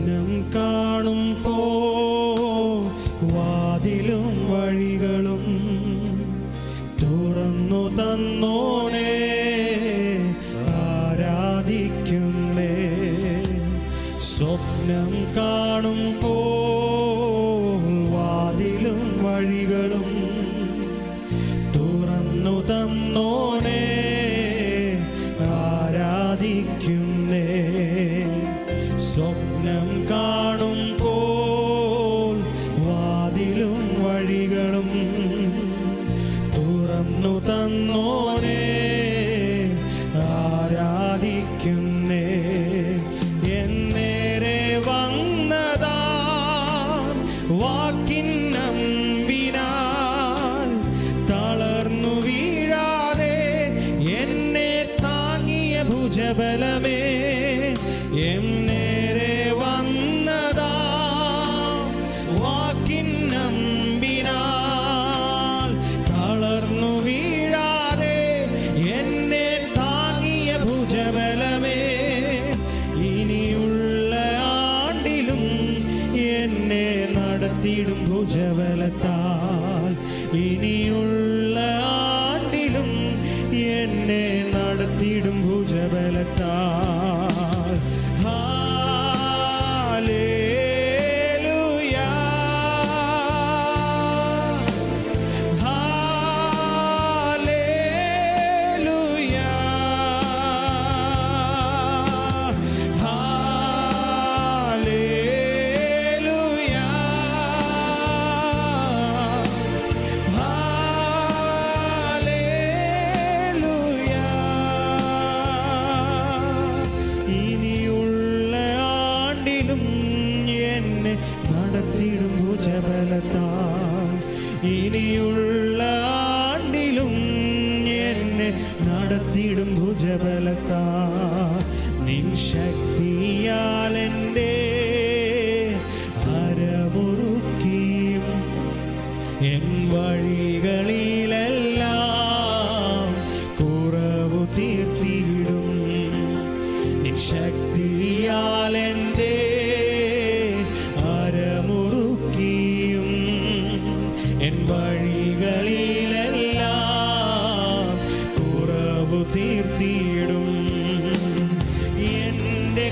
സ്വപ്നം കാണുമ്പോ വാതിലും വഴികളും തുറന്നു തന്നോനെ ആരാധിക്കുന്നേ. സ്വപ്നം കാണുമ്പോ വാതിലും വഴികളും തുറന്നു തന്നോനെ ആരാധിക്കുന്നേ. സ്വപ്നം കാണുമ്പോൾ വാതിലും വഴികളും തുറന്നു തന്നോനെ ആരാധിക്കുന്നേ. എന്നേരെ വന്നതാ വാക്കിന്നമ്പിനാൽ തളർന്നു വീഴാതെ എന്നെ താങ്ങിയ ഭുജബലമേ. എന്നേരെ വന്നതാ വാക്കിന്നമ്പിനാൽ തളർന്നു വീഴാതെ എന്നെ താങ്ങിയ ഭുജബലമേ. ഇനിയുള്ള ആണ്ടിലും എന്നെ നടത്തിയിടും ഭുജബലത്താൽ. ഇനിയുള്ള ആണ്ടിലും എന്നെ നടത്തിയിടും ഭുജബലത്താൽ. ഹല്ലേലൂയ ഹല്ലേലൂയ ഹല്ലേലൂയ ഹല്ലേലൂയ. ഇനിയുള്ള ആണ്ടിലും എന്നെ നടത്തിയിടും ഭുജബലത്താൽ. ഇനിയുള്ള ആണ്ടിലും എന്നെ നടത്തിയിടും ഭുജബലത്താൽ. നിൻ ശക്തിയാൽ എൻ്റെ അരമുറുക്കിയും എൻ വഴികളിലെല്ലാം കുറവു തീർത്തിയിടും. നിൻ ശക്തിയാൽ എൻ്റെ അരമുറുക്കിയും എൻ വഴികളിലെല്ലാം കുറവു തീർത്തിയിടും. എൻ്റെ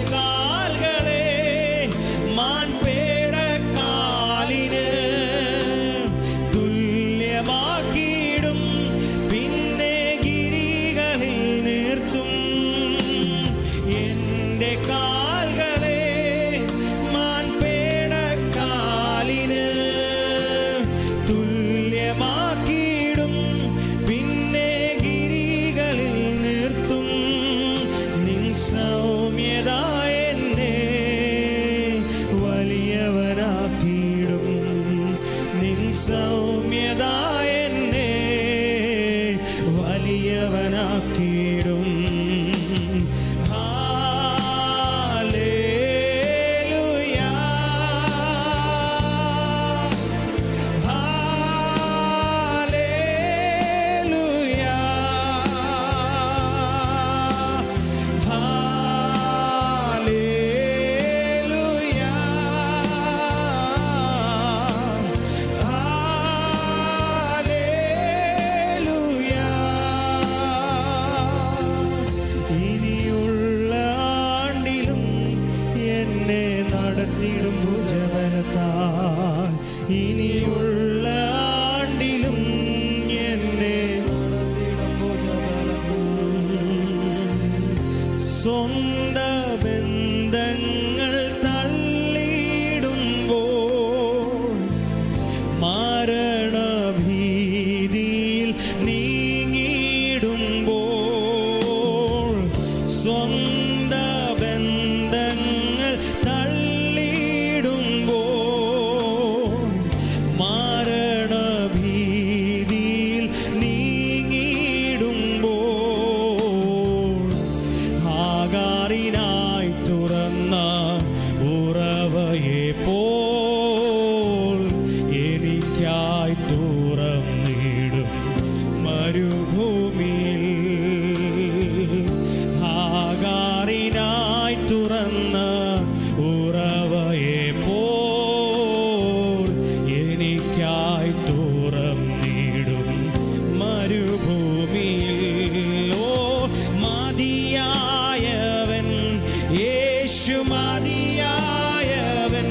മതിയായവൻ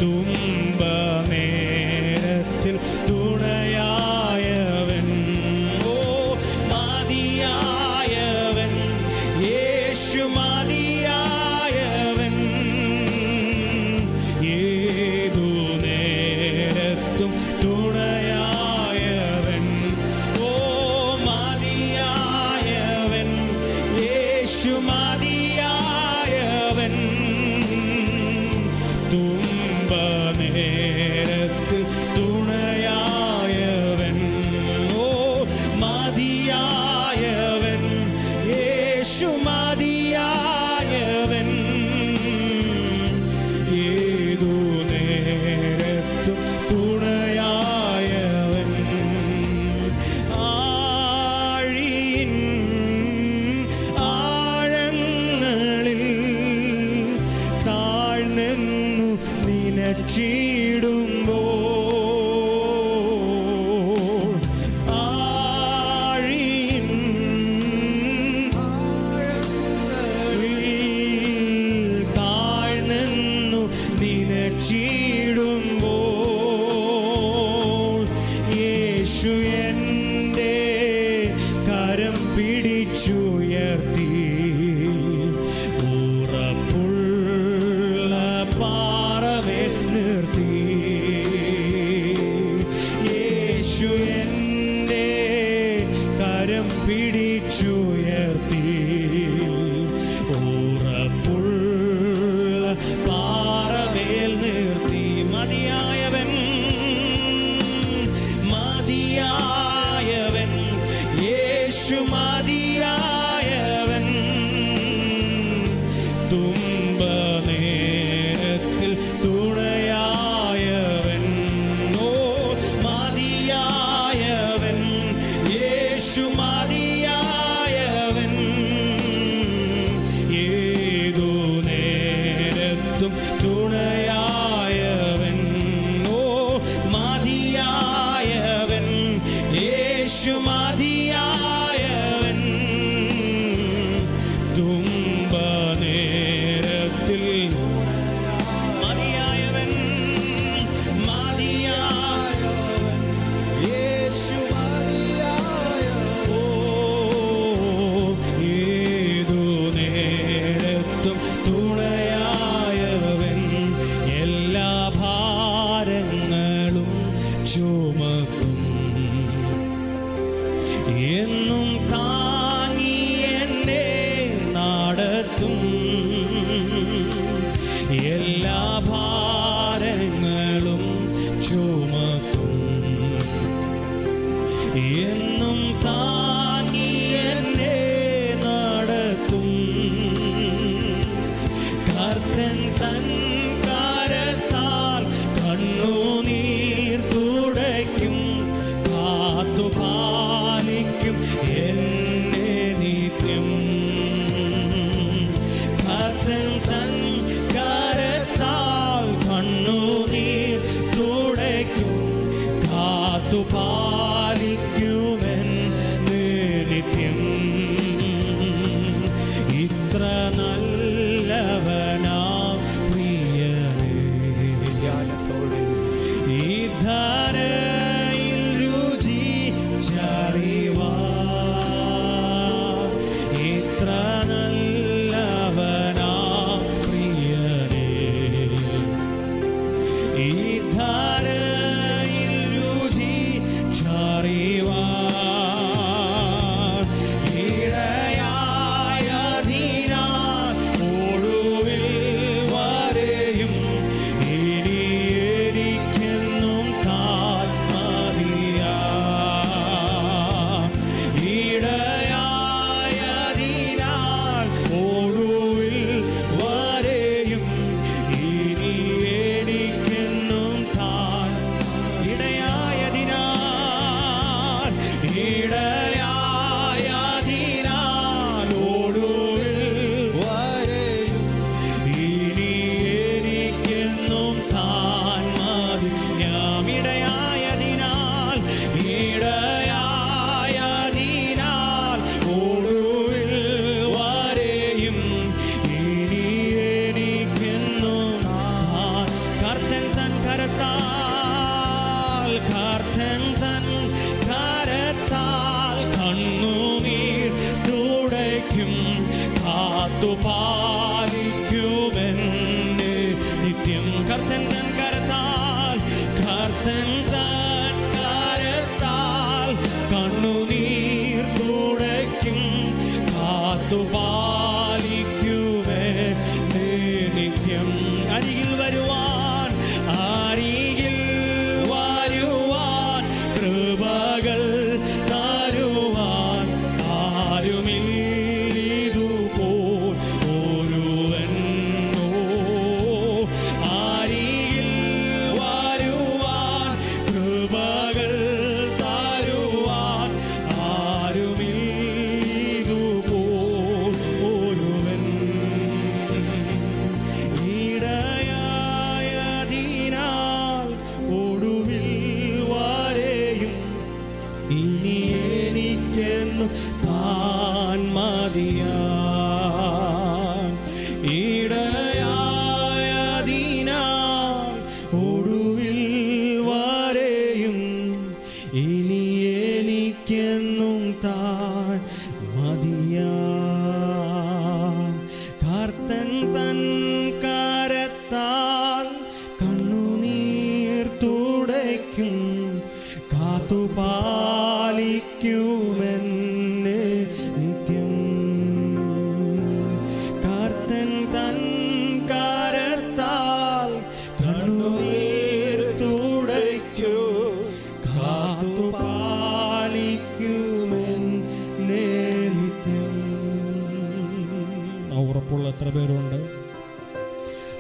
തുമ്പ നേരത്തിൽ തുണയായവൻ ഓ മതിയായവൻ യേശു മതിയായവൻ ഏതു നേരത്തും തുണയായവൻ ഓ മതിയായവൻ യേശു മതിയായവൻ തുമ്പ നേരത്തിൽ തുണയായവൻ ഓ മതിയായവൻ യേശു മതിയായവൻ ഏതു നേരത്തും തുണയായവൻ ആഴിയിൻ ആഴങ്ങളിൽ താഴ്ന്നു നിലച്ചിടുമ്പോൾ ആഴിയിൻ ആഴങ്ങളിൽ താഴ്ന്നു നിലച്ചിടുമ്പോൾ യേശു എൻ്റെ കരം പിടിച്ചുയർത്തി ഉറപ്പുള്ള പാറമേൽ നിർത്തി യേശു എൻ്റെ കരം പിടിച്ചുയർത്തി ഉറപ്പുള്ള പാറമേൽ നിർത്തി മതിയായവൻ മതിയായവൻ യേശു മതിയായവൻ തുമ്പ നേരത്തിൽ തുണയായവൻ ഓ മതിയായവൻ യേശു മതിയായവൻ ഏതു നേരത്തും തുണയായവൻ ഓ മതിയായവൻ യേശു മതിയായവൻ തുമ്പ നേര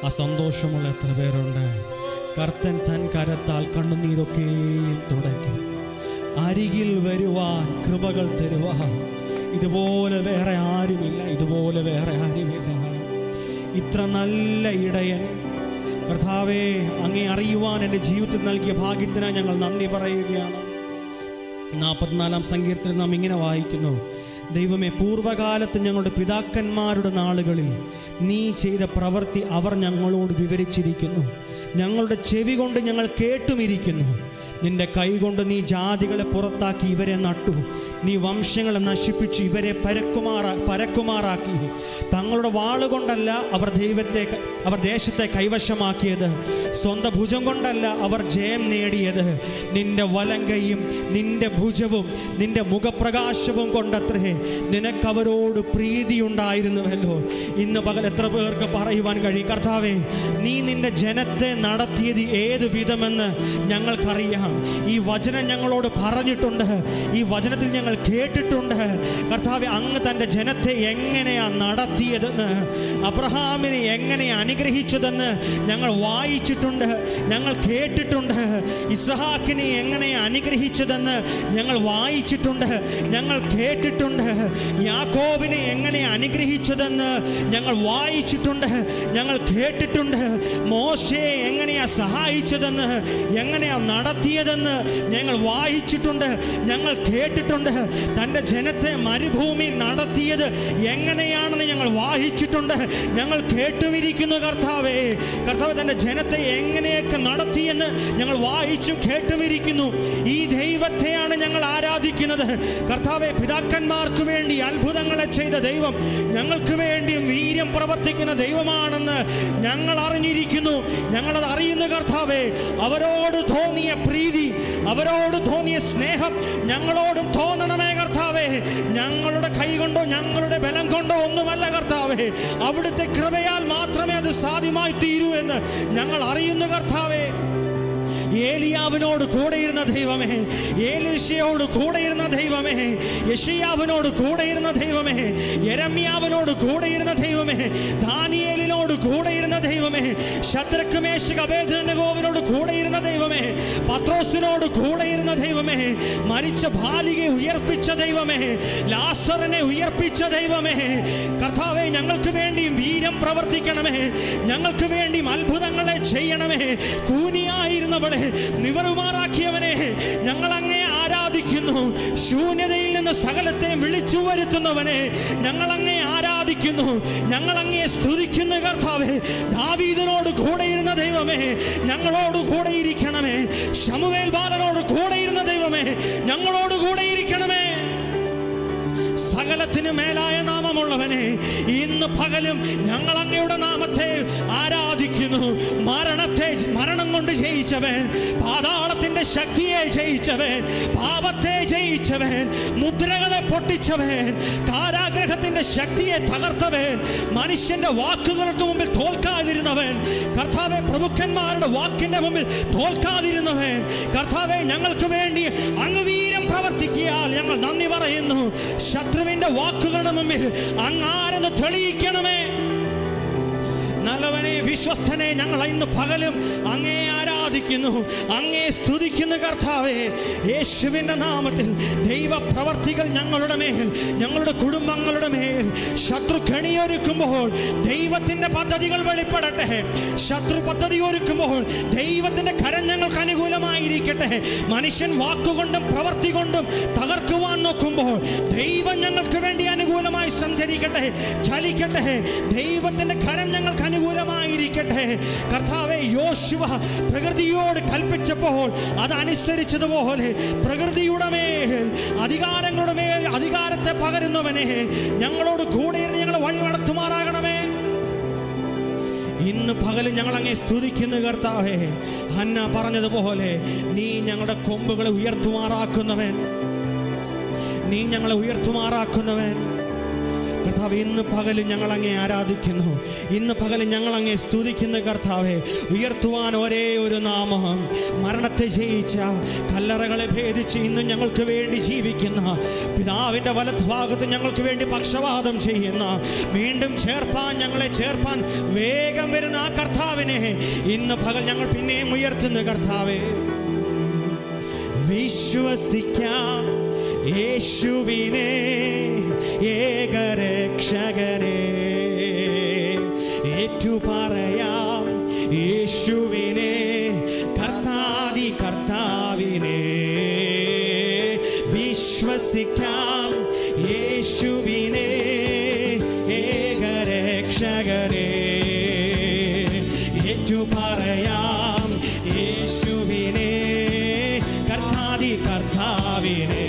ആ സന്തോഷമുള്ള എത്ര പേരുണ്ട്? കർത്തൻ തൻ കരത്താൽ കണ്ണുനീരൊക്കെയും തുടയ്ക്കും. അരികിൽ വരുവാൻ കൃപകൾ തരുവാൻ ഇതുപോലെ വേറെ ആരുമില്ല, ഇതുപോലെ വേറെ ആരുമില്ല. ഇത്ര നല്ല ഇടയൻ കർത്താവേ, അങ്ങേ അറിയുവാൻ എൻ്റെ ജീവിതത്തിൽ നൽകിയ ഭാഗ്യത്തിനായി ഞങ്ങൾ നന്ദി പറയുകയാണ്. 44-ാം സങ്കീർത്തനം നാം ഇങ്ങനെ വായിക്കുന്നു: ദൈവമേ, പൂർവ്വകാലത്ത് ഞങ്ങളുടെ പിതാക്കന്മാരുടെ നാളുകളിൽ നീ ചെയ്ത പ്രവൃത്തി അവർ ഞങ്ങളോട് വിവരിച്ചിരിക്കുന്നു. ഞങ്ങളുടെ ചെവി കൊണ്ട് ഞങ്ങൾ കേട്ടുമിരിക്കുന്നു. നിന്റെ കൈ കൊണ്ട് നീ ജാതികളെ പുറത്താക്കി ഇവരെ നട്ടു. നീ വംശങ്ങളെ നശിപ്പിച്ച് ഇവരെ പരക്കുമാറാക്കി. തങ്ങളുടെ വാളുകൊണ്ടല്ല അവർ ദേശത്തെ കൈവശമാക്കിയത്. സ്വന്തം ഭുജം കൊണ്ടല്ല അവർ ജയം നേടിയത്. നിന്റെ വലങ്കയും നിന്റെ ഭുജവും നിന്റെ മുഖപ്രകാശവും കൊണ്ടത്രേ നിനക്കവരോട് പ്രീതിയുണ്ടായിരുന്നുവല്ലോ. ഇന്ന് പകൽ എത്ര പേർക്ക് പറയുവാൻ കഴിയും, കർത്താവേ, നീ നിന്റെ ജനത്തെ നടത്തിയത് ഏത് വിധമെന്ന് ഞങ്ങൾക്കറിയാം. ഈ വചനം ഞങ്ങളോട് പറഞ്ഞിട്ടുണ്ട്, ഈ വചനത്തിൽ ഞങ്ങൾ കേട്ടിട്ടുണ്ട്. കർത്താവേ, അങ്ങ് തൻ്റെ ജനത്തെ എങ്ങനെയാ നടത്തിയതെന്ന്, അബ്രഹാമിനെ എങ്ങനെ അനുഗ്രഹിച്ചതെന്ന് ഞങ്ങൾ വായിച്ചിട്ടുണ്ട്, ഞങ്ങൾ കേട്ടിട്ടുണ്ട്. ഇസ്ഹാക്കിനെ എങ്ങനെ അനുഗ്രഹിച്ചതെന്ന് ഞങ്ങൾ വായിച്ചിട്ടുണ്ട്, ഞങ്ങൾ കേട്ടിട്ടുണ്ട്. യാക്കോബിനെ എങ്ങനെ അനുഗ്രഹിച്ചതെന്ന് ഞങ്ങൾ വായിച്ചിട്ടുണ്ട്, ഞങ്ങൾ കേട്ടിട്ടുണ്ട്. മോശയെ എങ്ങനെയാ സഹായിച്ചതെന്ന്, എങ്ങനെയാ നടത്തിയതെന്ന് ഞങ്ങൾ വായിച്ചിട്ടുണ്ട്, ഞങ്ങൾ കേട്ടിട്ടുണ്ട്. തൻ്റെ ജനത്തെ മരുഭൂമിയിൽ നടത്തിയത് എങ്ങനെയാണെന്ന് ഞങ്ങൾ വായിച്ചിട്ടുണ്ട്, ഞങ്ങൾ കേട്ടുമിരിക്കുന്നു. കർത്താവേ, തൻ്റെ ജനത്തെ എങ്ങനെയൊക്കെ നടത്തിയെന്ന് ഞങ്ങൾ വായിച്ചും കേട്ടുമിരിക്കുന്നു. ഈ ദൈവത്തെയാണ് ഞങ്ങൾ ആരാധിക്കുന്നത്. കർത്താവേ, പിതാക്കന്മാർക്ക് വേണ്ടി അത്ഭുതങ്ങളെ ചെയ്ത ദൈവം ഞങ്ങൾക്ക് വേണ്ടിയും വീര്യം പ്രവർത്തിക്കുന്ന ദൈവമാണെന്ന് ഞങ്ങൾ അറിഞ്ഞിരിക്കുന്നു, ഞങ്ങളത് അറിയുന്നു. കർത്താവേ, അവരോട് തോന്നിയ പ്രീതി, അവരോട് തോന്നിയ സ്നേഹം ഞങ്ങളോടും തോന്നണമേ. കർത്താവേ, ഞങ്ങളുടെ കൈ കൊണ്ടോ ഞങ്ങളുടെ ബലം കൊണ്ടോ ഒന്നുമല്ല കർത്താവേ, അവിടുത്തെ കൃപയാൽ മാത്രമേ അത് സാധ്യമായി തീരൂ എന്ന് ഞങ്ങൾ അറിയുന്നു. കർത്താവേ, ഏലിയാവിനോട് കൂടെയിരുന്ന ദൈവമേ, ഏലീശയോട് കൂടെയിരുന്ന ദൈവമേ, യെശയ്യാവിനോട് കൂടെയിരുന്ന ദൈവമേ, യെരമ്യാവിനോട് കൂടെയിരുന്ന ദൈവമേ, ദാനിയേലിനോട് കൂടെയിരുന്ന ദൈവമേ, ശദ്രക്ക് മേശക്ക് അബേദ്നെഗോവിനോട് കൂടെയിരുന്ന ദൈവമേ, പത്രോസിനോട് കൂടെയിരുന്ന ദൈവമേ, മരിച്ച ബാലികയെ ഉയർപ്പിച്ച ദൈവമേ, ലാസറിനെ ഉയർപ്പിച്ച ദൈവമേ. കർത്താവേ, ഞങ്ങൾക്ക് വേണ്ടിയും വീര്യം പ്രവർത്തിക്കണമേ, ഞങ്ങൾക്ക് വേണ്ടിയും അത്ഭുതങ്ങളെ ചെയ്യണമേ. കൂനിയായിരുന്നവളെ നിവറുമാറാക്കിയവനെ ഞങ്ങൾ അങ്ങേ ആരാധിക്കുന്നു. ശൂന്യതയിൽ നിന്ന് സകലത്തെ വിളിച്ചു വരുത്തുന്നവനെ ഞങ്ങൾ അങ്ങേ ആരാധിക്കുന്നു, ഞങ്ങൾ അങ്ങേ സ്തുതിക്കുന്നു. കർത്താവേ, ദാവീദിനോട് കൂടെയിരുന്ന ദൈവമേ, ഞങ്ങളോട് കൂടെയിരിക്കണമേ. ശമൂവേൽ ബാലനോട് കൂടെയിരുന്ന ദൈവമേ, ഞങ്ങളോട് കൂടെയിരിക്കണമേ. സകലത്തിന് മേലായ നാമമുള്ളവനെ, ഇന്ന് പകലും ഞങ്ങൾ അങ്ങയുടെ നാമത്തെ ആരാധിക്കുന്നു. മരണം കൊണ്ട് ജയിച്ചവൻ, പാതാളത്തിന്റെ ശക്തിയെ ജയിച്ചവൻ, പാപത്തെ ജയിച്ചവൻ, മുദ്രകളെ പൊട്ടിച്ചവൻ, കാരാഗ്രഹത്തിന്റെ ശക്തിയെ തകർത്തവൻ, മനുഷ്യന്റെ വാക്കുകൾക്ക് മുമ്പിൽ തോൽക്കാതിരുന്നവൻ, കർത്താവെ, പ്രഭുക്കന്മാരുടെ വാക്കിന്റെ മുമ്പിൽ തോൽക്കാതിരുന്നവൻ. കർത്താവെ, ഞങ്ങൾക്ക് വേണ്ടി അങ്ങ് വീര്യം പ്രവർത്തിക്കിയാൽ ഞങ്ങൾ നന്ദി പറയുന്നു. ശത്രുവിന്റെ വാക്കുകളുടെ മുമ്പിൽ അങ്ങാരെന്ന് തെളിയിക്കണമേ. നല്ലവനെ, വിശ്വസ്തനെ, ഞങ്ങൾ ഇന്ന് പകലും അങ്ങേ ആരാധിക്കുന്നു, അങ്ങേ സ്തുതിക്കുന്നു. കർത്താവേ, യേശുവിൻ്റെ നാമത്തിൽ ദൈവപ്രവർത്തികൾ ഞങ്ങളുടെ മേൽ, ഞങ്ങളുടെ കുടുംബങ്ങളുടെ മേൽ ശത്രു കെണിയൊരുക്കുമ്പോൾ ദൈവത്തിൻ്റെ പദ്ധതികൾ വെളിപ്പെടട്ടെ. ശത്രു പദ്ധതി ഒരുക്കുമ്പോൾ ദൈവത്തിൻ്റെ കരം ഞങ്ങൾക്ക് അനുകൂലമായിരിക്കട്ടെ. മനുഷ്യൻ വാക്കുകൊണ്ടും പ്രവൃത്തി കൊണ്ടും തകർക്കുവാൻ നോക്കുമ്പോൾ ദൈവം ഞങ്ങൾക്ക് വേണ്ടി അനുകൂലമായി സഞ്ചരിക്കട്ടെ, ചലിക്കട്ടെ. ദൈവത്തിൻ്റെ കരം ഞങ്ങൾക്ക് അനുകൂലമായിരിക്കട്ടെ. കർത്താവേ, യോശുവ പ്രകൃതിയോട് കൽപ്പിച്ചപ്പോൾ അതനുസരിച്ചതുപോലെ പ്രകൃതിയുടെ മേൽ, അധികാരങ്ങളുടെ മേൽ അധികാരത്തെ പകരുന്നവനെ ഞങ്ങളോട് കൂടെ ഞങ്ങളെ വഴി നടത്തുമാറാകണമേ. ഇന്ന് പകലും ഞങ്ങൾ അങ്ങേ സ്തുതിക്കുന്നു. കർത്താവേ, ഹന്ന പറഞ്ഞതുപോലെ നീ ഞങ്ങളുടെ കൊമ്പുകളെ ഉയർത്തുമാറാക്കുന്നവൻ, നീ ഞങ്ങളെ ഉയർത്തുമാറാക്കുന്നവൻ. കർത്താവ്, ഇന്ന് പകലും ഞങ്ങൾ അങ്ങേ ആരാധിക്കുന്നു, ഇന്ന് പകലും ഞങ്ങൾ അങ്ങേ സ്തുതിക്കുന്ന കർത്താവെ. ഉയർത്തുവാൻ ഒരേ ഒരു നാമം, മരണത്തെ ജയിച്ച, കല്ലറകളെ ഭേദിച്ച് ഇന്നും ഞങ്ങൾക്ക് വേണ്ടി ജീവിക്കുന്ന, പിതാവിൻ്റെ വലത്ത് ഭാഗത്ത് ഞങ്ങൾക്ക് വേണ്ടി പക്ഷവാദം ചെയ്യുന്ന, വീണ്ടും ഞങ്ങളെ ചേർപ്പാൻ വേഗം വരുന്ന ആ കർത്താവിനെ ഇന്ന് പകൽ ഞങ്ങൾ പിന്നെയും ഉയർത്തുന്നു കർത്താവെ. വിശ്വസിക്കാം യേശുവിനെ ഏകരക്ഷകനെ, ഏറ്റുപറയാം യേശുവിനെ കർത്താദി കർത്താവിനെ. വിശ്വസിക്കാം യേശുവിനെ ഏകരക്ഷകനെ, ഏറ്റുപറയാം യേശുവിനെ കർത്താദി കർത്താവിനെ.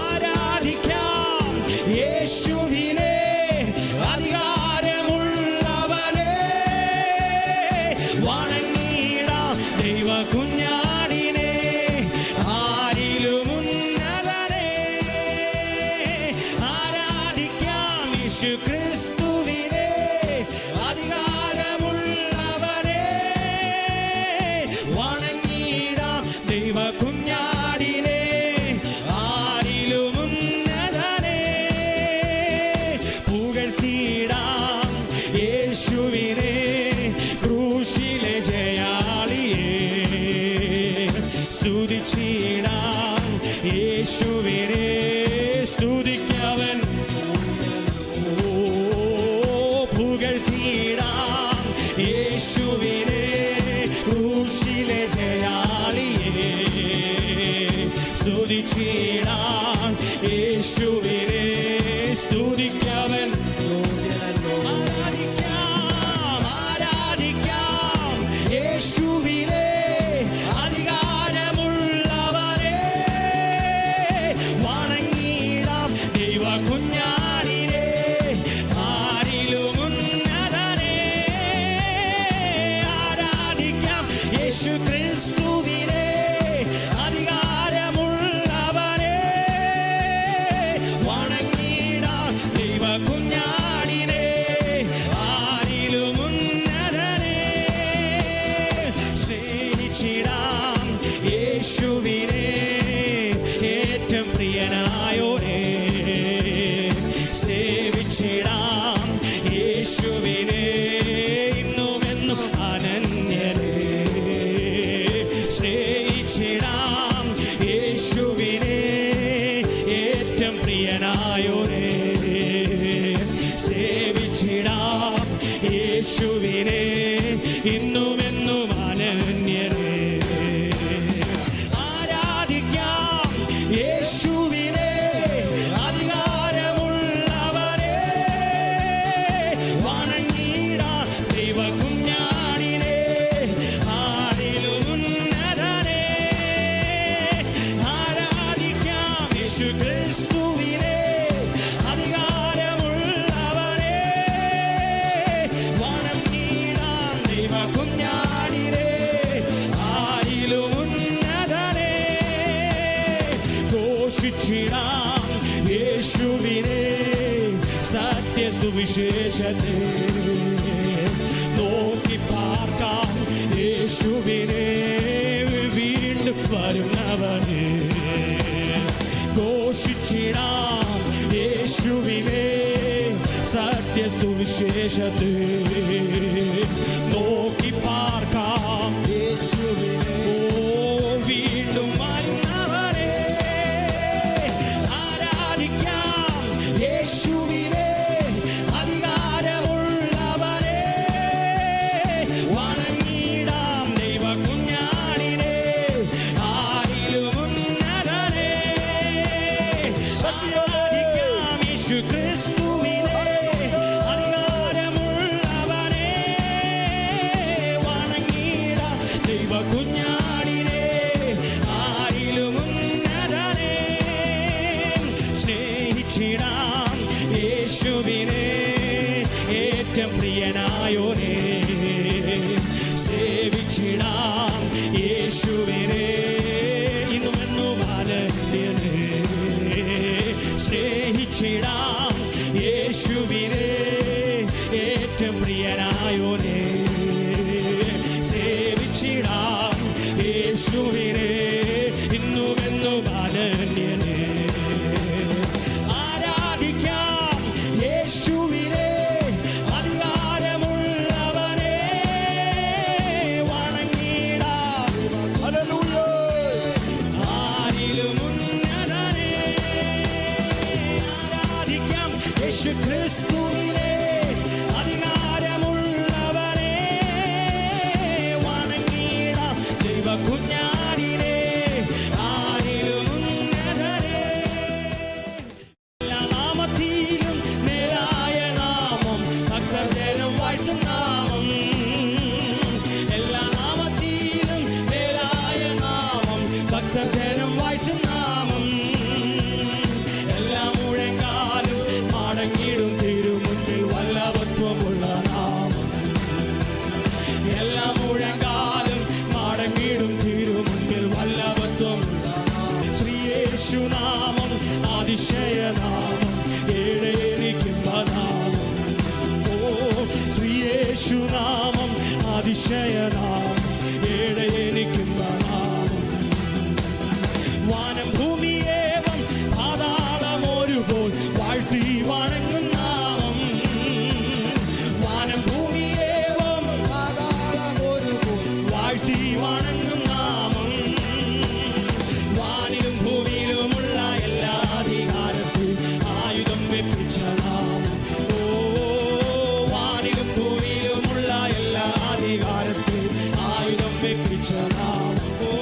ആരാധിക്കാം യേശുവിനെ അധികാരമുള്ളവനെ, വണങ്ങിടാം ദൈവ കുഞ്ഞാടിനെ, ആരിലും ഉന്നതനെ. ആരാധിക്കാം യേശു ക്രിസ്തുവിനെ അധികാരമുള്ളവനെ, വണങ്ങിടാം ദൈവ കുഞ്ഞാടിനെ, ആരിലും ഉന്നതനെ. പുകഴ്ത്തിടാം യേശുവിനെ ക്രൂശിലെ ജയാളിയെ, സ്തുതിച്ചിടാം യേശുവിനെ സ്തുതിക്കവൻ. പുകഴ്ത്തിടാം യേശുവിനെ ക്രൂശിലെ ജയാളിയെ, സ്തുതിച്ചിടാം യേശുവിനെ സ്തുതിക്കവൻ. ആരാധിക്കാം ആരാധിക്കാം യേശുവിനെ അധികാരമുള്ളവനെ, വണങ്ങിടാം ദൈവ കുഞ്ഞാടിനെ, ആരിലും ഉന്നതനെ. ആരാധിക്കാം യേശു ക്രിസ്തുവിനെ അധികാരമുള്ളവനെ, വണങ്ങിടാം ദൈവ കുഞ്ഞാടിനെ, ആരിലും ഉന്നതനെ. സ്നേഹിച്ചിടാം യേശുവിനെ ഏറ്റവും പ്രിയനായോനെ, സേവിച്ചിടാം യേശുവിനെ ഇന്നുമെന്നും അനന്യനെ. സ്നേഹിച്ചിടാം യേശുവിനെ ഏറ്റവും പ്രിയനായോനെ, സേവിച്ചിടാം യേശുവിനെ ഇന്നുമെന്നും അനന്യനെ. ആരാധിക്കാം യേശുവിനെ അധികാരമുള്ളവനെ, വണങ്ങിടാം ദൈവ കുഞ്ഞാടിനെ, ആരിലും ഉന്നതനെ. ആരാധിക്കാം യേശു ക്രിസ്തുവിനെ അധികാരമുള്ളവനെ, വണങ്ങിടാം ദൈവ കുഞ്ഞാടിനെ, ആരിലും ഉന്നതനെ. ഘോഷിച്ചിടാം യേശുവിനെ സത്യസുവിശേഷത്തെ, നോക്കി പാർക്കാം യേശുവിനെ വീണ്ടും വരുന്നവനെ. ഘോഷിച്ചിടാം യേശുവിനെ സത്യസുവിശേഷത്തെ, നോക്കി പാർക്കാം യേശുവിനെ വീണ്ടും വരുന്നവനെ. ആരാധിക്കാം യേശുവിനെ അധികാരമുള്ളവനെ, വണങ്ങിടാം ദൈവ കുഞ്ഞാടിനെ, ആരിലും ഉന്നതനെ. ആരാധിക്കാം യേശു ക്രിസ്തുവിനെ അധികാരമുള്ളവനെ, വണങ്ങി യേശുനാമം അതിശയനാമം, ഏഴ് എനിക്കുള്ള നാമം. വാനം ഭൂമിയേവം പാതാളം ഒരുപോൽ വാഴ്ത്തി വണങ്ങും നാമം. വാനം ഭൂമിയേവം പാതാളം ഒരുപോൽ വാഴ്ത്തി വണങ്ങും നാമം. വാനിലും ഭൂമിയിലുമുള്ള എല്ലാ അധികാരത്തിൽ ആയുധം വെപ്പിച്ച നാമം. ഓ, വാനിലും ഭൂമിയിലുമുള്ള എല്ലാ അധികാരത്തിൽ ആയുധം വെപ്പിച്ച നാമം. ഓ,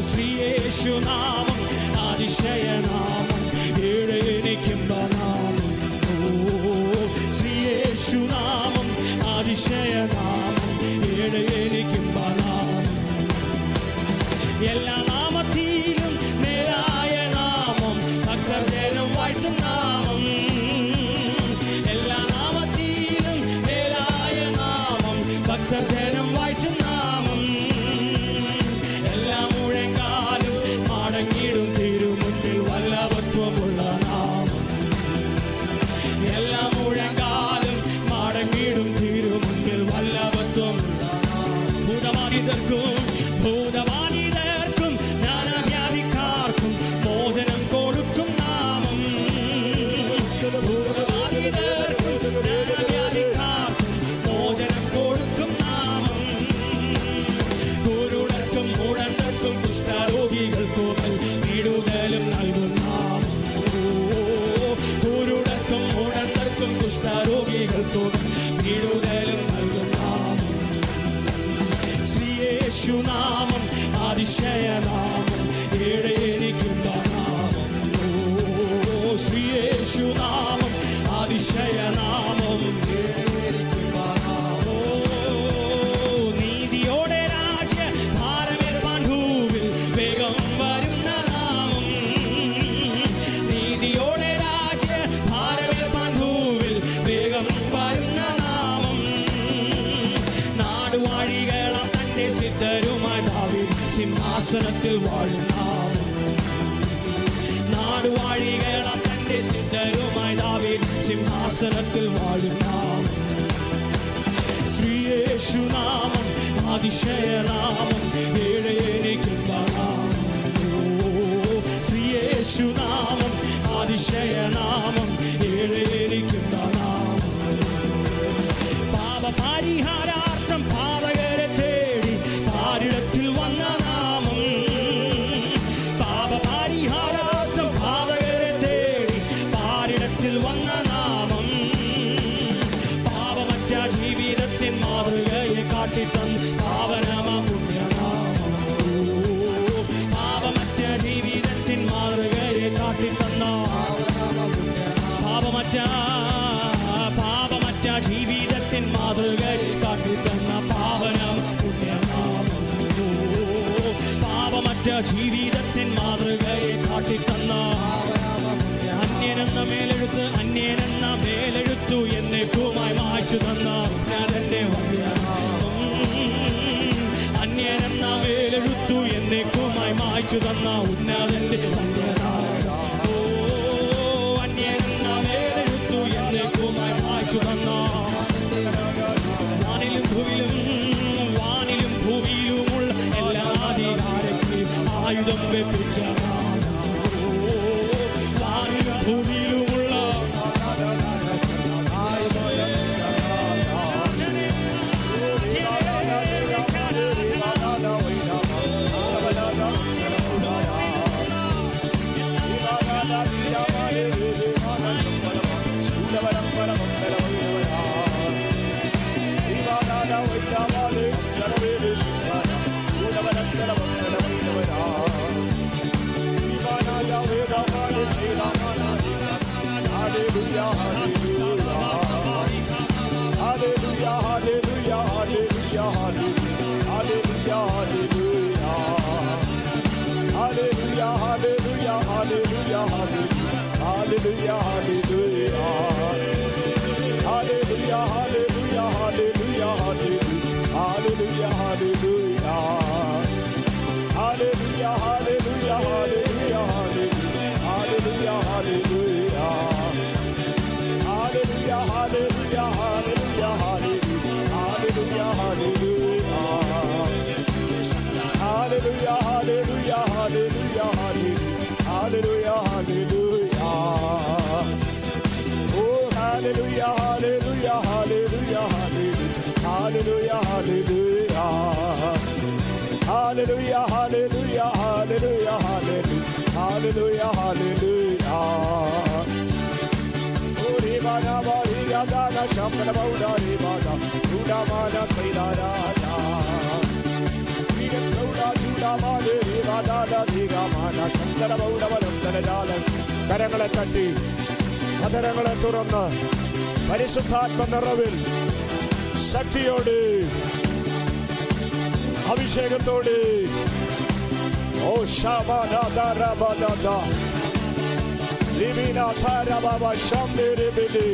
ശ്രീയേശുനാമം അതിശയനാമം, ഏഴ് എനിക്കുള്ള നാമം. ഓ, ശ്രീയേശുനാമം അതിശയനാമം, ഏഴ് എനിക്കുള്ള നാമം. എല്ലാ നാമത്തിലും മേലായ നാമം, ഭക്തജനം വാഴ്ത്തും നാമം. എല്ലാ നാമത്തിലും മേലായ നാമം, ഭക്തജനം വാഴ്ത്തും നാമം. എല്ലാ മുഴങ്കാലും മടങ്ങിടും തിരുമുൻപിൽ വല്ലഭത്വമുള്ള നാമം. എല്ലാ മുഴങ്കാലും മടങ്ങിടും തിരുമുൻപിൽ വല്ലഭത്വമുള്ള നാമം. ഭൂതബാധിതർക്കും ജ്ഞാനവ്യാധിക്കാർക്കും മോചനം കൊടുക്കും നാമം. ഭൂതബാധിതർക്കും ജ്ഞാനവ്യാധിക്കാർക്കും മോചനം കൊടുക്കും നാമം. കുരുടർക്കും മുടന്തർക്കും കുഷ്ഠരോഗികൾക്കും വിടുതലും നൽകും നാമം. കുരുടർക്കും മുടന്തർക്കും കുഷ്ഠരോഗികൾക്കും വിടുതലും നൽകും നാമം. ശ്രീയേശുനാമം അതിശയനാമം, ഏഴ് എനിക്കുള്ള നാമം. ഓ, ശ്രീയേശുനാമം അതിശയനാമം, ഏഴ് എനിക്കുള്ള നാമം. ഓ, നീതിയോടെ രാജ്യ ഭാരമേൽപ്പാൻ ഭൂവിൽ വേഗം വരുന്ന നാമം. നീതിയോടെ രാജ്യ ഭാരമേൽപ്പാൻ ഭൂവിൽ വേഗം വരുന്ന നാമം. നാടുവാഴികളാം തന്റെ സിദ്ധരുമായി ദാവീദ് സിംഹാസനത്തിൽ വാഴും നാമം. നാടുവാഴികളാം തന്റെ സിദ്ധരുമായി ദാവീദ് സിംഹാസനത്തിൽ വാഴും നാമം. ശ്രീയേശുനാമം അതിശയനാമം, ഏഴ് എനിക്കുള്ള നാമം. ഓ, ശ്രീയേശുനാമം അതിശയനാമം, ഏഴ് എനിക്കുള്ള നാമം. പാപപരിഹാരാർത്ഥം പാതകരെ തേടി പാരിടത്തിൽ വന്ന നാമം. പാപപരിഹാരാർത്ഥം പാതകരെ തേടി പാരിടത്തിൽ വന്ന നാമം. പാപമറ്റ ജീവിതത്തിൻ മാതൃകയെ കാട്ടിത്തന്ന പാവനമ പുണ്യനാമം. പാപമറ്റ ജീവിതത്തിൻ മാതൃകയെ കാട്ടിത്തന്ന പാപമറ്റ ജീവിതത്തിൻ മാതൃകയെ കാട്ടിത്തന്ന പാവനം പുണ്യനാമം. പാപമറ്റ ജീവിതത്തിൻ മാതൃകയെ കാട്ടിത്തന്ന അന്യനെന്ന മേലെഴുത്തു എന്നേക്കുമായി മായ്ച്ചു തന്ന ഉന്നതന്റെ വന്യനാമം. അന്യനെന്ന മേലെഴുത്തു എന്നേക്കുമായി മായ്ച്ചു തന്ന ഉന്നതന്റെ വന്യനാമം. ഓ, അന്യനെന്ന മേലെഴുത്തു എന്നേക്കുമായി മായ്ച്ചു തന്ന വാനിലും ഭൂമിയിലുമുള്ള എല്ലാ അധികാരത്തിലും ആയുധം വെപ്പിച്ച നാമം. വാനിലും ഭൂമിയിലുമുള്ള Hallelujah, hallelujah, hallelujah, hallelujah. hallelujah, hallelujah, hallelujah, hallelujah, hallelujah. Uri bana bari gada na shamna bauda ri bana uda mana saidara da. Ige uda uda mane ri bada da diga mana shamna bauda valam dala. കരങ്ങളെ തട്ടി അധരങ്ങളെ തുറന്ന് പരിശുദ്ധാത്മ നിറവിൽ ശക്തിയോട് അഭിഷേകത്തോട് ഓ ശബദദറബദദ ലിബിന തറബബ ശംബിരിബിലി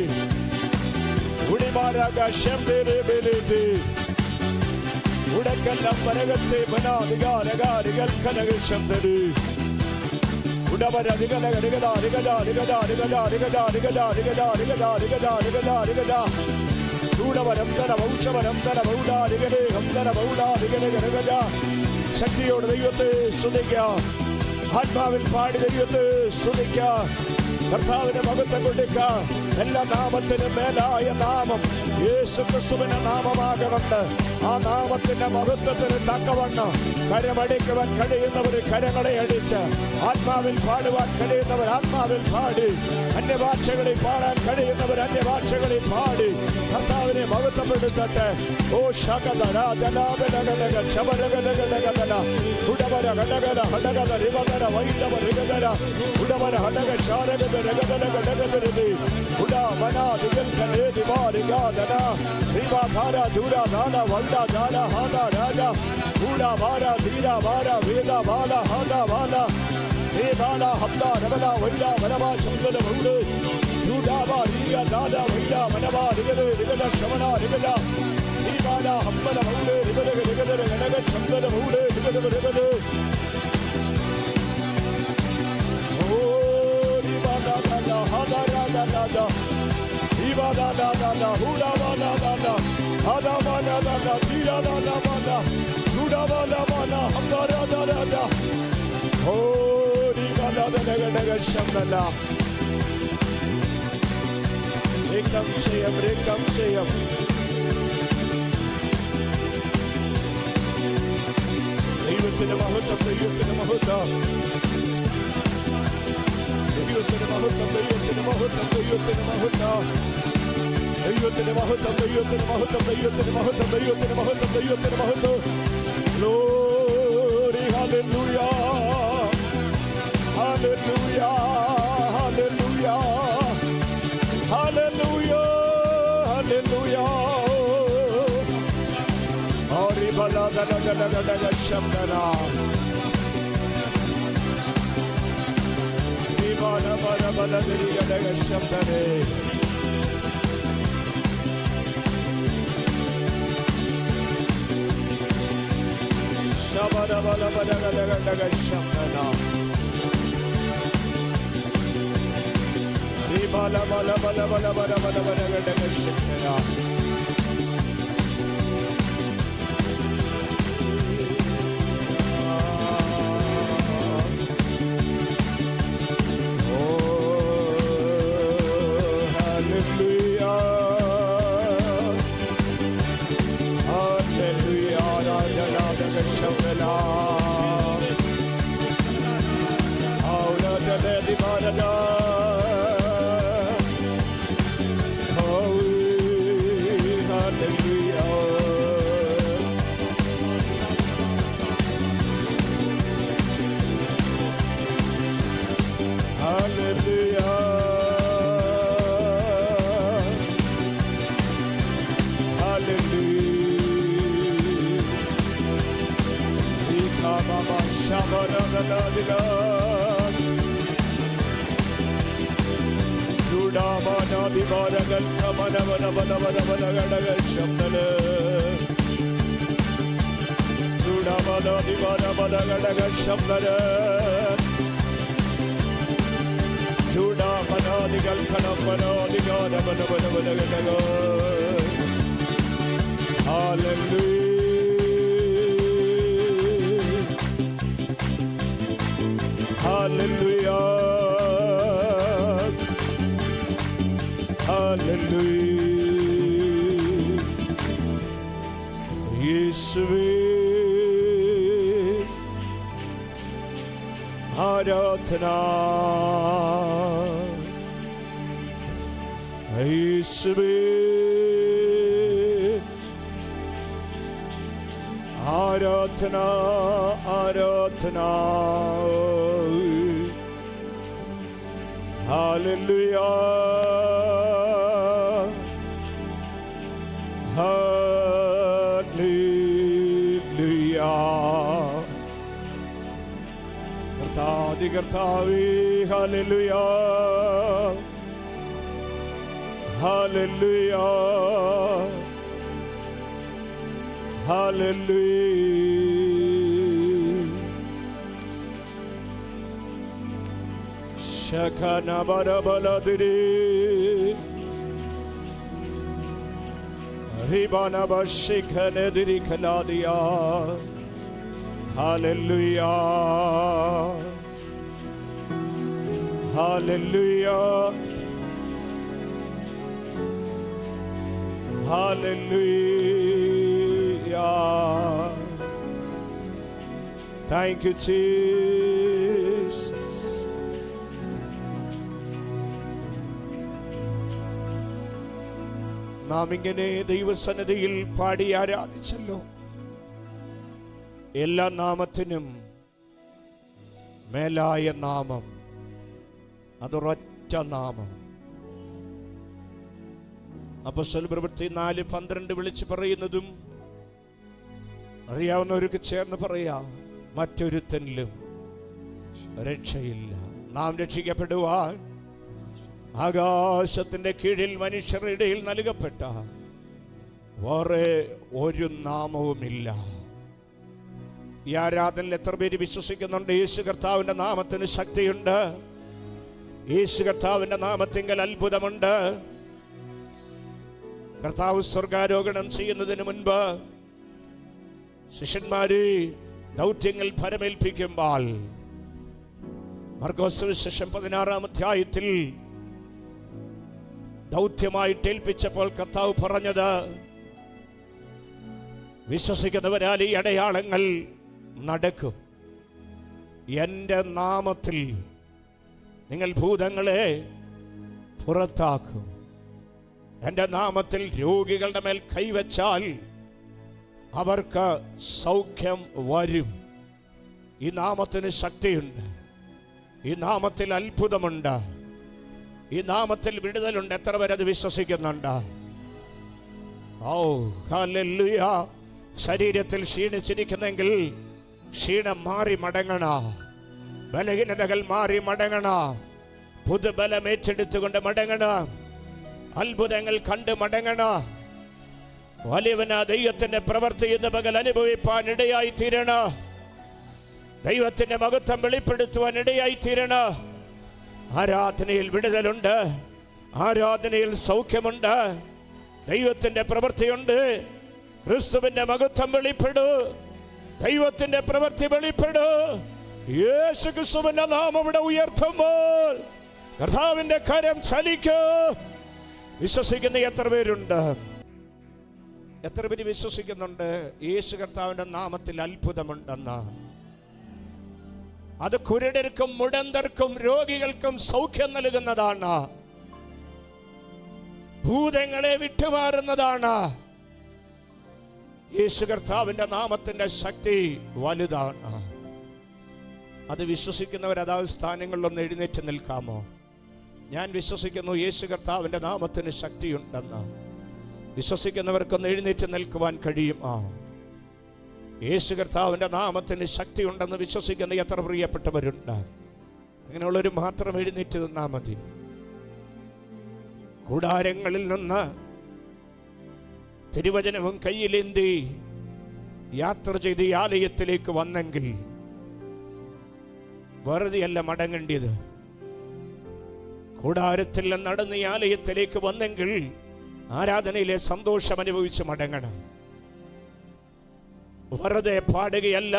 ഉടിമാരഗ ശംബിരിബിലി ഉടക്കല്ലം പരഗത്തെ ബനാദിഗാരഗാരിഗൽ കനഗ ശംബരി ഉടവര നിഗല നിഗല നിഗല നിഗല നിഗല നിഗല നിഗല നിഗല നിഗല നിഗല നിഗല നിഗല ഉടവരം തര വൗഷവരം തര ബൗഡ നിഗലേ ഹംതര ബൗഡ നിഗല നിഗല ശക്തിയോടെ ദൈവത്തെ സ്തുതിക്കുക ആത്മാവിൽ പാടി ദൈവത്തെ സ്തുതിക്കുക കർത്താവിന്റെ മഹത്വം കൊടുക്കുക എല്ലാ നാമത്തിനും മേലായ നാമം യേശുക്രിസ്തുവിന്റെ നാമമാകണമെന്ന് ആ നാമത്തിന്റെ മഹത്വത്തിന് തക്കവണ്ണം കരമടിക്കുവാൻ കഴിയുന്നവർ കരങ്ങളെ അടിച്ച് ആത്മാവിൽ പാടുവാൻ കഴിയുന്നവർ ആത്മാവിൽ പാടി അന്യഭാഷകളിൽ പാടാൻ കഴിയുന്നവർ അന്യഭാഷകളിൽ പാടി കർത്താവിനെ മഹത്വപ്പെടുത്തട്ടെ. ഓ ശകദര ജലാബലഗലഗ ശബരഗലഗലഗല ഉടവര ഹടഗല ഹടഗല റിവഗല വൈഡവ റിഗദര ഉടവര ഹടഗ ശാരഗദ രഗദല ഗഡഗദരതി ഉടാ വനാ ദിഗൽകലേ ദിവാരിഗാദന റിവാ ധാര ദൂരാ ധാന വൽദാ ധാന ഹാദാ രാജ ഊടാ വാര ധീരാ വാര വേദ ബാല ഹാദാ ബാല വേദാല ഹബ്ദാ രബല വൈഡ വനവാ ശബ്ദല വൗഡ് ഊടാ വാരിയ ദാദാ വൈഡ വനവാ റിഗദ റിഗദ ശമന റിഗദ ഈബാല ഹബ്ബല വൗഡ് റിഗദ റിഗദ ഗണഗ ശബ്ദല വൗഡ് റിഗദ റിഗദ ഓ ഈബാല ദാദാ ഹാദാ രാജ രാജ ഈബാല ദാദാ ഊടാ വാല ദാദാ ഹാദാ വാല ദാദാ തീരാ ദാദാ വാല ഊടാ വാല വാല ഹബ്ദാ രാജ രാജ ഓ ഈബാല ദാദാ ഗണഗ ശബ്ദല രക്തം ചെയ്യാം രക്തം ചെയ്യാം ദൈവത്തിന്റെ മഹത്വം ദൈവത്തിന്റെ മഹത്വം ദൈവത്തിന്റെ മഹത്വം ദൈവത്തിന്റെ മഹത്വം ദൈവത്തിന്റെ മഹത്വം ദൈവത്തിന്റെ മഹത്വം ദൈവത്തിന്റെ മഹത്വം ദൈവത്തിന്റെ മഹത്വം ദൈവത്തിന്റെ മഹത്വം ദൈവത്തിന്റെ മഹത്വം ഗ്ലോറി ഹല്ലേലൂയ ഹല്ലേലൂയ ഹല്ലേലൂയ ഹല്ലേലൂയ ഹല്ലേലൂയ ഓരി ബലഗലഗലഗലഗ ശബ്ദന ബല ബല ബല ഗലഗലഗ ശബ്ദനെ ശബദ ബല ബല ഗലഗലഗ ശബ്ദന ബല ബല ബല ബല ബല ബല ബല ഗലഗ ശബ്ദന യേശുവേ ആരാധന. യേശുവേ ആരാധന, ആരാധന. ഹല്ലേലൂയ, ഹല്ലേലൂയ. കർത്താവേ ഹല്ലേലൂയ, ഹല്ലേലൂയ, ഹല്ലേലൂയ. ശകനബരബലദിരി റിബനബശിഖനദിരി ഖലാദിയ. ഹല്ലേലൂയ, ഹല്ലേലൂയ, hallelujah. Thank you, Jesus. നാം ഇങ്ങനെ ദൈവസന്നിധിയിൽ പാടി ആരാധിച്ചല്ലോ. എല്ലാ നാമത്തിനും മേലായ നാമം, അതൊരൊറ്റ നാമം. അപ്പോസ്തല പ്രവൃത്തി 4:12 വിളിച്ചു പറയുന്നതും അറിയാവുന്നവർക്ക് ചേർന്ന് പറയാം, മറ്റൊരുത്തനിലും രക്ഷയില്ല. നാം രക്ഷിക്കപ്പെടുവാൻ ആകാശത്തിന്റെ കീഴിൽ മനുഷ്യരുടെ ഇടയിൽ നൽകപ്പെട്ട വേറെ ഒരു നാമവുമില്ല. ഈ ആരാധനയിൽ എത്ര പേര് വിശ്വസിക്കുന്നുണ്ട് യേശു കർത്താവിന്റെ നാമത്തിന് ശക്തിയുണ്ട്, യേശു കർത്താവിന്റെ നാമത്തിങ്കൽ അത്ഭുതമുണ്ട്? കർത്താവ് സ്വർഗാരോഹണം ചെയ്യുന്നതിന് മുൻപ് ശിഷ്യന്മാരെ ദൗത്യങ്ങൾ ഫലമേൽപ്പിക്കുമ്പോൾ മർക്കോസ് സുവിശേഷം 16-ാം അധ്യായത്തിൽ ദൗത്യമായിട്ട് ഏൽപ്പിച്ചപ്പോൾ കർത്താവ് പറഞ്ഞത്, വിശ്വസിക്കുന്നവരാൽ ഈ അടയാളങ്ങൾ നടക്കും. എൻ്റെ നാമത്തിൽ നിങ്ങൾ ഭൂതങ്ങളെ പുറത്താക്കും, എൻ്റെ നാമത്തിൽ രോഗികളുടെ മേൽ കൈവച്ചാൽ അവർക്ക് സൗഖ്യം വരും. ഈ നാമത്തിന് ശക്തിയുണ്ട്, ഈ നാമത്തിൽ അത്ഭുതമുണ്ട്, ഈ നാമത്തിൽ വിടുതലുണ്ട്. എത്ര പേര് അത് വിശ്വസിക്കുന്നുണ്ട്? ഓ ഹല്ലേലൂയ. ശരീരത്തിൽ ക്ഷീണിച്ചിരിക്കുന്നെങ്കിൽ ക്ഷീണം മാറി മടങ്ങണ, ബലഹീനതകൾ മാറി മടങ്ങണ, പുതുബലം ഏറ്റെടുത്തുകൊണ്ട് മടങ്ങണ, അത്ഭുതങ്ങൾ കണ്ട് മടങ്ങണ. വലിയവന ദൈവത്തിന്റെ പ്രവൃത്തി ഇന്ന് പകൽ അനുഭവിപ്പാൻ ഇടയായി തീരണ, ദൈവത്തിന്റെ മഹത്വം വെളിപ്പെടുത്തുവാൻ ഇടയായി തീരണ. ആരാധനയിൽ വിടുതലുണ്ട്, ആരാധനയിൽ സൗഖ്യമുണ്ട്, ദൈവത്തിന്റെ പ്രവൃത്തിയുണ്ട്. ക്രിസ്തുവിന്റെ മഹത്വം വെളിപ്പെടൂ, ദൈവത്തിന്റെ പ്രവൃത്തി വെളിപ്പെടൂ. യേശു ക്രിസ്തുവിന്റെ നാമം ഇവിടെ ഉയർത്തുമ്പോൾ കർത്താവിന്റെ കരം ചലിക്കൂ. വിശ്വസിക്കുന്ന എത്ര പേരുണ്ട്? എത്ര പേര് വിശ്വസിക്കുന്നുണ്ട് യേശു കർത്താവിന്റെ നാമത്തിൽ അത്ഭുതമുണ്ടെന്ന്? അത് കുരുടർക്കും മുടന്തർക്കും രോഗികൾക്കും സൗഖ്യം നൽകുന്നതാണ്, ഭൂതങ്ങളെ വിട്ടുമാറുന്നതാണ്. യേശു കർത്താവിന്റെ നാമത്തിന്റെ ശക്തി വലുതാണ്. അത് വിശ്വസിക്കുന്നവർ അതാത് സ്ഥാനങ്ങളിലൊന്ന് എഴുന്നേറ്റ് നിൽക്കാമോ? ഞാൻ വിശ്വസിക്കുന്നു യേശു കർത്താവിന്റെ നാമത്തിന് ശക്തിയുണ്ടെന്ന്. വിശ്വസിക്കുന്നവർക്കൊന്ന് എഴുന്നേറ്റ് നിൽക്കുവാൻ കഴിയുമോ? യേശു കർത്താവിന്റെ നാമത്തിന് ശക്തിയുണ്ടെന്ന് വിശ്വസിക്കുന്ന എത്ര പ്രിയപ്പെട്ടവരുണ്ട്? അങ്ങനെയുള്ളവർ മാത്രം എഴുന്നേറ്റ് നിന്നാൽ മതി. കൂടാരങ്ങളിൽ നിന്ന് തിരുവചനവും കയ്യിലേന്തി യാത്ര ചെയ്ത് ഈ ആലയത്തിലേക്ക് വന്നെങ്കിൽ വെറുതെയല്ല മടങ്ങേണ്ടത്. കൂടാരത്തിൽ നടന്ന് ഈ ആലയത്തിലേക്ക് വന്നെങ്കിൽ ആരാധനയിലെ സന്തോഷം അനുഭവിച്ച് മടങ്ങണം. വെറുതെ പാടുകയല്ല.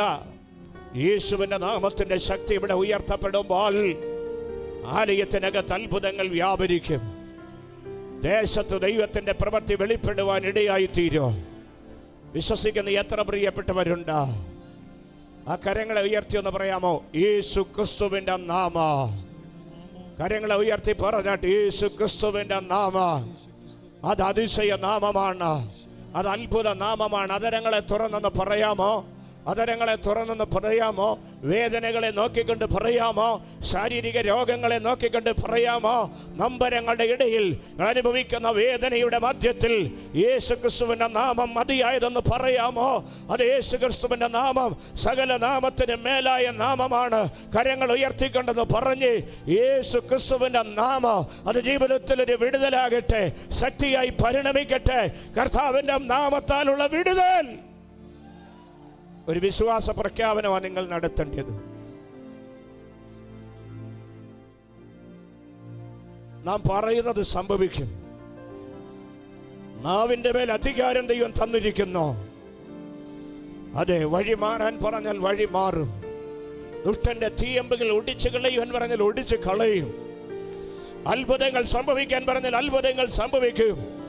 യേശുവിന്റെ നാമത്തിന്റെ ശക്തി ഇവിടെ ഉയർത്തപ്പെടുമ്പോൾ ആലയത്തിനകത്ത് അത്ഭുതങ്ങൾ വ്യാപരിക്കും. ദേശത്ത് ദൈവത്തിന്റെ പ്രവൃത്തി വെളിപ്പെടുവാൻ ഇടയായി തീരും. വിശ്വസിക്കുന്ന എത്ര പ്രിയപ്പെട്ടവരുണ്ട്? ആ കരങ്ങളെ ഉയർത്തി ഒന്ന് പറയാമോ? യേശു ക്രിസ്തുവിന്റെ നാമ. കരങ്ങളെ ഉയർത്തി പറഞ്ഞാട്ട് യേശു ക്രിസ്തുവിന്റെ നാമ. അത് അതിശയ നാമമാണ്, അത് അത്ഭുത നാമമാണ്. അതരങ്ങളെ തുറന്നെന്ന് പറയാമോ? അതരങ്ങളെ തുറന്നെന്ന് പറയാമോ? വേദനകളെ നോക്കിക്കൊണ്ട് പറയാമോ? ശാരീരിക രോഗങ്ങളെ നോക്കിക്കൊണ്ട് പറയാമോ? നൊമ്പരങ്ങളുടെ ഇടയിൽ അനുഭവിക്കുന്ന വേദനയുടെ മധ്യത്തിൽ യേശു ക്രിസ്തുവിന്റെ നാമം മതിയായതെന്ന് പറയാമോ? അത് യേശു ക്രിസ്തുവിന്റെ നാമം സകല നാമത്തിന് മേലായ നാമമാണ്. കരങ്ങൾ ഉയർത്തിക്കൊണ്ടെന്ന് പറഞ്ഞ് യേശു ക്രിസ്തുവിന്റെ നാമം അത് ജീവിതത്തിൽ ഒരു വിടുതലാകട്ടെ, ശക്തിയായി പരിണമിക്കട്ടെ. കർത്താവിന്റെ നാമത്താലുള്ള വിടുതൽ. ഒരു വിശ്വാസ പ്രഖ്യാപനമാണ് നിങ്ങൾ നടത്തേണ്ടത്. നാം പറയുന്നത് സംഭവിക്കും. നാവിന്റെ മേൽ അധികാരം ദൈവം തന്നിരിക്കുന്നു. അതെ, വഴി മാറാൻ പറഞ്ഞാൽ വഴി മാറും. ദുഷ്ടന്റെ തീയമ്പുകൾ ഒടിച്ചു കളയുവാൻ പറഞ്ഞാൽ ഒടിച്ചു കളയും. അത്ഭുതങ്ങൾ സംഭവിക്കാൻ പറഞ്ഞാൽ അത്ഭുതങ്ങൾ സംഭവിക്കും.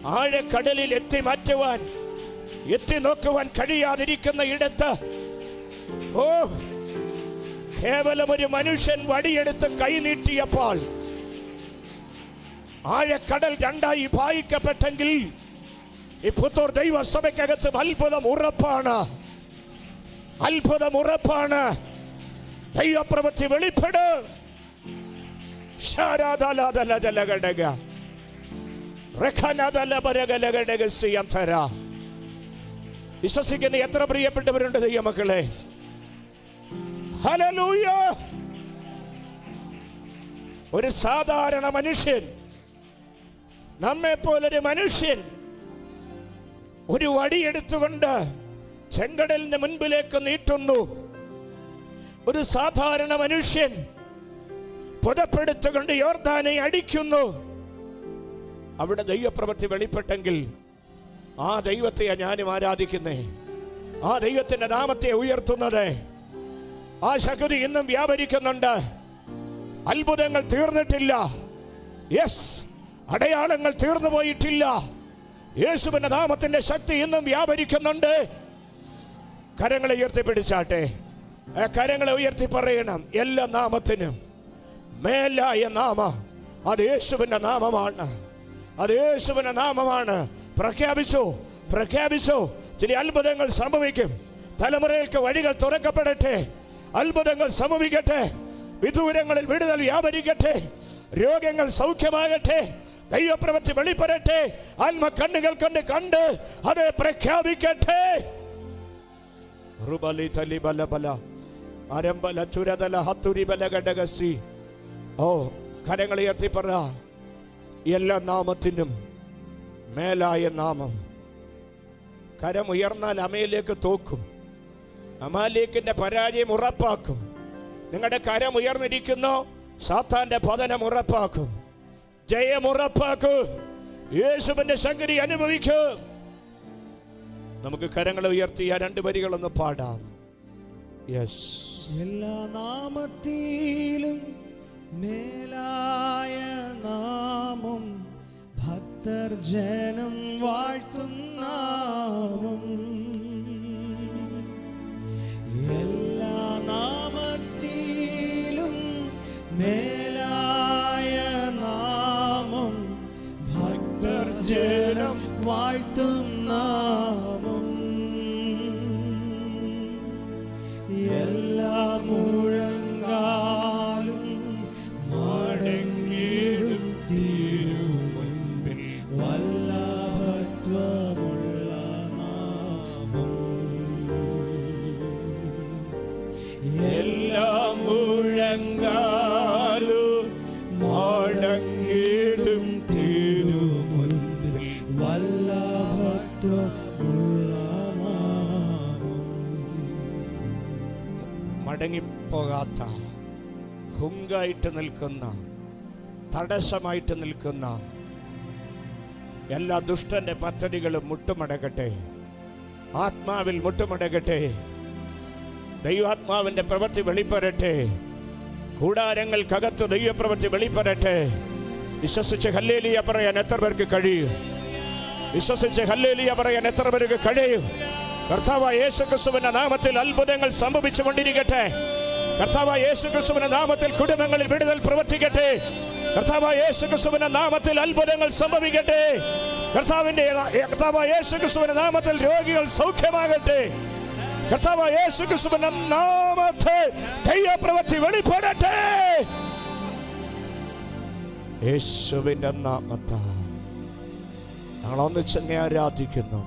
ആഴക്കടലിൽ എത്തി മാറ്റുവാൻ, എത്തി നോക്കുവാൻ കഴിയാതിരിക്കുന്ന ഇടത്ത് കേവലം ഒരു മനുഷ്യൻ വടിയെടുത്ത് കൈ നീട്ടിയപ്പോൾ ആഴക്കടൽ രണ്ടായി ഭാഗിക്കപ്പെട്ടെങ്കിൽ ഈ പുത്തൂർ ദൈവസഭയ്ക്കകത്ത് അത്ഭുതം ഉറപ്പാണ്. അത്ഭുതം ഉറപ്പാണ്. ദൈവപ്രവൃത്തി വെളിപ്പെടും. വിശ്വസിക്കുന്ന എത്ര പ്രിയപ്പെട്ടവരുണ്ട് ദൈവമക്കളെ? ഹല്ലേലൂയ. ഒരു സാധാരണ മനുഷ്യൻ, നമ്മെ പോലൊരു മനുഷ്യൻ ഒരു വടിയെടുത്തുകൊണ്ട് ചെങ്കടലിന്റെ മുൻപിലേക്ക് നീട്ടുന്നു. ഒരു സാധാരണ മനുഷ്യൻ പുതപ്പെടുത്തുകൊണ്ട് യോർദാനെ അടിക്കുന്നു. അവിടെ ദൈവപ്രവൃത്തി വെളിപ്പെട്ടെങ്കിൽ ആ ദൈവത്തെ ഞാനും ആരാധിക്കുന്നേ, ആ ദൈവത്തിന്റെ നാമത്തെ ഉയർത്തുന്നത്. ആ ശക്തി ഇന്നും വ്യാപരിക്കുന്നുണ്ട്. അത്ഭുതങ്ങൾ തീർന്നിട്ടില്ല. യെസ്, അടയാളങ്ങൾ തീർന്നു പോയിട്ടില്ല. യേശുവിന്റെ നാമത്തിന്റെ ശക്തി ഇന്നും വ്യാപരിക്കുന്നുണ്ട്. കരങ്ങളെ ഉയർത്തിപ്പിടിച്ചാട്ടെ. കരങ്ങളെ ഉയർത്തി പറയണം, എല്ലാ നാമത്തിനും മേലായ നാമം അത് യേശുവിന്റെ നാമമാണ്. അത് യേശുവിന്റെ നാമമാണ്. പ്രഖ്യാപിച്ചു, പ്രഖ്യാപിച്ചു. ചില അത്ഭുതങ്ങൾ സംഭവിക്കും. തലമുറകൾക്ക് വഴികൾ തുറക്കപ്പെടട്ടെ. അത്ഭുതങ്ങൾ സംഭവിക്കട്ടെ. വിദൂരങ്ങളിൽ വിടുതൽ വ്യാപരിക്കട്ടെ. രോഗങ്ങൾ സൗഖ്യമാകട്ടെ. ദൈവപ്രവൃത്തി വെളിപ്പെടട്ടെ. ആത്മ കണ്ണുകൾ കൊണ്ട് കണ്ട് അത് പ്രഖ്യാപിക്കട്ടെ. ഓ, കരങ്ങളെ ഉയർത്തി പറ, എല്ലാ നാമത്തിനും മേലായ നാമം. കരം ഉയർന്നാൽ അമയിലേക്ക് തോക്കും. അമാലേക്കിന്റെ പരാജയം ഉറപ്പാക്കും. നിങ്ങളുടെ കരം ഉയർന്നിരിക്കുന്നു, സാത്താന്റെ പതനം ഉറപ്പാക്കും. ജയം ഉറപ്പാക്കൂ. യേശുവിന്റെ ശക്തി അനുഭവിക്കൂ. നമുക്ക് കരങ്ങളെ ഉയർത്തി ആ രണ്ട് വരികളൊന്ന് പാടാം. യെസ്. എല്ലാ നാമത്തിലും മേലായ നാമം, ഭക്തർ ജനം വാഴ്ത്തും നാമം. എല്ലാ നാമത്തിലും മേലായ നാമം, ഭക്തർ ജനം വാഴ്ത്തും നാമം. എല്ലാ മുഴങ്കാലും മടങ്ങിടും തിരുമുൻപിൽ വല്ലഭത്വമുള്ള നാമം. എല്ലാ മുഴങ്കാലും മടങ്ങിടും തിരുമുൻപിൽ വല്ലഭത്വമുള്ള നാമം. മടങ്ങിപ്പോകാത്ത, ഹുങ്കായിട്ട് നിൽക്കുന്ന, തടസ്സമായിട്ട് നിൽക്കുന്ന എല്ലാ ദുഷ്ടന്റെ പദ്ധതികളും മുട്ടുമടക്കട്ടെ. ആത്മാവിൽ മുട്ടുമടക്കട്ടെ. ദൈവാത്മാവിന്റെ പ്രവൃത്തി വെളിപ്പെടട്ടെ. കൂടാരങ്ങൾക്കകത്ത് ദൈവപ്രവൃത്തി വെളിപ്പെടട്ടെ. വിശ്വസിച്ച് ഹല്ലേലൂയ പറയാൻ എത്ര പേർക്ക് കഴിയും? വിശ്വസിച്ച് ഹല്ലേലൂയ പറയാൻ എത്ര പേർക്ക് കഴിയും? കർത്താവായ യേശുക്രിസ്തുവിന്റെ നാമത്തിൽ അത്ഭുതങ്ങൾ സംഭവിച്ചു കൊണ്ടിരിക്കട്ടെ. കർത്താവായ യേശുക്രിസ്തുവിന്റെ നാമത്തിൽ കുടുംബങ്ങളിൽ വിടുതൽ പ്രവർത്തിക്കട്ടെ. കർത്താവായ യേശുക്രിസ്തുവിന്റെ നാമത്തിൽ അത്ഭുതങ്ങൾ സംഭവിക്കട്ടെ. കർത്താവായ യേശുക്രിസ്തുവിന്റെ നാമത്തിൽ രോഗികൾ സൗഖ്യമാകട്ടെ. കർത്താവായ യേശുക്രിസ്തുവിന്റെ നാമത്തിൽ ദൈവപ്രവൃത്തി വെളിപ്പെടട്ടെ. യേശുവിന്റെ നാമത്തിൽ ഞങ്ങൾ ഒന്നിച്ചങ്ങേ ആരാധിക്കുന്നു.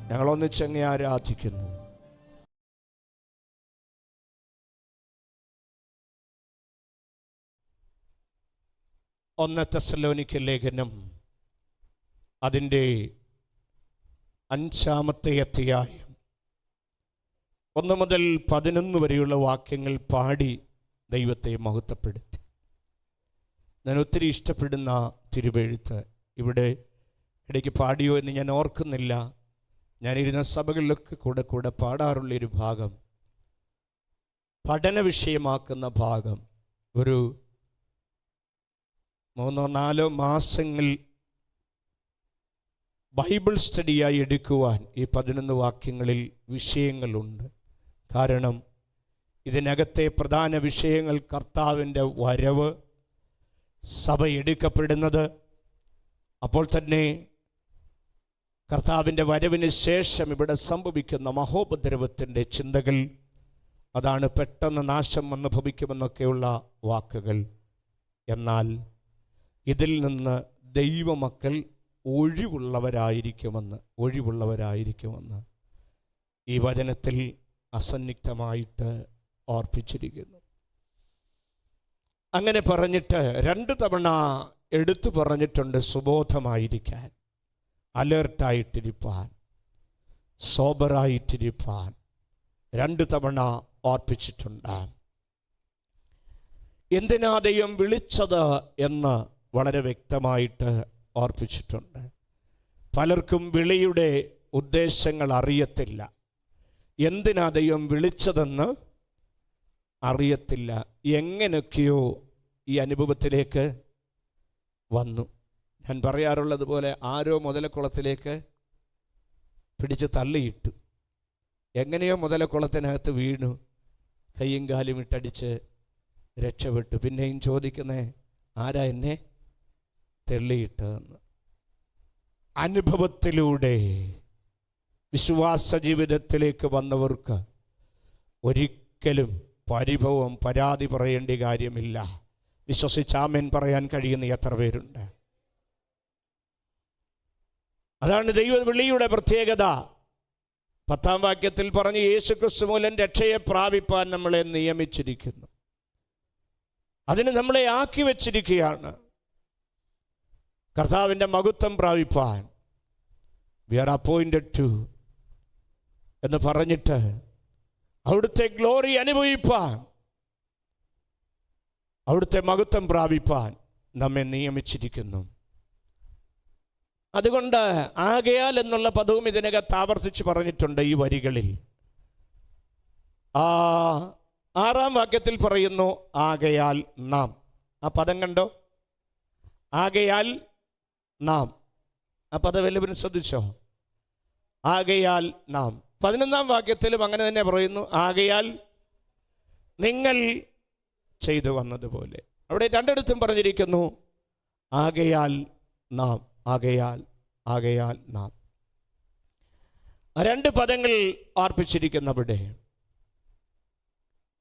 ഞങ്ങൾ ഒന്നിച്ചങ്ങേ ആരാധിക്കുന്നു. ഒന്ന് തെസ്സലോനിക്ക ലേഖനം അതിൻ്റെ 5-ാമത്തെ അധ്യായം 1 മുതൽ 11 വരെയുള്ള വാക്യങ്ങൾ പാടി ദൈവത്തെ മഹത്വപ്പെടുത്തി. ഞാൻ ഒത്തിരി ഇഷ്ടപ്പെടുന്ന തിരുവെഴുത്ത്. ഇവിടെ ഇടയ്ക്ക് പാടിയോ എന്ന് ഞാൻ ഓർക്കുന്നില്ല. ഞാനിരുന്ന സഭകളിലൊക്കെ കൂടെ പാടാറുള്ളൊരു ഭാഗം, പഠന വിഷയമാക്കുന്ന ഭാഗം. ഒരു 3-4 മാസങ്ങൾ ബൈബിൾ സ്റ്റഡിയായി എടുക്കുവാൻ ഈ 11 വാക്യങ്ങളിൽ വിഷയങ്ങളുണ്ട്. കാരണം ഇതിനകത്തെ പ്രധാന വിഷയങ്ങൾ കർത്താവിൻ്റെ വരവ്, സഭ എടുക്കപ്പെടുന്നത്, അപ്പോൾ തന്നെ കർത്താവിൻ്റെ വരവിന് ശേഷം ഇവിടെ സംഭവിക്കുന്ന മഹോപദ്രവത്തിൻ്റെ ചിന്തകൾ, അതാണ് പെട്ടെന്ന് നാശം വന്ന് ഭവിക്കുമെന്നൊക്കെയുള്ള വാക്കുകൾ. എന്നാൽ ഇതിൽ നിന്ന് ദൈവമക്കൾ ഒഴിവുള്ളവരായിരിക്കുമെന്ന് ഈ വചനത്തിൽ അസന്നിഗ്ധമായിട്ട് ഓർപ്പിച്ചിരിക്കുന്നു. അങ്ങനെ പറഞ്ഞിട്ട് 2 തവണ എടുത്തു പറഞ്ഞിട്ടുണ്ട്. സുബോധമായിരിക്കാൻ, അലേർട്ടായിട്ടിരിപ്പാൻ, സോബറായിട്ടിരിപ്പാൻ 2 തവണ ഓർപ്പിച്ചിട്ടുണ്ട്. എന്തിനാ ദൈവം വിളിച്ചത് എന്ന് വളരെ വ്യക്തമായിട്ട് ഓർപ്പിച്ചിട്ടുണ്ട്. പലർക്കും വിളിയുടെ ഉദ്ദേശങ്ങൾ അറിയത്തില്ല. എന്തിനാ ദൈവം വിളിച്ചതെന്ന് അറിയത്തില്ല. എങ്ങനെയൊക്കെയോ ഈ അനുഭവത്തിലേക്ക് വന്നു. ഞാൻ പറയാറുള്ളത് പോലെ ആരോ മുതലക്കുളത്തിലേക്ക് പിടിച്ച് തള്ളിയിട്ടു. എങ്ങനെയോ മുതലക്കുളത്തിനകത്ത് വീണു, കയ്യും കാലും ഇട്ടടിച്ച് രക്ഷപ്പെട്ടു. പിന്നെയും ചോദിക്കുന്നേ, ആരാ എന്നെ തെള്ളിയിട്ടെന്ന്. അനുഭവത്തിലൂടെ വിശ്വാസ ജീവിതത്തിലേക്ക് വന്നവർക്ക് ഒരിക്കലും പരിഭവം, പരാതി പറയേണ്ട കാര്യമില്ല. വിശ്വസിച്ച് ആമേൻ പറയാൻ കഴിയുന്ന എത്ര പേരുണ്ട്? അതാണ് ദൈവവിളിയുടെ പ്രത്യേകത. 10-ാം വാക്യത്തിൽ പറഞ്ഞ് യേശുക്രിസ്തു മൂലം രക്ഷയെ പ്രാപിപ്പാൻ നമ്മളെ നിയമിച്ചിരിക്കുന്നു. അതിന് നമ്മളെ ആക്കി വച്ചിരിക്കുകയാണ്. കർത്താവിൻ്റെ മഹത്വം പ്രാപിപ്പാൻ വി ആർ അപ്പോയിൻറ്റഡ് ടു എന്ന് പറഞ്ഞിട്ട് അവിടുത്തെ ഗ്ലോറി അനുഭവിപ്പാൻ, അവിടുത്തെ മഹത്വം പ്രാപിപ്പാൻ നമ്മെ നിയമിച്ചിരിക്കുന്നു. അതുകൊണ്ട് ആകയാൽ എന്നുള്ള പദവും ഇതിനകത്ത് ആവർത്തിച്ച് പറഞ്ഞിട്ടുണ്ട് ഈ വരികളിൽ. 6-ാം വാക്യത്തിൽ പറയുന്നു ആകയാൽ നാം. ആ പദം കണ്ടോ? ആകയാൽ നാം. ആ പദം എല്ലാവരും ശ്രദ്ധിച്ചോ? ആകയാൽ നാം. 11-ാം വാക്യത്തിലും അങ്ങനെ തന്നെ പറയുന്നു, ആകയാൽ നിങ്ങൾ ചെയ്തു വന്നതുപോലെ. അവിടെ 2 പറഞ്ഞിരിക്കുന്നു ആകയാൽ നാം, ആകയാൽ നാം. 2 പദങ്ങൾ ഓർപ്പിച്ചിരിക്കുന്നവിടെ.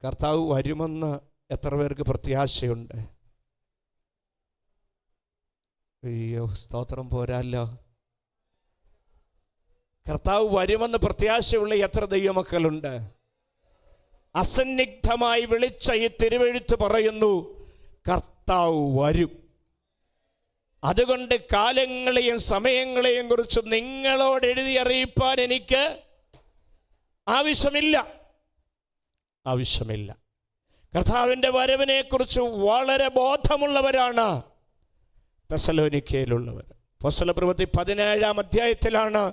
കർത്താവ് വരുമെന്ന് എത്ര പേർക്ക് പ്രത്യാശയുണ്ട്? അയ്യോ, സ്തോത്രം പോരാല്ലോ. കർത്താവ് വരുമെന്ന് പ്രത്യാശയുള്ള എത്ര ദൈവമക്കളുണ്ട്? അസന്നിഗ്ധമായി വിളിച്ച ഈ തിരുവെഴുത്ത് പറയുന്നു കർത്താവ് വരും. അതുകൊണ്ട് കാലങ്ങളെയും സമയങ്ങളെയും കുറിച്ച് നിങ്ങളോട് എഴുതി അറിയിപ്പാൻ എനിക്ക് ആവശ്യമില്ല. കർത്താവിൻ്റെ വരവിനെ കുറിച്ച് വളരെ ബോധമുള്ളവരാണ് തെസ്സലോനിക്കയിലുള്ളവർ. അപ്പോസ്തലപ്രവൃത്തി 17-ാം അധ്യായത്തിലാണ്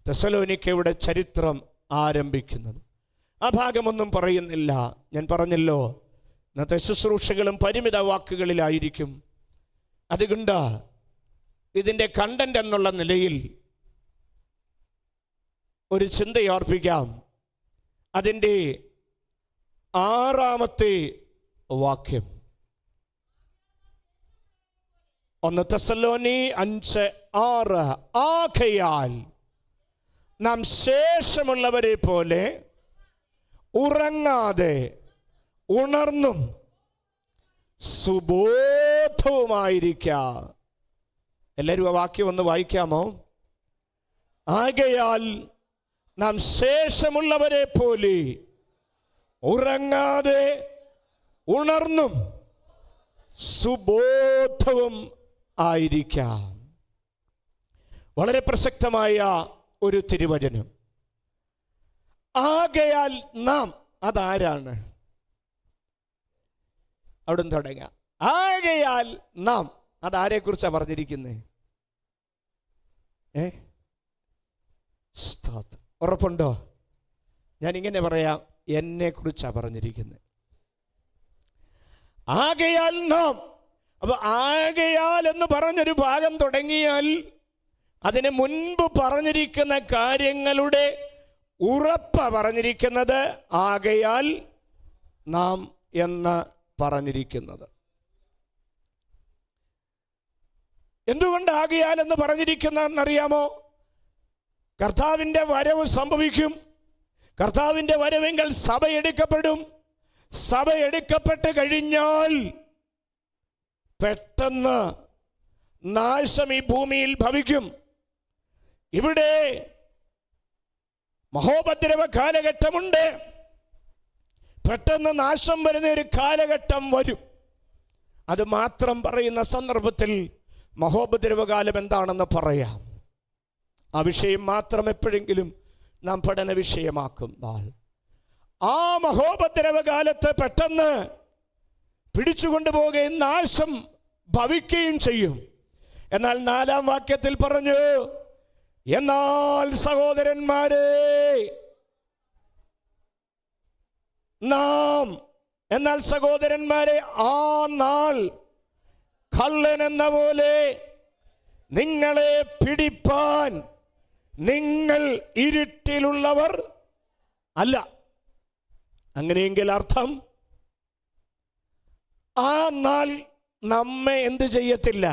തെസ്സലോനിക്കയുടെ ചരിത്രം ആരംഭിക്കുന്നത്. ആ ഭാഗമൊന്നും പറയുന്നില്ല. ഞാൻ പറഞ്ഞല്ലോ, ഇന്നത്തെ ശുശ്രൂഷകളും പരിമിത വാക്കുകളിലായിരിക്കും. അതുകൊണ്ട് ഇതിൻ്റെ കണ്ടന്റ് എന്നുള്ള നിലയിൽ ഒരു ചിന്തയോർപ്പിക്കാം. അതിൻ്റെ 6-ാമത്തെ വാക്യം 1 തെസ്സലോനി 5:6. ആകയാൽ നാം ശേഷമുള്ളവരെ പോലെ ഉറങ്ങാതെ ഉണർന്നും സുബോധവുമായിരിക്കാം. എല്ലാവരും ആ വാക്യം ഒന്ന് വായിക്കാമോ? ആകയാൽ നാം ശേഷമുള്ളവരെ പോലെ ഉറങ്ങാതെ ഉണർന്നും സുബോധവും ആയിരിക്കാം. വളരെ പ്രസക്തമായ ഒരു തിരുവചനം. ആകയാൽ നാം, അതാരാണ്? അവിടെ തുടങ്ങാം. ആകയാൽ നാം, അതാരെ കുറിച്ചാണ് പറഞ്ഞിരിക്കുന്നത്? ഉറപ്പുണ്ടോ? ഞാനിങ്ങനെ പറയാം, എന്നെ കുറിച്ചാണ് പറഞ്ഞിരിക്കുന്നത്. ആകയാൽ നാം. അപ്പൊ ആകയാൽ എന്ന് പറഞ്ഞൊരു ഭാഗം തുടങ്ങിയാൽ അതിന് മുൻപ് പറഞ്ഞിരിക്കുന്ന കാര്യങ്ങളുടെ ഉറപ്പ പറഞ്ഞിരിക്കുന്നത് ആകയാൽ നാം എന്ന് പറഞ്ഞിരിക്കുന്നത്. എന്തുകൊണ്ട് ആകയാൽ എന്ന് പറഞ്ഞിരിക്കുന്നതെന്നറിയാമോ? കർത്താവിൻ്റെ വരവ് സംഭവിക്കും. കർത്താവിൻ്റെ വരവെങ്കിൽ സഭ എടുക്കപ്പെടും. സഭ എടുക്കപ്പെട്ട് കഴിഞ്ഞാൽ പെട്ടെന്ന് നാശം ഈ ഭൂമിയിൽ ഭവിക്കും. ഇവിടെ മഹോപദ്രവ കാലഘട്ടമുണ്ട്. പെട്ടെന്ന് നാശം വരുന്ന ഒരു കാലഘട്ടം വരും. അത് മാത്രം പറയുന്ന സന്ദർഭത്തിൽ മഹോപദ്രവകാലം എന്താണെന്ന് പറയാം. ആ വിഷയം മാത്രം എപ്പോഴെങ്കിലും നാം പഠന വിഷയമാക്കുമ്പോൾ ആ മഹോപദ്രവകാലത്ത് പെട്ടെന്ന് പിടിച്ചുകൊണ്ടുപോവുകയും നാശം ഭവിക്കുകയും ചെയ്യും. എന്നാൽ 4-ാം വാക്യത്തിൽ പറഞ്ഞു, എന്നാൽ സഹോദരന്മാരെ നാം, എന്നാൽ സഹോദരന്മാരെ ആ നാൾ കള്ളൻ എന്ന പോലെ നിങ്ങളെ പിടിപ്പാൻ നിങ്ങൾ ഇരുട്ടിലുള്ളവർ അല്ല. അങ്ങനെയെങ്കിൽ അർത്ഥം, ആ നാൾ നമ്മെ എന്ത് ചെയ്യത്തില്ല?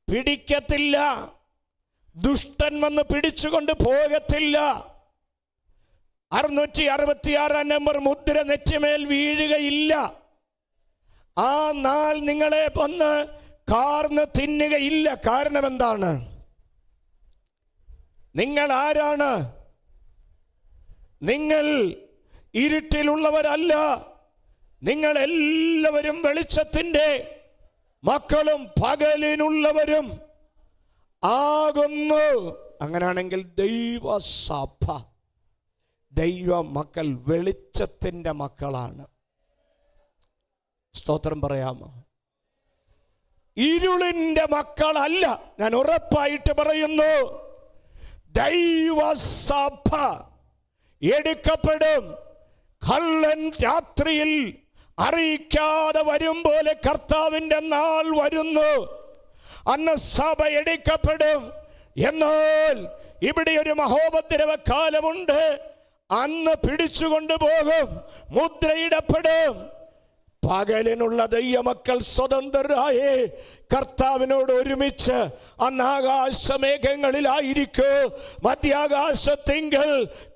പിടിക്കത്തില്ല. ദുഷ്ടൻ വന്ന് പിടിച്ചുകൊണ്ട് പോകത്തില്ല. 666 നമ്പർ മുദ്ര നെറ്റിമേൽ വീഴുകയില്ല. ആ നാൾ നിങ്ങളെ വന്ന് കാർന്ന് തിന്നുകയില്ല. കാരണം എന്താണ്? നിങ്ങൾ ആരാണ്? നിങ്ങൾ ഇരുട്ടിലുള്ളവരല്ല. നിങ്ങൾ എല്ലാവരും വെളിച്ചത്തിൻ്റെ മക്കളും പകലിനുള്ളവരും ആകുന്നു. അങ്ങനെയാണെങ്കിൽ ദൈവസഭ, ദൈവ മക്കൾ വെളിച്ചത്തിൻ്റെ മക്കളാണ്. സ്തോത്രം പറയാമോ? ഇരുളിൻ്റെ മക്കളല്ല. ഞാൻ ഉറപ്പായിട്ട് പറയുന്നു, ദൈവസഭ എടുക്കപ്പെടും. കള്ളൻ രാത്രിയിൽ അറിയിക്കാതെ വരും പോലെ കർത്താവിൻ്റെ നാൾ വരുന്നു. അന്ന് സഭ എടുക്കപ്പെടും. എന്നാൽ ഇവിടെ ഒരു മഹോപദ്രവ കാലമുണ്ട്. അന്ന് പിടിച്ചുകൊണ്ടുപോകും, മുദ്രയിടപ്പെടും. പകലിനുള്ള ദൈവമക്കൾ സ്വതന്ത്രരായേ കർത്താവിനോട് ഒരുമിച്ച് അന്ന് ആകാശമേഘങ്ങളിലായിരിക്കും. മധ്യാകാശത്തിങ്കൽ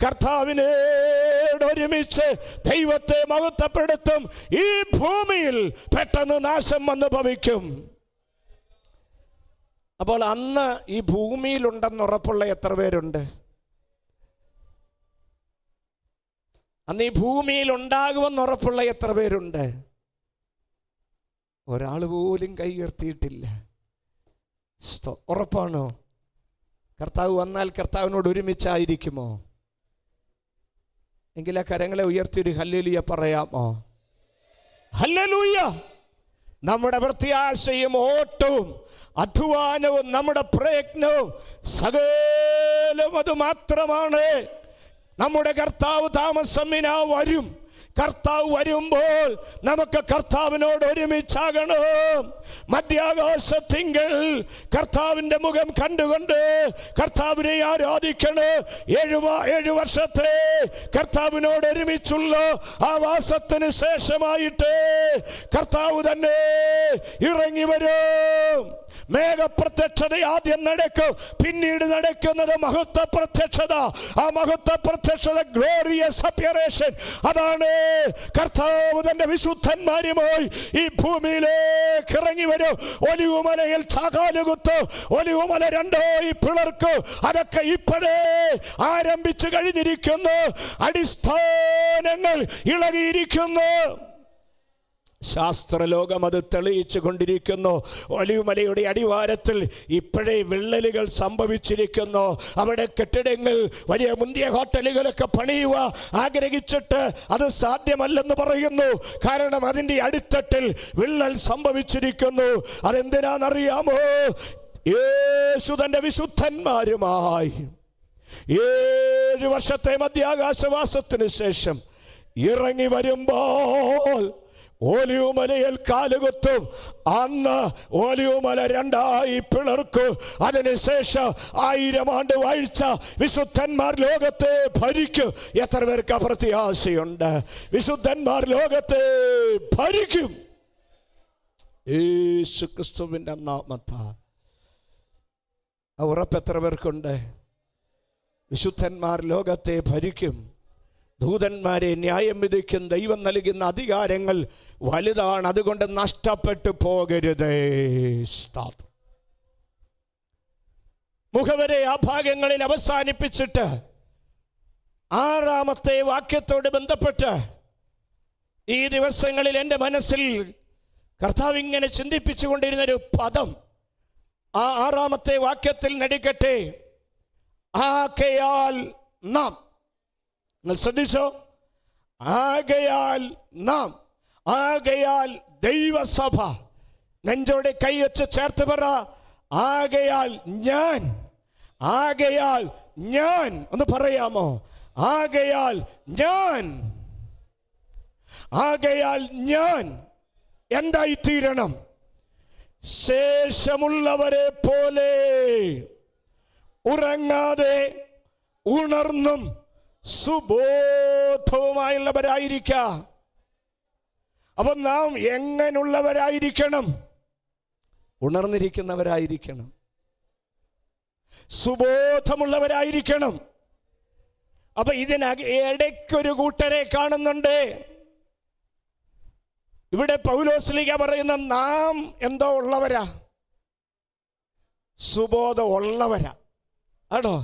കർത്താവിനോട് ഒരുമിച്ച് ദൈവത്തെ മഹത്വപ്പെടുത്തും. ഈ ഭൂമിയിൽ പെട്ടെന്ന് നാശം വന്ന് ഭവിക്കും. അപ്പോൾ അന്ന് ഈ ഭൂമിയിലുണ്ടെന്ന് ഉറപ്പുള്ള എത്ര പേരുണ്ട്? അന്ന് ഈ ഭൂമിയിൽ ഉണ്ടാകുമെന്ന് ഉറപ്പുള്ള എത്ര പേരുണ്ട്? ഒരാൾ പോലും കൈ ഉയർത്തിയിട്ടില്ല. ഉറപ്പാണോ? കർത്താവ് വന്നാൽ കർത്താവിനോട് ഒരുമിച്ചായിരിക്കുമോ? എങ്കിൽ ആ കരങ്ങളെ ഉയർത്തിയിട്ട് ഹല്ലേലൂയ പറയാമോ? ഹല്ലേലൂയ. നമ്മുടെ പ്രത്യാശയും ഓട്ടവും അധ്വാനവും നമ്മുടെ പ്രയത്നവും സകലം അത് മാത്രമാണ്. നമ്മുടെ കർത്താവ് താമസമിനാ വരും. കർത്താവ് വരുമ്പോൾ നമുക്ക് കർത്താവിനോട് ഒരുമിച്ചാകണം. മധ്യാകാശത്തിങ്കൽ കർത്താവിൻ്റെ മുഖം കണ്ടുകൊണ്ട് കർത്താവിനെ ആരാധിക്കണം. 7 വർഷത്തെ കർത്താവിനോട് ഒരുമിച്ചുള്ള ആ വാസത്തിന് ശേഷമായിട്ട് കർത്താവ് തന്നെ ഇറങ്ങി വരും. മേഘപ്രത്യക്ഷത ആദ്യം നടക്കും, പിന്നീട് നടക്കുന്നത് മഹത്വ പ്രത്യക്ഷത. ആ മഹത്വ പ്രത്യക്ഷത, ഗ്ലോറിയസ് അപ്പിയറേഷൻ, അതാണ് കർത്താവ് തന്റെ വിശുദ്ധന്മാരുമായി ഈ ഭൂമിയിലേക്ക് ഇറങ്ങി വരും. ഒലിവുമലയിൽ ചാകാലുകുത്ത്, ഒലിവുമല രണ്ടായി പിളർക്കും. അതൊക്കെ ഇപ്പോഴേ ആരംഭിച്ചു കഴിഞ്ഞിരിക്കുന്നു. അടിസ്ഥാനങ്ങൾ ഇളകിയിരിക്കുന്നു. ശാസ്ത്രലോകം അത് തെളിയിച്ചു കൊണ്ടിരിക്കുന്നു. ഒലിവുമലയുടെ അടിവാരത്തിൽ ഇപ്പോഴേ വിള്ളലുകൾ സംഭവിച്ചിരിക്കുന്നു. അവിടെ കെട്ടിടങ്ങൾ, വലിയ മുന്തിയ ഹോട്ടലുകളൊക്കെ പണിയുക ആഗ്രഹിച്ചിട്ട് അത് സാധ്യമല്ലെന്ന് പറയുന്നു. കാരണം അതിൻ്റെ അടിത്തട്ടിൽ വിള്ളൽ സംഭവിച്ചിരിക്കുന്നു. അതെന്തിനാണെന്നറിയാമോ? യേശു തൻ്റെ വിശുദ്ധന്മാരുമായി 7 വർഷത്തെ മധ്യാകാശവാസത്തിന് ശേഷം ഇറങ്ങി വരുമ്പോൾ ഒലിവുമലയിൽ കാലുകുത്തും. അന്ന് ഒലിവുമല രണ്ടായി പിളർക്കും. അതിനുശേഷം 1000 ആണ്ട് വാഴ്ച വിശുദ്ധന്മാർ ലോകത്തെ ഭരിക്കും. എത്ര പേർക്ക് പ്രത്യാശയുണ്ട്? വിശുദ്ധന്മാർ ലോകത്തെ ഭരിക്കും. യേശു ക്രിസ്തുവിൻ്റെ നാമത്താൽ ആ ഉറപ്പ് എത്ര പേർക്കുണ്ട്? വിശുദ്ധന്മാർ ലോകത്തെ ഭരിക്കും. ദൂതന്മാരെ ന്യായം വിധിക്കും. ദൈവം നൽകുന്ന അധികാരങ്ങൾ വലുതാണ്, അതുകൊണ്ട് നഷ്ടപ്പെട്ടു പോകരുതേ. മുഖവരെ ആ ഭാഗങ്ങളിൽ അവസാനിപ്പിച്ചിട്ട് 6-ാമത്തെ വാക്യത്തോട് ബന്ധപ്പെട്ട് ഈ ദിവസങ്ങളിൽ എൻ്റെ മനസ്സിൽ കർത്താവ് ഇങ്ങനെ ചിന്തിപ്പിച്ചുകൊണ്ടിരുന്നൊരു പദം ആ 6-ാമത്തെ വാക്യത്തിൽ നടിക്കട്ടെ. ആകയാൽ നാം, നിങ്ങൾ ശ്രദ്ധിച്ചോ? ആകയാൽ നാം, ആകയാൽ ദൈവസഭ. നെഞ്ചോടെ കൈവച്ച് ചേർത്ത് പറ, ആകയാൽ ഞാൻ. ആകയാൽ ഞാൻ ഒന്ന് പറയാമോ? ആകയാൽ ഞാൻ. ആകയാൽ ഞാൻ എന്തായിത്തീരണം? ശേഷമുള്ളവരെ പോലെ ഉറങ്ങാതെ ഉണർന്നും സുബോധവുമായുള്ളവരായിരിക്കാം. അപ്പൊ നാം എങ്ങനെയുള്ളവരായിരിക്കണം? ഉണർന്നിരിക്കുന്നവരായിരിക്കണം, സുബോധമുള്ളവരായിരിക്കണം. അപ്പൊ ഇതിനിടയ്ക്കൊരു കൂട്ടരെ കാണുന്നുണ്ട്. ഇവിടെ പൗലോസ്ലീഹ പറയുന്ന നാം എന്തോ ഉള്ളവരാ? സുബോധം ഉള്ളവരാ. ആണോ?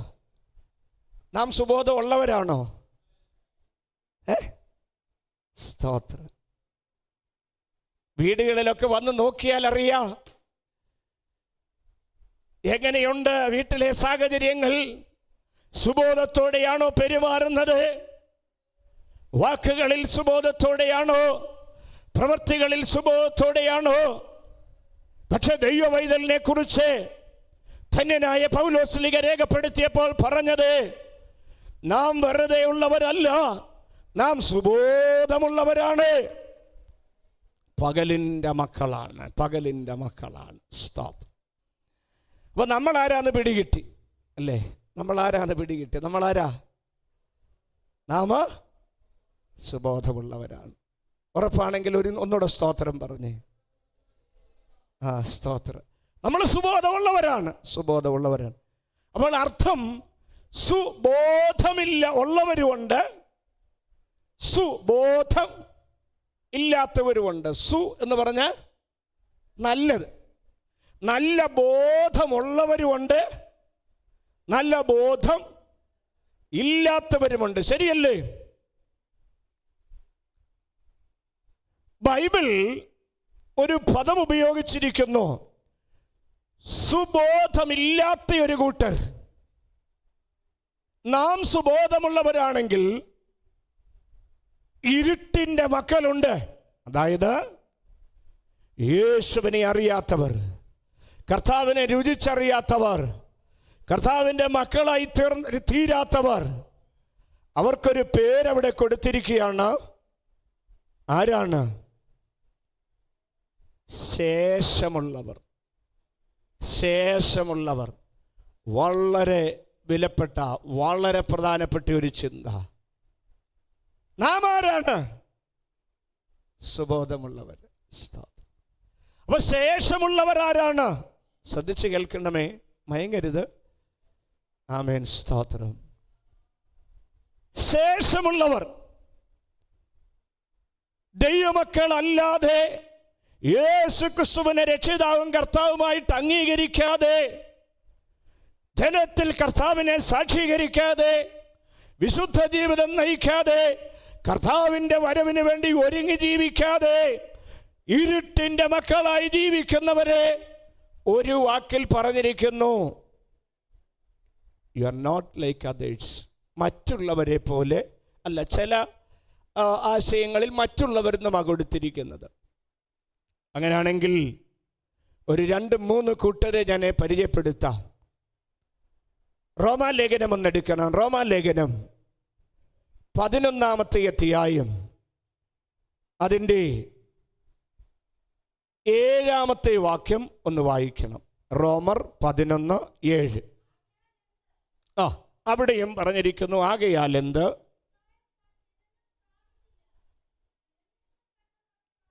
നാം സുബോധം ഉള്ളവരാണോ? സ്തോത്രം. വീടുകളിലൊക്കെ വന്ന് നോക്കിയാൽ അറിയാം എങ്ങനെയുണ്ട് വീട്ടിലെ സാഹചര്യങ്ങൾ. സുബോധത്തോടെയാണോ പെരുമാറുന്നത്? വാക്കുകളിൽ സുബോധത്തോടെയാണോ? പ്രവൃത്തികളിൽ സുബോധത്തോടെയാണോ? പക്ഷെ ദൈവവൈതലിനെ കുറിച്ച് ധന്യനായ പൗലോസ്ലീഹ രേഖപ്പെടുത്തിയപ്പോൾ പറഞ്ഞത്, നാം വെറുതെ ഉള്ളവരല്ല, നാം സുബോധമുള്ളവരാണ്. പകലിൻ്റെ മക്കളാണ്, പകലിൻ്റെ മക്കളാണ്. സ്തോത്രം. അപ്പൊ നമ്മൾ ആരാന്ന് പിടികിട്ടി അല്ലേ? നമ്മൾ ആരാന്ന് പിടികിട്ടി? നമ്മളാരാ? നാം സുബോധമുള്ളവരാണ്. ഉറപ്പാണെങ്കിൽ ഒന്നുകൂടെ സ്തോത്രം പറഞ്ഞേ. സ്തോത്രം. നമ്മൾ സുബോധമുള്ളവരാണ്, സുബോധമുള്ളവരാണ്. അപ്പോൾ അർത്ഥം സുബോധമില്ല ഉള്ളവരുമുണ്ട്, സുബോധം ഇല്ലാത്തവരുമുണ്ട്. സു എന്ന് പറഞ്ഞാൽ നല്ലത്. നല്ല ബോധമുള്ളവരുമുണ്ട്, നല്ല ബോധം ഇല്ലാത്തവരുമുണ്ട്. ശരിയല്ലേ? ബൈബിൾ ഒരു പദം ഉപയോഗിച്ചിരിക്കുന്നു, സുബോധമില്ലാത്ത ഒരു കൂട്ടർ. നാം സുബോധമുള്ളവരാണെങ്കിൽ ഇരുട്ടിൻ്റെ മക്കളുണ്ട്. അതായത് യേശുവിനെ അറിയാത്തവർ, കർത്താവിനെ രുചിച്ചറിയാത്തവർ, കർത്താവിൻ്റെ മക്കളായി തീരാത്തവർ. അവർക്കൊരു പേരവിടെ കൊടുത്തിരിക്കുകയാണ്, ആരാണ്? ശേഷമുള്ളവർ. ശേഷമുള്ളവർ വളരെ വിലപ്പെട്ട, വളരെ പ്രധാനപ്പെട്ട ഒരു ചിന്ത. നാം ആരാണ്? സുബോധമുള്ളവർ. അപ്പൊ ശേഷമുള്ളവർ ആരാണ്? ശ്രദ്ധിച്ച് കേൾക്കണമേ, മയങ്ങരുത്. ആമേൻ, സ്തോത്രം. ശേഷമുള്ളവർ ദൈവമക്കൾ അല്ലാതെ, യേശുക്രിസ്തുവിനെ രക്ഷിതാവും കർത്താവുമായിട്ട് അംഗീകരിക്കാതെ, ജനത്തിൽ കർത്താവിനെ സാക്ഷീകരിക്കാതെ, വിശുദ്ധ ജീവിതം നയിക്കാതെ, കർത്താവിൻ്റെ വരവിന് വേണ്ടി ഒരുങ്ങി ജീവിക്കാതെ, ഇരുട്ടിൻ്റെ മക്കളായി ജീവിക്കുന്നവരെ ഒരു വാക്കിൽ പറഞ്ഞിരിക്കുന്നു, you are not like others. മറ്റുള്ളവരെ പോലെ അല്ല. ചില ആശയങ്ങളിൽ മറ്റുള്ളവരെന്നുമാണ് കൊടുത്തിരിക്കുന്നത്. അങ്ങനെയാണെങ്കിൽ ഒരു 2-3 കൂട്ടരെ ഞാൻ പരിചയപ്പെടുത്താം. റോമാലേഖനം ഒന്നെടുക്കണം. റോമാലേഖനം 11-ാമത്തെ അധ്യായം അതിൻ്റെ 7-ാമത്തെ വാക്യം ഒന്ന് വായിക്കണം. റോമർ 11:7. അവിടെയും പറഞ്ഞിരിക്കുന്നു, ആകയാൽ എന്ത്?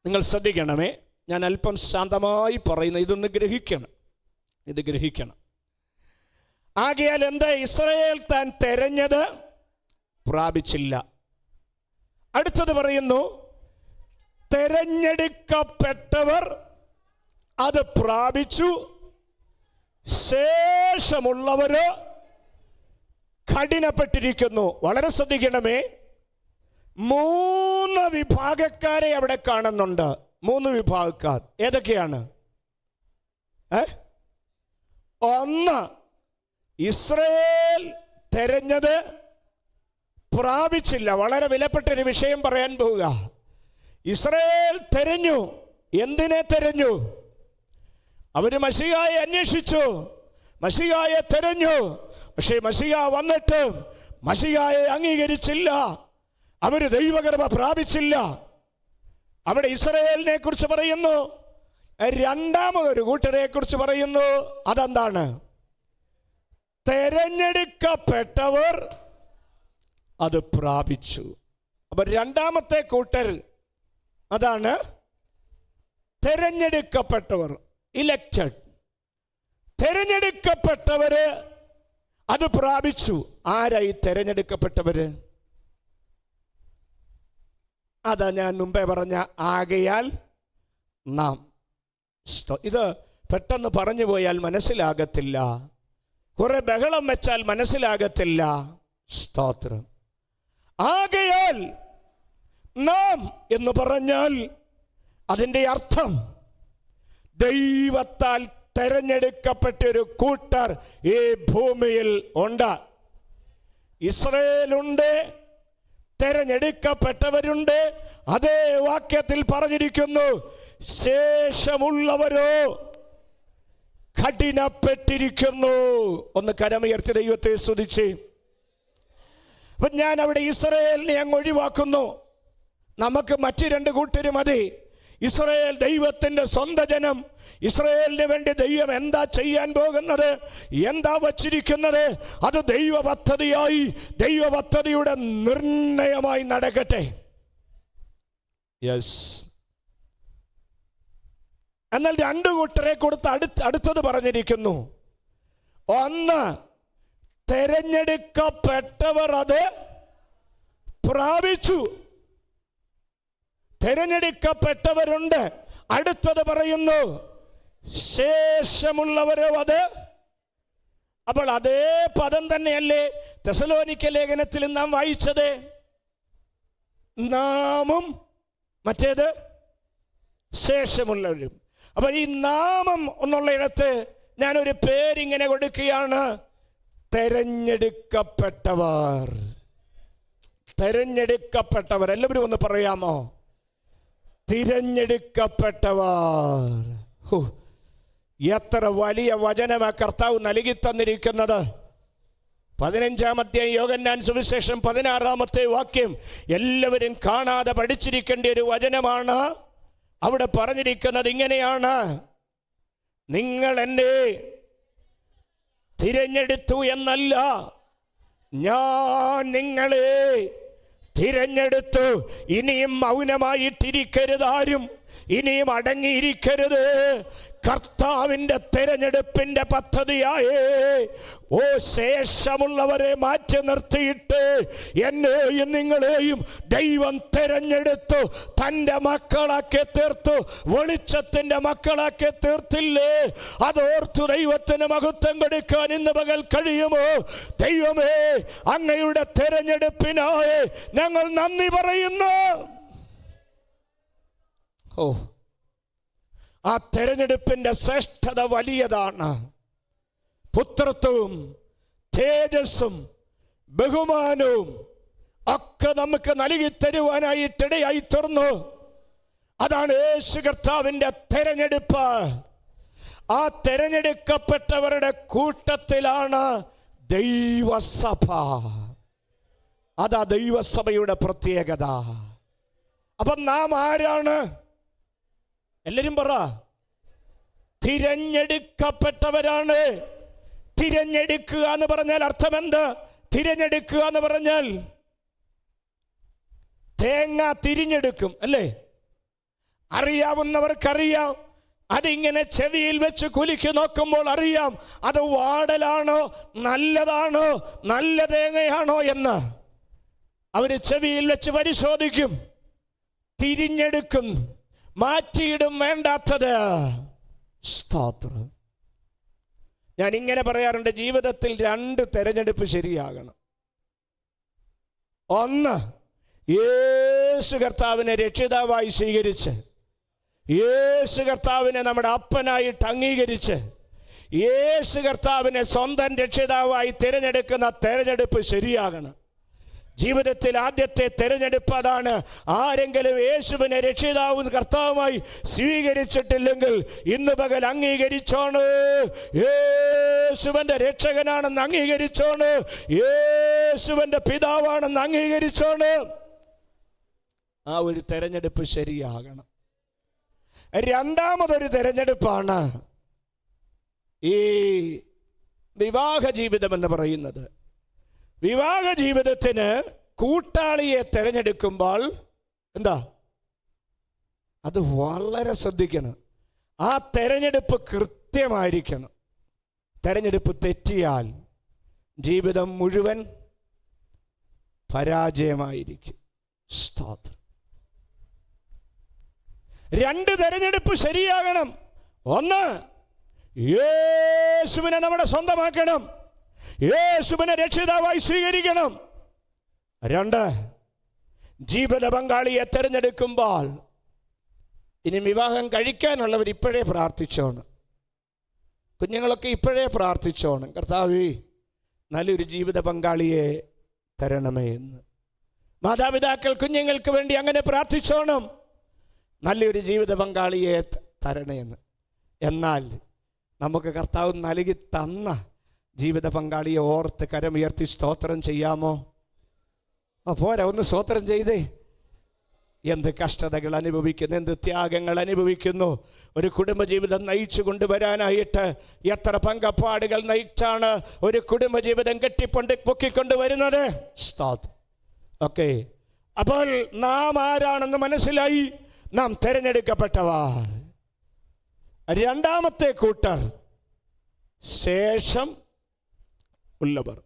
നിങ്ങൾ ശ്രദ്ധിക്കണമേ, ഞാൻ അല്പം ശാന്തമായി പറയുന്നു. ഇതൊന്ന് ഗ്രഹിക്കണം, ഇത് ഗ്രഹിക്കണം. ആകയാൽ എന്ത്? ഇസ്രായേൽ താൻ തെരഞ്ഞത് പ്രാപിച്ചില്ല. അടുത്തത് പറയുന്നു, തെരഞ്ഞെടുക്കപ്പെട്ടവർ അത് പ്രാപിച്ചു, ശേഷമുള്ളവര് കഠിനപ്പെട്ടിരിക്കുന്നു. വളരെ ശ്രദ്ധിക്കണമേ, 3 വിഭാഗക്കാരെ അവിടെ കാണുന്നുണ്ട്. 3 വിഭാഗക്കാർ. ഏതൊക്കെയാണ്? 1, ഇസ്രായേൽ തെരഞ്ഞത് പ്രാപിച്ചില്ല. വളരെ വിലപ്പെട്ടൊരു വിഷയം പറയാൻ പോവുക. ഇസ്രായേൽ തെരഞ്ഞു. എന്തിനെ തെരഞ്ഞു? അവര് മശിഹായെ അന്വേഷിച്ചു, മശിഹായെ തെരഞ്ഞു. പക്ഷേ മശിഹ വന്നിട്ട് മശിഹായെ അംഗീകരിച്ചില്ല. അവര് ദൈവകൃപ പ്രാപിച്ചില്ല. അവിടെ ഇസ്രായേലിനെ കുറിച്ച് പറയുന്നു. രണ്ടാമതൊരു കൂട്ടരെ കുറിച്ച് പറയുന്നു. അതെന്താണ്? തെരഞ്ഞെടുക്കപ്പെട്ടവർ അത് പ്രാപിച്ചു. അപ്പൊ രണ്ടാമത്തെ കൂട്ടർ അതാണ് തെരഞ്ഞെടുക്കപ്പെട്ടവർ, ഇലക്റ്റഡ്. തെരഞ്ഞെടുക്കപ്പെട്ടവര് അത് പ്രാപിച്ചു. ആരായി തെരഞ്ഞെടുക്കപ്പെട്ടവര്? അതാ ഞാൻ മുമ്പേ പറഞ്ഞ ആകയാൽ നാം. ഇത് പെട്ടെന്ന് പറഞ്ഞു പോയാൽ മനസ്സിലാകത്തില്ല, കുറെ ബഹളം വെച്ചാൽ മനസ്സിലാകത്തില്ല. സ്തോത്രം. ആകയാൽ നാം എന്ന് പറഞ്ഞാൽ അതിൻ്റെ അർത്ഥം ദൈവത്താൽ തെരഞ്ഞെടുക്കപ്പെട്ടൊരു കൂട്ടർ ഈ ഭൂമിയിൽ ഉണ്ട്. ഇസ്രായേലുണ്ട്, തെരഞ്ഞെടുക്കപ്പെട്ടവരുണ്ട്. അതേ വാക്യത്തിൽ പറഞ്ഞിരിക്കുന്നു, ശേഷമുള്ളവരോ കഠിനപ്പെട്ടിരിക്കുന്നു. ഒന്ന് കരമുയർത്തി ദൈവത്തെ സ്തുതിച്ച്. അപ്പൊ ഞാൻ അവിടെ ഇസ്രായേലിനെ അങ്ങ് ഒഴിവാക്കുന്നു. നമുക്ക് മറ്റു 2 കൂട്ടര് മതി. ഇസ്രായേൽ ദൈവത്തിൻ്റെ സ്വന്തം ജനം. ഇസ്രായേലിന് വേണ്ടി ദൈവം എന്താ ചെയ്യാൻ പോകുന്നത്, എന്താ വച്ചിരിക്കുന്നത്, അത് ദൈവ പദ്ധതിയായി, ദൈവ പദ്ധതിയുടെ നിർണയമായി നടക്കട്ടെ. യെസ്. എന്നാൽ 2 കൂട്ടരെ കൊടുത്ത് അടുത്തത് പറഞ്ഞിരിക്കുന്നു. 1, തെരഞ്ഞെടുക്കപ്പെട്ടവർ അത് പ്രാപിച്ചു. തെരഞ്ഞെടുക്കപ്പെട്ടവരുണ്ട്. അടുത്തത് പറയുന്നു, ശേഷമുള്ളവരോ അത്. അപ്പോൾ അതേ പദം തന്നെയല്ലേ തെസലോനിക്ക ലേഖനത്തിൽ നാം വായിച്ചത്? നാമും മറ്റേത് ശേഷമുള്ളവരും. അപ്പൊ ഈ നാമം എന്നുള്ള ഇടത്ത് ഞാനൊരു പേരിങ്ങനെ കൊടുക്കുകയാണ്, തെരഞ്ഞെടുക്കപ്പെട്ടവർ. തെരഞ്ഞെടുക്കപ്പെട്ടവർ. എല്ലാവരും ഒന്ന് പറയാമോ? തിരഞ്ഞെടുക്കപ്പെട്ടവർ. എത്ര വലിയ വചനമാ കർത്താവ് നൽകി തന്നിരിക്കുന്നത്. 15-ാമത്തെ യോഹന്നാൻ സുവിശേഷം 16-ാമത്തെ വാക്യം എല്ലാവരും കാണാതെ പഠിച്ചിരിക്കേണ്ട ഒരു വചനമാണ്. അവിടെ പറഞ്ഞിരിക്കുന്നത് ഇങ്ങനെയാണ്: നിങ്ങൾ എന്നെ തിരഞ്ഞെടുത്തു എന്നല്ല, ഞാൻ നിങ്ങളെ തിരഞ്ഞെടുത്തു. ഇനിയും മൗനമായിട്ടിരിക്കരുത് ആരും, ഇനിയും അടങ്ങിയിരിക്കരുത്. കർത്താവിൻ്റെ തിരഞ്ഞെടുപ്പിൻ്റെ പദ്ധതിയായേ ഓ ശേഷമുള്ളവരെ മാറ്റി നിർത്തിയിട്ട് എന്നെയും നിങ്ങളെയും ദൈവം തിരഞ്ഞെടുത്തു, തൻ്റെ മക്കളാക്കി തീർത്തു. വെളിച്ചത്തിൻ്റെ മക്കളാക്കി തീർത്തില്ലേ? അതോർത്തു ദൈവത്തിന് മഹത്വം കൊടുക്കാൻ ഇന്ന് പകൽ കഴിയുമോ? ദൈവമേ, അങ്ങയുടെ തിരഞ്ഞെടുപ്പിനായി ഞങ്ങൾ നന്ദി പറയുന്നു. ഓ, ആ തെരഞ്ഞെടുപ്പിന്റെ ശ്രേഷ്ഠത വലിയതാണ്. പുത്രത്വവും തേജസ്സും ബഹുമാനവും ഒക്കെ നമുക്ക് നൽകി തരുവാനായിട്ടിടയായി തീർന്നു. അതാണ് യേശു കർത്താവിൻ്റെ തെരഞ്ഞെടുപ്പ്. ആ തെരഞ്ഞെടുക്കപ്പെട്ടവരുടെ കൂട്ടത്തിലാണ് ദൈവസഭ. അതാ ദൈവസഭയുടെ പ്രത്യേകത. അപ്പം നാം ആരാണ്? എല്ലാരും പറ. തിരഞ്ഞെടുക്കപ്പെട്ടവരാണ്. തിരഞ്ഞെടുക്കുക എന്ന് പറഞ്ഞാൽ അർത്ഥം എന്ത്? തിരഞ്ഞെടുക്കുക എന്ന് പറഞ്ഞാൽ തേങ്ങ തിരിഞ്ഞെടുക്കും അല്ലേ? അറിയാവുന്നവർക്കറിയാം. അതിങ്ങനെ ചെവിയിൽ വെച്ച് കുലുക്കി നോക്കുമ്പോൾ അറിയാം അത് വാടലാണോ നല്ലതാണോ നല്ല തേങ്ങയാണോ എന്ന്. അവര് ചെവിയിൽ വെച്ച് പരിശോധിക്കും, തിരിഞ്ഞെടുക്കും, മാറ്റിയിടും വേണ്ടാത്തത്. സ്തോത്രം. ഞാൻ ഇങ്ങനെ പറയാറുണ്ട്, ജീവിതത്തിൽ 2 തെരഞ്ഞെടുപ്പ് ശരിയാകണം. ഒന്ന്, യേശു കർത്താവിനെ രക്ഷിതാവായി സ്വീകരിച്ച്, യേശു കർത്താവിനെ നമ്മുടെ അപ്പനായിട്ട് അംഗീകരിച്ച്, യേശു കർത്താവിനെ സ്വന്തം രക്ഷിതാവായി തിരഞ്ഞെടുക്കുന്ന തെരഞ്ഞെടുപ്പ് ശരിയാകണം. ജീവിതത്തിൽ ആദ്യത്തെ തെരഞ്ഞെടുപ്പ് അതാണ്. ആരെങ്കിലും യേശുവിനെ രക്ഷിതാവും കർത്താവുമായി സ്വീകരിച്ചിട്ടില്ലെങ്കിൽ ഇന്ന് പകൽ അംഗീകരിച്ചോണ്. യേശുവിൻ്റെ രക്ഷകനാണെന്ന് അംഗീകരിച്ചോണ്. യേശുവിൻ്റെ പിതാവാണെന്ന് അംഗീകരിച്ചോണ്. ആ ഒരു തെരഞ്ഞെടുപ്പ് ശരിയാകണം. രണ്ടാമതൊരു തെരഞ്ഞെടുപ്പാണ് ഈ വിവാഹ ജീവിതം എന്ന് പറയുന്നത്. വിവാഹ ജീവിതത്തിന് കൂട്ടാളിയെ തിരഞ്ഞെടുക്കുമ്പോൾ എന്താ? അത് വളരെ ശ്രദ്ധിക്കണം. ആ തെരഞ്ഞെടുപ്പ് കൃത്യമായിരിക്കണം. തെരഞ്ഞെടുപ്പ് തെറ്റിയാൽ ജീവിതം മുഴുവൻ പരാജയമായിരിക്കും. സ്തോത്രം. 2 തെരഞ്ഞെടുപ്പ് ശരിയാകണം. ഒന്ന്, യേശുവിനെ നമ്മുടെ സ്വന്തമാക്കണം, യേശുവിനെ രക്ഷിതാവായി സ്വീകരിക്കണം. 2, ജീവിത പങ്കാളിയെ തിരഞ്ഞെടുക്കുമ്പോൾ ഇനി വിവാഹം കഴിക്കാനുള്ളവർ ഇപ്പോഴേ പ്രാർത്ഥിച്ചോണം. കുഞ്ഞുങ്ങളൊക്കെ ഇപ്പോഴേ പ്രാർത്ഥിച്ചോണം, കർത്താവേ നല്ലൊരു ജീവിത പങ്കാളിയെ തരണമേ എന്ന്. മാതാപിതാക്കൾ കുഞ്ഞുങ്ങൾക്ക് വേണ്ടി അങ്ങനെ പ്രാർത്ഥിച്ചോണം, നല്ലൊരു ജീവിത പങ്കാളിയെ തരണേന്ന്. എന്നാൽ നമുക്ക് കർത്താവ് നൽകി തന്ന ജീവിത പങ്കാളിയെ ഓർത്ത് കരമുയർത്തി സ്തോത്രം ചെയ്യാമോ? പോരാ, ഒന്ന് സ്തോത്രം ചെയ്തേ. എന്ത് കഷ്ടതകൾ അനുഭവിക്കുന്നു, എന്ത് ത്യാഗങ്ങൾ അനുഭവിക്കുന്നു. ഒരു കുടുംബജീവിതം നയിച്ചു കൊണ്ടുവരാനായിട്ട് എത്ര പങ്കപ്പാടുകൾ നയിച്ചാണ് ഒരു കുടുംബജീവിതം പൊക്കിക്കൊണ്ടുവരുന്നത്. ഓക്കെ, അപ്പോൾ നാം ആരാണെന്ന് മനസ്സിലായി. നാം തിരഞ്ഞെടുക്കപ്പെട്ടവർ. രണ്ടാമത്തെ കൂട്ടർ ശേഷം ഉള്ളവർ.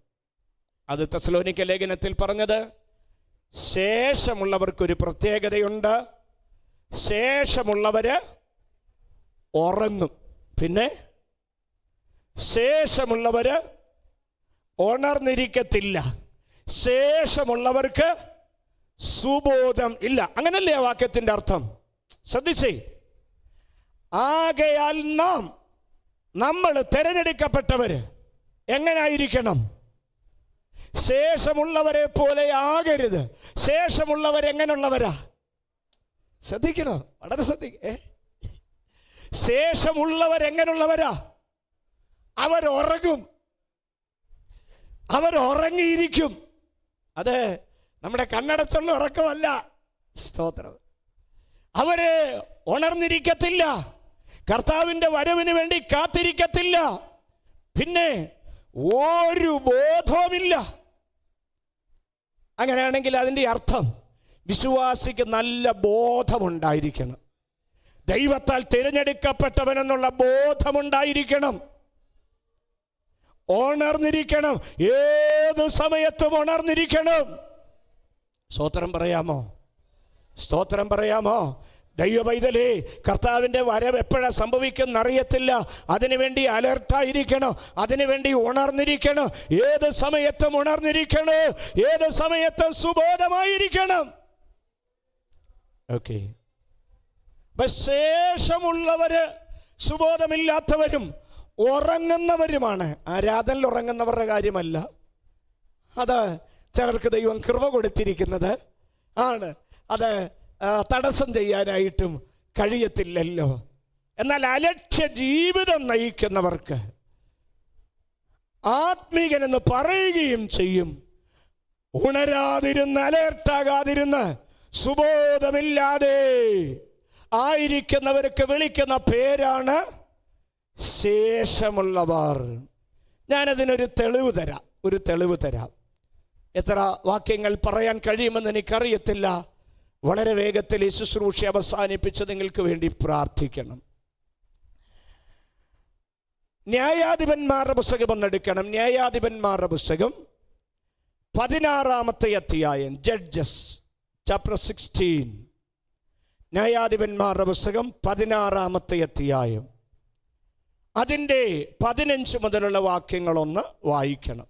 അത് തെസ്സലോനിക്ക ലേഖനത്തിൽ പറഞ്ഞത്, ശേഷമുള്ളവർക്കൊരു പ്രത്യേകതയുണ്ട്. ശേഷമുള്ളവര് ഉറങ്ങും. പിന്നെ ശേഷമുള്ളവര് ഉണർന്നിരിക്കത്തില്ല. ശേഷമുള്ളവർക്ക് സുബോധം ഇല്ല. അങ്ങനല്ലേ ആ വാക്യത്തിന്റെ അർത്ഥം? ശ്രദ്ധിച്ചേ. ആകയാൽ നമ്മൾ തിരഞ്ഞെടുക്കപ്പെട്ടവര് എങ്ങനായിരിക്കണം? ശേഷമുള്ളവരെ പോലെ ആകരുത്. ശേഷമുള്ളവരെങ്ങനെയുള്ളവരാ? ശ്രദ്ധിക്കണം, വളരെ ശ്രദ്ധിക്കേ. ശേഷമുള്ളവരെങ്ങനെയുള്ളവരാ? അവരുറങ്ങും. അവർ ഉറങ്ങിയിരിക്കും. അത് നമ്മുടെ കണ്ണടച്ചുള്ള ഉറക്കമല്ല. സ്തോത്രം. അവര് ഉണർന്നിരിക്കത്തില്ല, കർത്താവിൻ്റെ വരവിന് വേണ്ടി കാത്തിരിക്കത്തില്ല, പിന്നെ ഒരു ബോധവുമില്ല. അങ്ങനെയാണെങ്കിൽ അതിൻ്റെ അർത്ഥം വിശ്വാസിക്ക് നല്ല ബോധമുണ്ടായിരിക്കണം. ദൈവത്താൽ തിരഞ്ഞെടുക്കപ്പെട്ടവനെന്നുള്ള ബോധമുണ്ടായിരിക്കണം. ഉണർന്നിരിക്കണം, ഏത് സമയത്തും ഉണർന്നിരിക്കണം. സ്തോത്രം പറയാമോ? സ്തോത്രം പറയാമോ? ദൈവപൈതലേ, കർത്താവിൻ്റെ വരവ് എപ്പോഴാണ് സംഭവിക്കുന്ന അറിയത്തില്ല. അതിനുവേണ്ടി അലർട്ടായിരിക്കണം, അതിനുവേണ്ടി ഉണർന്നിരിക്കണം. ഏത് സമയത്തും ഉണർന്നിരിക്കണം, ഏത് സമയത്തും സുബോധമായിരിക്കണം. ഓക്കെ. ശേഷമുള്ളവര് സുബോധമില്ലാത്തവരും ഉറങ്ങുന്നവരുമാണ്. ആരാധനയിൽ ഉറങ്ങുന്നവരുടെ കാര്യമല്ല, അത് ചിലർക്ക് ദൈവം കൃപ കൊടുത്തിരിക്കുന്നത് ആണ്. അത് തടസ്സം ചെയ്യാനായിട്ടും കഴിയത്തില്ലല്ലോ. എന്നാൽ അലക്ഷ്യ ജീവിതം നയിക്കുന്നവർക്ക് ആത്മീകനെന്ന് പറയുകയും ചെയ്യും. ഉണരാതിരുന്ന് അലേർട്ടാകാതിരുന്ന് സുബോധമില്ലാതെ ആയിരിക്കുന്നവർക്ക് വിളിക്കുന്ന പേരാണ് ശേഷമുള്ളവർ. ഞാനതിനൊരു തെളിവ് തരാം. എത്ര വാക്യങ്ങൾ പറയാൻ കഴിയുമെന്ന് എനിക്കറിയത്തില്ല. വളരെ വേഗത്തിൽ ഈ ശുശ്രൂഷ അവസാനിപ്പിച്ച് നിങ്ങൾക്ക് വേണ്ടി പ്രാർത്ഥിക്കണം. ന്യായാധിപന്മാരുടെ പുസ്തകം ഒന്നെടുക്കണം. ന്യായാധിപന്മാരുടെ പുസ്തകം 16-ാമത്തെ അധ്യായം, ജഡ്ജസ് ചാപ്റ്റർ 16. ന്യായാധിപന്മാരുടെ പുസ്തകം 16-ാമത്തെ അധ്യായം, അതിൻ്റെ 15 മുതലുള്ള വാക്യങ്ങളൊന്ന് വായിക്കണം.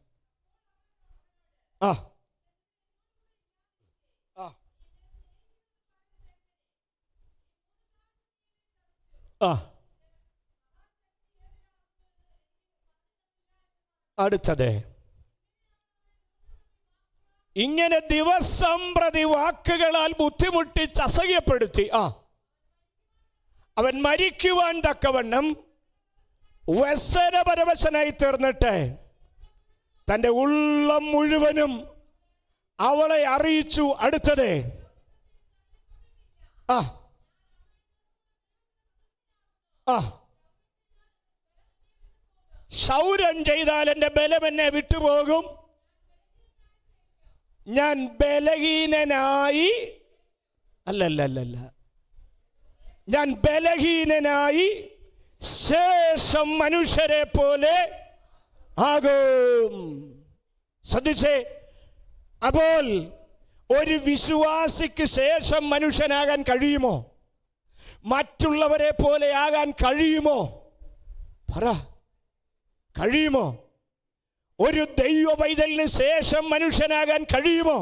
അടുത്തത്, ഇങ്ങനെ ദിവസം പ്രതി വാക്കുകളാൽ ബുദ്ധിമുട്ടിച്ച് അസഹ്യപ്പെടുത്തി അവൻ മരിക്കുവാൻ തക്കവണ്ണം വ്യസനപരവശനായി തീർന്നിട്ട് തൻ്റെ ഉള്ളം മുഴുവനും അവളെ അറിയിച്ചു. അടുത്തത്, ക്ഷൗരം ചെയ്താൽ എൻ്റെ ബലം എന്നെ വിട്ടുപോകും. ഞാൻ ബലഹീനനായി ഞാൻ ബലഹീനനായി ശേഷം മനുഷ്യരെ പോലെ ആകും. ശ്രദ്ധിച്ചേ. അപ്പോൾ ഒരു വിശ്വാസിക്ക് ശേഷം മനുഷ്യനാകാൻ കഴിയുമോ? മറ്റുള്ളവരെ പോലെ ആകാൻ കഴിയുമോ? പറ, കഴിയുമോ? ഒരു ദൈവ പൈതലിന് ശേഷം മനുഷ്യനാകാൻ കഴിയുമോ?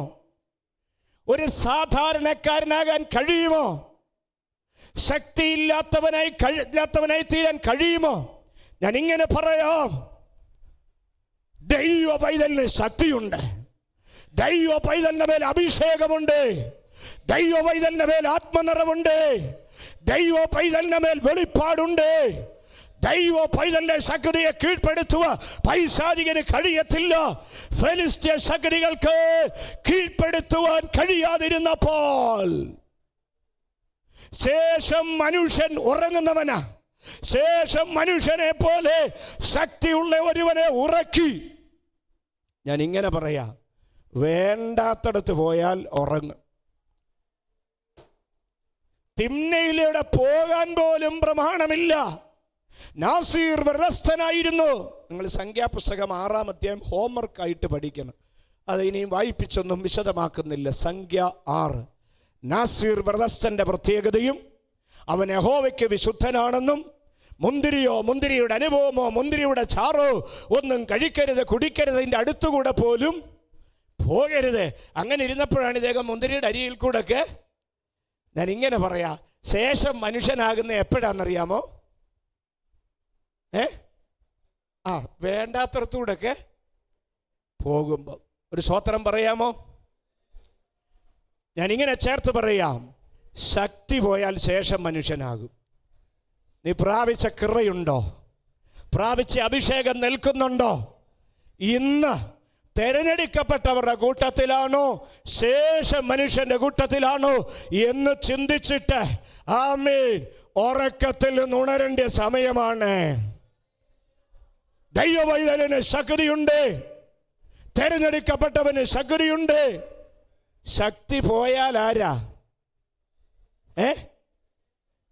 ഒരു സാധാരണക്കാരനാകാൻ കഴിയുമോ? ശക്തിയില്ലാത്തവനായി തീരാൻ കഴിയുമോ? ഞാൻ ഇങ്ങനെ പറയാം, ദൈവ പൈതലിന് ശക്തിയുണ്ട്, ദൈവ പൈതലിന്റെ മേൽ അഭിഷേകമുണ്ട്, ദൈവ പൈതലിന്റെ മേൽ ആത്മനിറവുണ്ട്, ദൈവ പൈതലിന്റെ മേൽ വെളിപ്പാടുണ്ട്. ദൈവ പൈതലിന്റെ ശക്തിയെ കീഴ്പ്പെടുത്തുക പൈശാചികന് കഴിയത്തില്ല. ഫെലിസ്ത്യ ശക്തികൾക്ക് കീഴ്പ്പെടുത്തുവാൻ കഴിയാതിരുന്നപ്പോൾ ശേഷം മനുഷ്യൻ ഉറങ്ങുന്നവനാ. ശേഷം മനുഷ്യനെ പോലെ ശക്തിയുള്ള ഒരുവനെ ഉറക്കി. ഞാൻ ഇങ്ങനെ പറയാം, വേണ്ടാത്തടത്ത് പോയാൽ ഉറങ്ങും. തിമ്നയിലൂടെ പോകാൻ പോലും പ്രമാണമില്ല. നാസീർ വ്രതസ്ഥനായിരുന്നു. നിങ്ങൾ സംഖ്യാപുസ്തകം 6-ാം അധ്യായം ഹോംവർക്കായിട്ട് പഠിക്കണം. അത് ഇനിയും വായിപ്പിച്ചൊന്നും വിശദമാക്കുന്നില്ല. സംഖ്യ 6. നാസീർ വ്രതസ്ഥന്റെ പ്രത്യേകതയും അവൻ യഹോവയ്ക്ക് വിശുദ്ധനാണെന്നും മുന്തിരിയുടെ അനുഭവമോ മുന്തിരിയുടെ ചാറോ ഒന്നും കഴിക്കരുത്, കുടിക്കരുത്, അതിൻ്റെ അടുത്തുകൂടെ പോലും പോകരുത്. അങ്ങനെ ഇരുന്നപ്പോഴാണ് ഇദ്ദേഹം മുന്തിരിയുടെ അരിയിൽ കൂടെയൊക്കെ, ഞാൻ ഇങ്ങനെ പറയാ, ശേഷം മനുഷ്യനാകുന്ന എപ്പോഴാണെന്നറിയാമോ? വേണ്ടാത്തടത്തൂടെയൊക്കെ പോകുമ്പോൾ. ഒരു സ്വോത്രം പറയാമോ? ഞാനിങ്ങനെ ചേർത്ത് പറയാം, ശക്തി പോയാൽ ശേഷം മനുഷ്യനാകും. നീ പ്രാപിച്ച കൃപയുണ്ടോ? പ്രാപിച്ച അഭിഷേകം നിൽക്കുന്നുണ്ടോ? ഇന്ന് തെരഞ്ഞെടുക്കപ്പെട്ടവരുടെ കൂട്ടത്തിലാണോ ശേഷം മനുഷ്യന്റെ കൂട്ടത്തിലാണോ എന്ന് ചിന്തിച്ചിട്ട് ആമേൻ ഉറക്കത്തിൽ നിന്ന് ഉണരേണ്ട സമയമാണ്. ദൈവവൈതലിന് ശക്തിയുണ്ട്, തെരഞ്ഞെടുക്കപ്പെട്ടവന് ശക്തിയുണ്ട്. ശക്തി പോയാൽ ആരാ?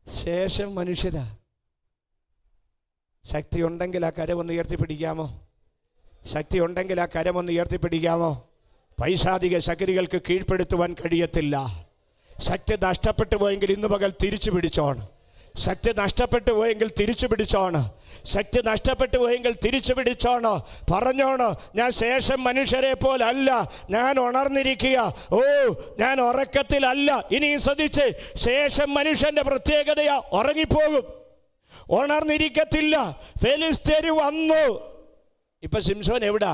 ശേഷം മനുഷ്യരാ. ശക്തി ഉണ്ടെങ്കിൽ ആ കരമൊന്ന് ഉയർത്തിപ്പിടിക്കാമോ? ശക്തി ഉണ്ടെങ്കിൽ ആ കരമൊന്ന് ഉയർത്തിപ്പിടിക്കാമോ? പൈശാചിക ശക്തികൾക്ക് കീഴ്പ്പെടുത്തുവാൻ കഴിയത്തില്ല. ശക്തി നഷ്ടപ്പെട്ടു പോയെങ്കിൽ ഇന്ന് പകൽ തിരിച്ചു പിടിച്ചോണം. ശക്തി നഷ്ടപ്പെട്ടു പോയെങ്കിൽ തിരിച്ചു പിടിച്ചോണ്. ശക്തി നഷ്ടപ്പെട്ടു പോയെങ്കിൽ തിരിച്ചു പിടിച്ചോണ്. പറഞ്ഞോണ്, ഞാൻ ശേഷം മനുഷ്യരെ പോലല്ല, ഞാൻ ഉണർന്നിരിക്കുക. ഞാൻ ഉറക്കത്തിലല്ല. ഇനിയും ശ്രദ്ധിച്ച്, ശേഷം മനുഷ്യന്റെ പ്രത്യേകതയാ ഉറങ്ങിപ്പോകും, ഉണർന്നിരിക്കത്തില്ല. ഫെലിസ്ത്യർ വന്നു. ഇപ്പൊ ശിംശോൻ എവിടാ?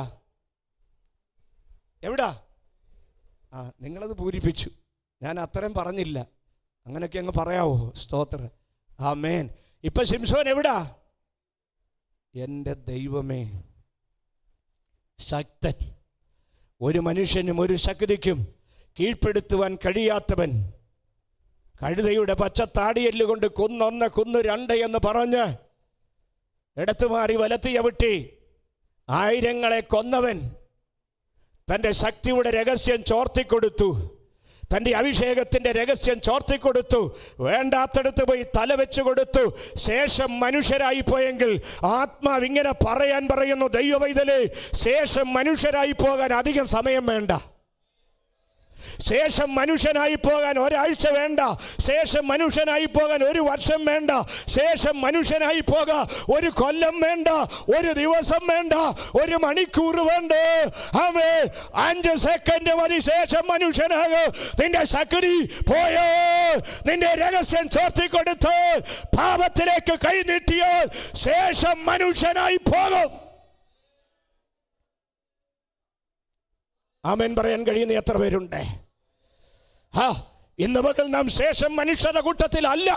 നിങ്ങളത് പൂരിപ്പിച്ചു, ഞാൻ അത്രയും പറഞ്ഞില്ല. അങ്ങനെയൊക്കെ അങ്ങ് പറയാവോ? സ്തോത്രം, ആമേൻ. ഇപ്പൊ ശിംശോൻ എവിടാ? എൻ്റെ ദൈവമേ, ശക്തൻ, ഒരു മനുഷ്യനും ഒരു ശക്തിക്കും കീഴ്പ്പെടുത്തുവാൻ കഴിയാത്തവൻ, കഴുതയുടെ പച്ചത്താടിയെല്ലുകൊണ്ട് കുന്നൊന്ന് കുന്നു രണ്ട് എന്ന് പറഞ്ഞ് ഇടത്തുമാറി വലത്ത് ചവിട്ടി ആയിരങ്ങളെ കൊന്നവൻ തൻ്റെ ശക്തിയുടെ രഹസ്യം ചോർത്തിക്കൊടുത്തു, തൻ്റെ അഭിഷേകത്തിൻ്റെ രഹസ്യം ചോർത്തിക്കൊടുത്തു, വേണ്ടാത്തടുത്ത് പോയി തല വെച്ചു കൊടുത്തു. ശേഷം മനുഷ്യരായി പോയെങ്കിൽ ആത്മാവ് ഇങ്ങനെ പറയാൻ പറയുന്നു, ദൈവവൈതലേ, ശേഷം മനുഷ്യരായി പോകാൻ അധികം സമയം വേണ്ട. ശേഷം മനുഷ്യനായി പോകാൻ ഒരാഴ്ച വേണ്ട. ശേഷം മനുഷ്യനായി പോകാൻ ഒരു വർഷം വേണ്ട. ശേഷം മനുഷ്യനായി പോകാൻ ഒരു കൊല്ലം വേണ്ട, ഒരു ദിവസം വേണ്ട, ഒരു മണിക്കൂർ വേണ്ട. ആമേ, 5 സെക്കൻഡ് മതി ശേഷം മനുഷ്യനാകും. നിന്റെ ശക്തി പോയോ, നിന്റെ രഹസ്യം ചോർത്തിക്കൊടുത്ത് പാപത്തിലേക്ക് കൈനീട്ടിയാൽ ശേഷം മനുഷ്യനായി പോകും. ആമേൻ പറയാൻ കഴിയുന്ന എത്ര പേരുണ്ട്? ഇന്ന് മുതൽ നാം ശേഷം മനുഷ്യരുടെ കൂട്ടത്തിലല്ല,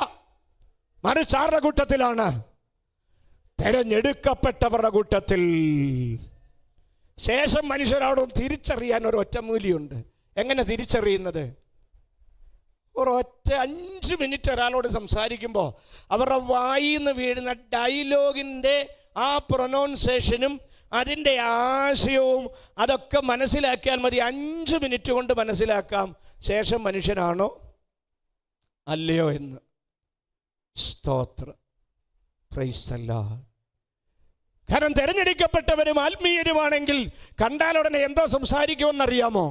മറിച്ച് ആരുടെ കൂട്ടത്തിലാണ്? തെരഞ്ഞെടുക്കപ്പെട്ടവരുടെ കൂട്ടത്തിൽ. ശേഷം മനുഷ്യരോടും തിരിച്ചറിയാൻ ഒരു ഒറ്റമൂലിയുണ്ട്. എങ്ങനെ തിരിച്ചറിയുന്നത്? ഒരൊറ്റ 5 മിനിറ്റ് ഒരാളോട് സംസാരിക്കുമ്പോൾ അവരുടെ വായിൽ നിന്ന് വീഴുന്ന ഡയലോഗിൻ്റെ ആ പ്രൊനൗൺസിയേഷനും അതിൻ്റെ ആശയവും അതൊക്കെ മനസ്സിലാക്കിയാൽ മതി. 5 മിനിറ്റ് കൊണ്ട് മനസ്സിലാക്കാം ശേഷം മനുഷ്യനാണോ അല്ലയോ എന്ന്. സ്തോത്രം, പ്രൈസ് ദി ലോർഡ്. കാരണം തിരഞ്ഞെടുക്കപ്പെട്ടവരും ആത്മീയരുമാണെങ്കിൽ കണ്ടാലുടനെ എന്തോ സംസാരിക്കുമെന്നറിയാമോ?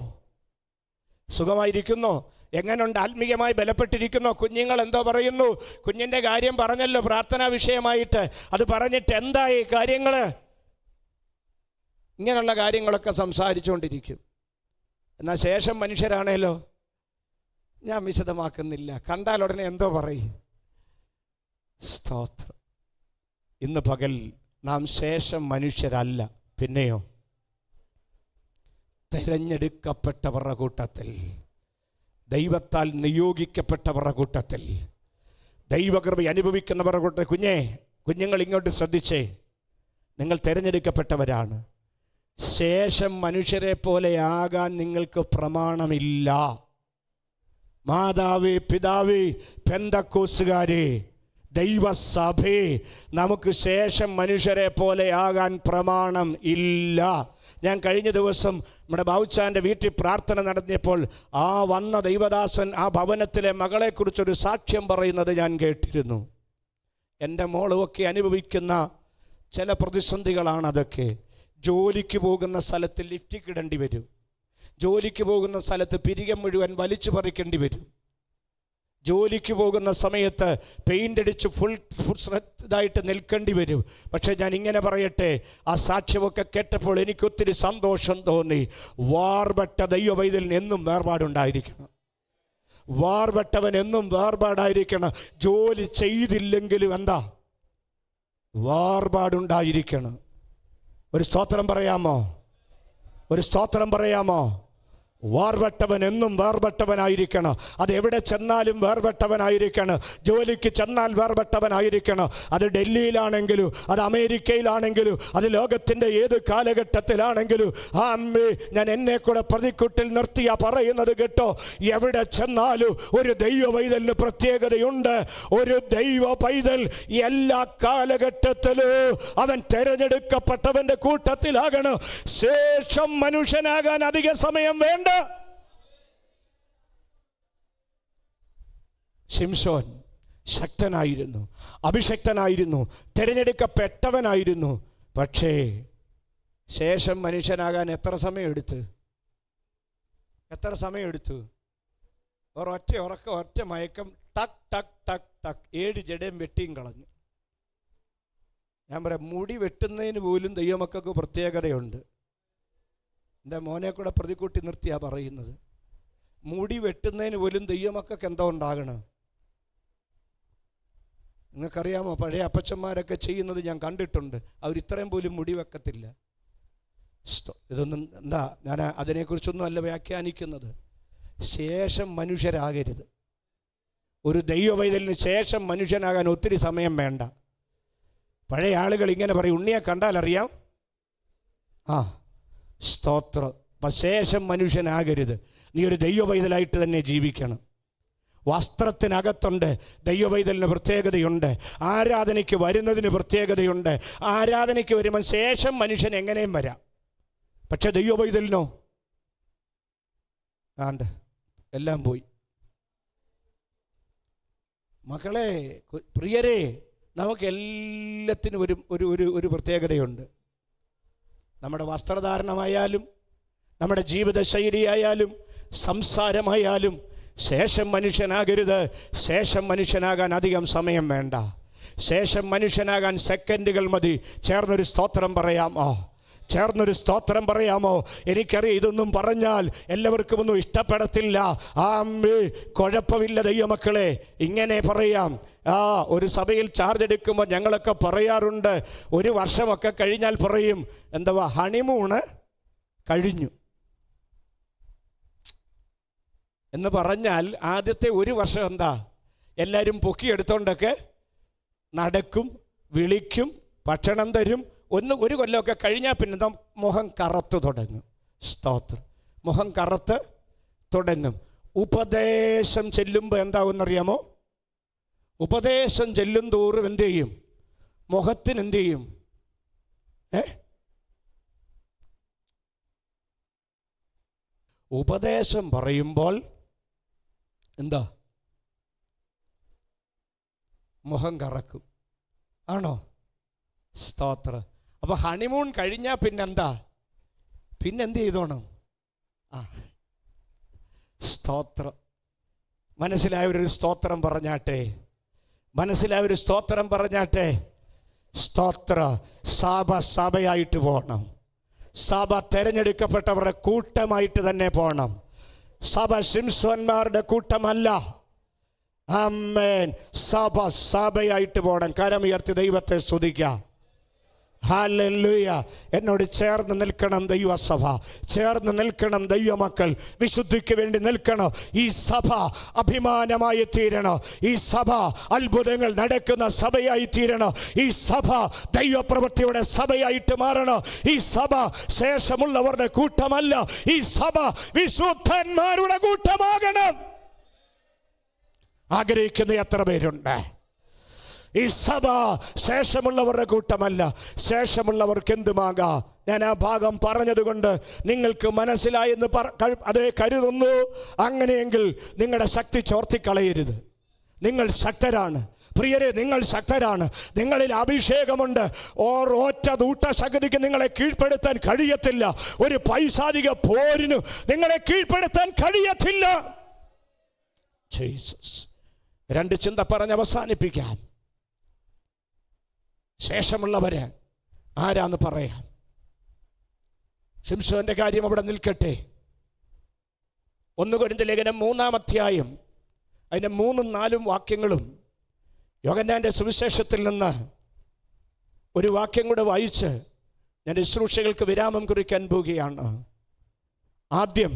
സുഖമായിരിക്കുന്നോ? എങ്ങനെയുണ്ട്? ആത്മീയമായി ബലപ്പെട്ടിരിക്കുന്നോ? കുഞ്ഞുങ്ങൾ എന്തോ പറയുന്നു? കുഞ്ഞിൻ്റെ കാര്യം പറഞ്ഞല്ലോ പ്രാർത്ഥനാ വിഷയമായിട്ട്. അത് പറഞ്ഞിട്ട് എന്തായി കാര്യങ്ങൾ? ഇങ്ങനെയുള്ള കാര്യങ്ങളൊക്കെ സംസാരിച്ചുകൊണ്ടിരിക്കും. എന്നാൽ ശേഷം മനുഷ്യരാണേലോ, ഞാൻ വിശദമാക്കുന്നില്ല, കണ്ടാൽ ഉടനെ എന്തോ പറയും. സ്തോത്രം. ഇന്ന് പകൽ നാം ശേഷം മനുഷ്യരല്ല, പിന്നെയോ തിരഞ്ഞെടുക്കപ്പെട്ടവരുടെ കൂട്ടത്തിൽ, ദൈവത്താൽ നിയോഗിക്കപ്പെട്ടവരുടെ കൂട്ടത്തിൽ, ദൈവകൃപ അനുഭവിക്കുന്നവരുടെ കൂട്ടത്തിൽ. കുഞ്ഞുങ്ങൾ ഇങ്ങോട്ട് ശ്രദ്ധിച്ചേ, നിങ്ങൾ തിരഞ്ഞെടുക്കപ്പെട്ടവരാണ്. ശേഷം മനുഷ്യരെ പോലെ ആകാൻ നിങ്ങൾക്ക് പ്രമാണമില്ല. മാതാവേ, പിതാവേ, പെന്തക്കോസുകാരെ, ദൈവസഭേ, നമുക്ക് ശേഷം മനുഷ്യരെ പോലെ ആകാൻ പ്രമാണം ഇല്ല. ഞാൻ കഴിഞ്ഞ ദിവസം നമ്മുടെ ബാവുച്ചാൻ്റെ വീട്ടിൽ പ്രാർത്ഥന നടത്തിയപ്പോൾ ആ വന്ന ദൈവദാസൻ ആ ഭവനത്തിലെ മകളെക്കുറിച്ചൊരു സാക്ഷ്യം പറയുന്നത് ഞാൻ കേട്ടിരുന്നു. എൻ്റെ മോളുമൊക്കെ അനുഭവിക്കുന്ന ചില പ്രതിസന്ധികളാണ് അതൊക്കെ. ജോലിക്ക് പോകുന്ന സ്ഥലത്ത് ലിഫ്റ്റ് കിടേണ്ടി വരും. ജോലിക്ക് പോകുന്ന സ്ഥലത്ത് പിരികം മുഴുവൻ വലിച്ചു പറിക്കേണ്ടി വരും. ജോലിക്ക് പോകുന്ന സമയത്ത് പെയിൻ്റ് അടിച്ച് ഫുൾ ഇതായിട്ട് നിൽക്കേണ്ടി വരും. പക്ഷേ ഞാൻ ഇങ്ങനെ പറയട്ടെ, ആ സാക്ഷ്യമൊക്കെ കേട്ടപ്പോൾ എനിക്കൊത്തിരി സന്തോഷം തോന്നി. വാർപെട്ട ദൈവവൈതലിന് എന്നും വേർപാടുണ്ടായിരിക്കണം. വാർപെട്ടവൻ എന്നും വേർപാടായിരിക്കണം. ജോലി ചെയ്തില്ലെങ്കിലും എന്താ, വാർപാടുണ്ടായിരിക്കണം. ഒരു സ്തോത്രം പറയാമോ? ഒരു സ്തോത്രം പറയാമോ? വേർപെട്ടവൻ എന്നും വേർപെട്ടവനായിരിക്കണം. അത് എവിടെ ചെന്നാലും വേർപെട്ടവനായിരിക്കണം. ജോലിക്ക് ചെന്നാൽ വേർപെട്ടവനായിരിക്കണം. അത് ഡൽഹിയിലാണെങ്കിലും, അത് അമേരിക്കയിലാണെങ്കിലും, അത് ലോകത്തിൻ്റെ ഏത് കാലഘട്ടത്തിലാണെങ്കിലും. ആ അമ്മേ, ഞാൻ എന്നെ കൂടെ പ്രതിക്കൂട്ടിൽ നിർത്തിയാ പറയുന്നത് കേട്ടോ. എവിടെ ചെന്നാലും ഒരു ദൈവ പൈതലിന് പ്രത്യേകതയുണ്ട്. ഒരു ദൈവ പൈതൽ എല്ലാ കാലഘട്ടത്തിലും അവൻ തെരഞ്ഞെടുക്കപ്പെട്ടവന്റെ കൂട്ടത്തിലാകണം. ശേഷം മനുഷ്യനാകാൻ അധിക സമയം വേണ്ട. ശിംശോൻ ശക്തനായിരുന്നു, അഭിഷക്തനായിരുന്നു, തിരഞ്ഞെടുക്കപ്പെട്ടവനായിരുന്നു. പക്ഷേ ശേഷം മനുഷ്യനാകാൻ എത്ര സമയം എടുത്തു? ഒരൊറ്റ ഉറക്കം, ഒറ്റ മയക്കം, ടക്ക് ടക്ക് ടക്ക് ടക്ക് 7 ജഡയും വെട്ടിയും കളഞ്ഞു. ഞാൻ പറയാം, മുടി വെട്ടുന്നതിന് പോലും ദൈവമക്കൾക്ക് പ്രത്യേകതയുണ്ട്. എൻ്റെ മോനെ കൂടെ പ്രതിക്കൂട്ടി നിർത്തിയാ പറയുന്നത്. മുടി വെട്ടുന്നതിന് പോലും ദൈവമക്കൾക്ക് എന്തോ ഉണ്ടാകണം. നിങ്ങൾക്കറിയാമോ, പഴയ അപ്പച്ചന്മാരൊക്കെ ചെയ്യുന്നത് ഞാൻ കണ്ടിട്ടുണ്ട്. അവരിത്രയും പോലും മുടി വെക്കത്തില്ല. ഇതൊന്നും എന്താ, ഞാൻ അതിനെക്കുറിച്ചൊന്നും അല്ല വ്യാഖ്യാനിക്കുന്നത്. ശേഷം മനുഷ്യരാകരുത്. ഒരു ദൈവവൈതലിന് ശേഷം മനുഷ്യനാകാൻ ഒത്തിരി സമയം വേണ്ട. പഴയ ആളുകൾ ഇങ്ങനെ പറയും, ഉണ്ണിയെ കണ്ടാൽ അറിയാം. സ്തോത്രം. അപ്പം ശേഷം മനുഷ്യനാകരുത്. നീ ഒരു ദൈവവൈതലായിട്ട് തന്നെ ജീവിക്കണം. വസ്ത്രത്തിനകത്തുണ്ട് ദൈവവൈതലിന് പ്രത്യേകതയുണ്ട്. ആരാധനയ്ക്ക് വരുന്നതിന് പ്രത്യേകതയുണ്ട്. ആരാധനയ്ക്ക് വരുമ്പോൾ ശേഷം മനുഷ്യൻ എങ്ങനെയും വരാം. പക്ഷെ ദൈവവൈതലിനോ ആണ്ട് എല്ലാം പോയി. മക്കളെ, പ്രിയരെ, നമുക്ക് എല്ലാത്തിനും ഒരു പ്രത്യേകതയുണ്ട്. നമ്മുടെ വസ്ത്രധാരണമായാലും, നമ്മുടെ ജീവിതശൈലിയായാലും, സംസാരമായാലും ശേഷം മനുഷ്യനാകരുത്. ശേഷം മനുഷ്യനാകാൻ അധികം സമയം വേണ്ട. ശേഷം മനുഷ്യനാകാൻ സെക്കൻഡുകൾ മതി. ചേർന്നൊരു സ്തോത്രം പറയാമോ? എനിക്കറിയാം, ഇതൊന്നും പറഞ്ഞാൽ എല്ലാവർക്കും ഒന്നും ഇഷ്ടപ്പെടത്തില്ല. കുഴപ്പമില്ല ദൈവമക്കളെ, ഇങ്ങനെ പറയാം. ഒരു സഭയിൽ ചാർജ് എടുക്കുമ്പോൾ ഞങ്ങളൊക്കെ പറയാറുണ്ട്, 1 വർഷമൊക്കെ കഴിഞ്ഞാൽ പറയും, എന്തുവാ ഹണിമൂണ് കഴിഞ്ഞു എന്ന് പറഞ്ഞാൽ ആദ്യത്തെ 1 വർഷം എന്താ, എല്ലാവരും പൊക്കിയെടുത്തോണ്ടൊക്കെ നടക്കും, വിളിക്കും, ഭക്ഷണം തരും. 1 കൊല്ലമൊക്കെ കഴിഞ്ഞാൽ പിന്നെ മുഖം കറുത്ത് തുടങ്ങും. സ്തോത്രം. മുഖം കറുത്ത് തുടങ്ങും. ഉപദേശം ചെല്ലുമ്പോൾ എന്താവുമെന്നറിയാമോ? ഉപദേശം ചെല്ലും തോറും എന്ത് ചെയ്യും? മുഖത്തിന് എന്ത് ചെയ്യും? ഉപദേശം പറയുമ്പോൾ എന്താ? മുഖം കറക്കും. ആണോ? സ്തോത്രം. അപ്പൊ ഹണിമൂൺ കഴിഞ്ഞാൽ പിന്നെന്താ? പിന്നെന്ത് ചെയ്തോണം? സ്തോത്രം. മനസ്സിലായൊരു സ്തോത്രം പറഞ്ഞാട്ടെ. സ്തോത്ര. സഭയായിട്ട് പോകണം. സഭ തെരഞ്ഞെടുക്കപ്പെട്ടവരുടെ കൂട്ടമായിട്ട് തന്നെ പോകണം. സഭ ശിംശോന്മാരുടെ കൂട്ടമല്ല. ആമേൻ. സഭയായിട്ട് പോകണം. കരമുയർത്തി ദൈവത്തെ സ്തുതിക്കാം. ഹല്ലേലൂയ. എന്നോട് ചേർന്ന് നിൽക്കണം ദൈവസഭ, ചേർന്ന് നിൽക്കണം ദൈവമക്കൾ, വിശുദ്ധിക്ക് വേണ്ടി നിൽക്കണം. ഈ സഭ അഭിമാനമായി തീരണം. ഈ സഭ അത്ഭുതങ്ങൾ നടക്കുന്ന സഭയായി തീരണം. ഈ സഭ ദൈവപ്രവൃത്തിയുടെ സഭയായിട്ട് മാറണം. ഈ സഭ ശേഷമുള്ളവരുടെ കൂട്ടമല്ല. ഈ സഭ വിശുദ്ധന്മാരുടെ കൂട്ടമാകണം. ആഗ്രഹിക്കുന്ന എത്ര പേരുണ്ട്? ഈ സഭ ശേഷമുള്ളവരുടെ കൂട്ടമല്ല. ശേഷമുള്ളവർക്ക് എന്തുമാകാം. ഞാൻ ആ ഭാഗം പറഞ്ഞതുകൊണ്ട് നിങ്ങൾക്ക് മനസ്സിലായെന്ന് അതേ കരുതുന്നു. അങ്ങനെയെങ്കിൽ നിങ്ങളുടെ ശക്തി ചോർത്തിക്കളയരുത്. നിങ്ങൾ ശക്തരാണ് പ്രിയരെ, നിങ്ങൾ ശക്തരാണ്. നിങ്ങളിൽ അഭിഷേകമുണ്ട്. ഒറ്റ ദൂട്ട ശക്തിക്ക് നിങ്ങളെ കീഴ്പ്പെടുത്താൻ കഴിയത്തില്ല. ഒരു പൈശാചിക പോരിന് നിങ്ങളെ കീഴ്പ്പെടുത്താൻ കഴിയത്തില്ല. ജീസസ്. 2 ചിന്ത പറഞ്ഞ് അവസാനിപ്പിക്കാം. ശേഷമുള്ളവര് ആരാന്ന് പറയാം. ശിംശോന്റെ കാര്യം അവിടെ നിൽക്കട്ടെ. 1 കൊരിന്ത്യർ ലേഖനം 3-ാം അധ്യായം അതിൻ്റെ 3-4 വാക്യങ്ങളും യോഹന്നാന്റെ സുവിശേഷത്തിൽ നിന്ന് ഒരു വാക്യം കൂടെ വായിച്ച് ഞാൻ ശുശ്രൂഷകൾക്ക് വിരാമം കുറിക്കാൻ പോവുകയാണ്. ആദ്യം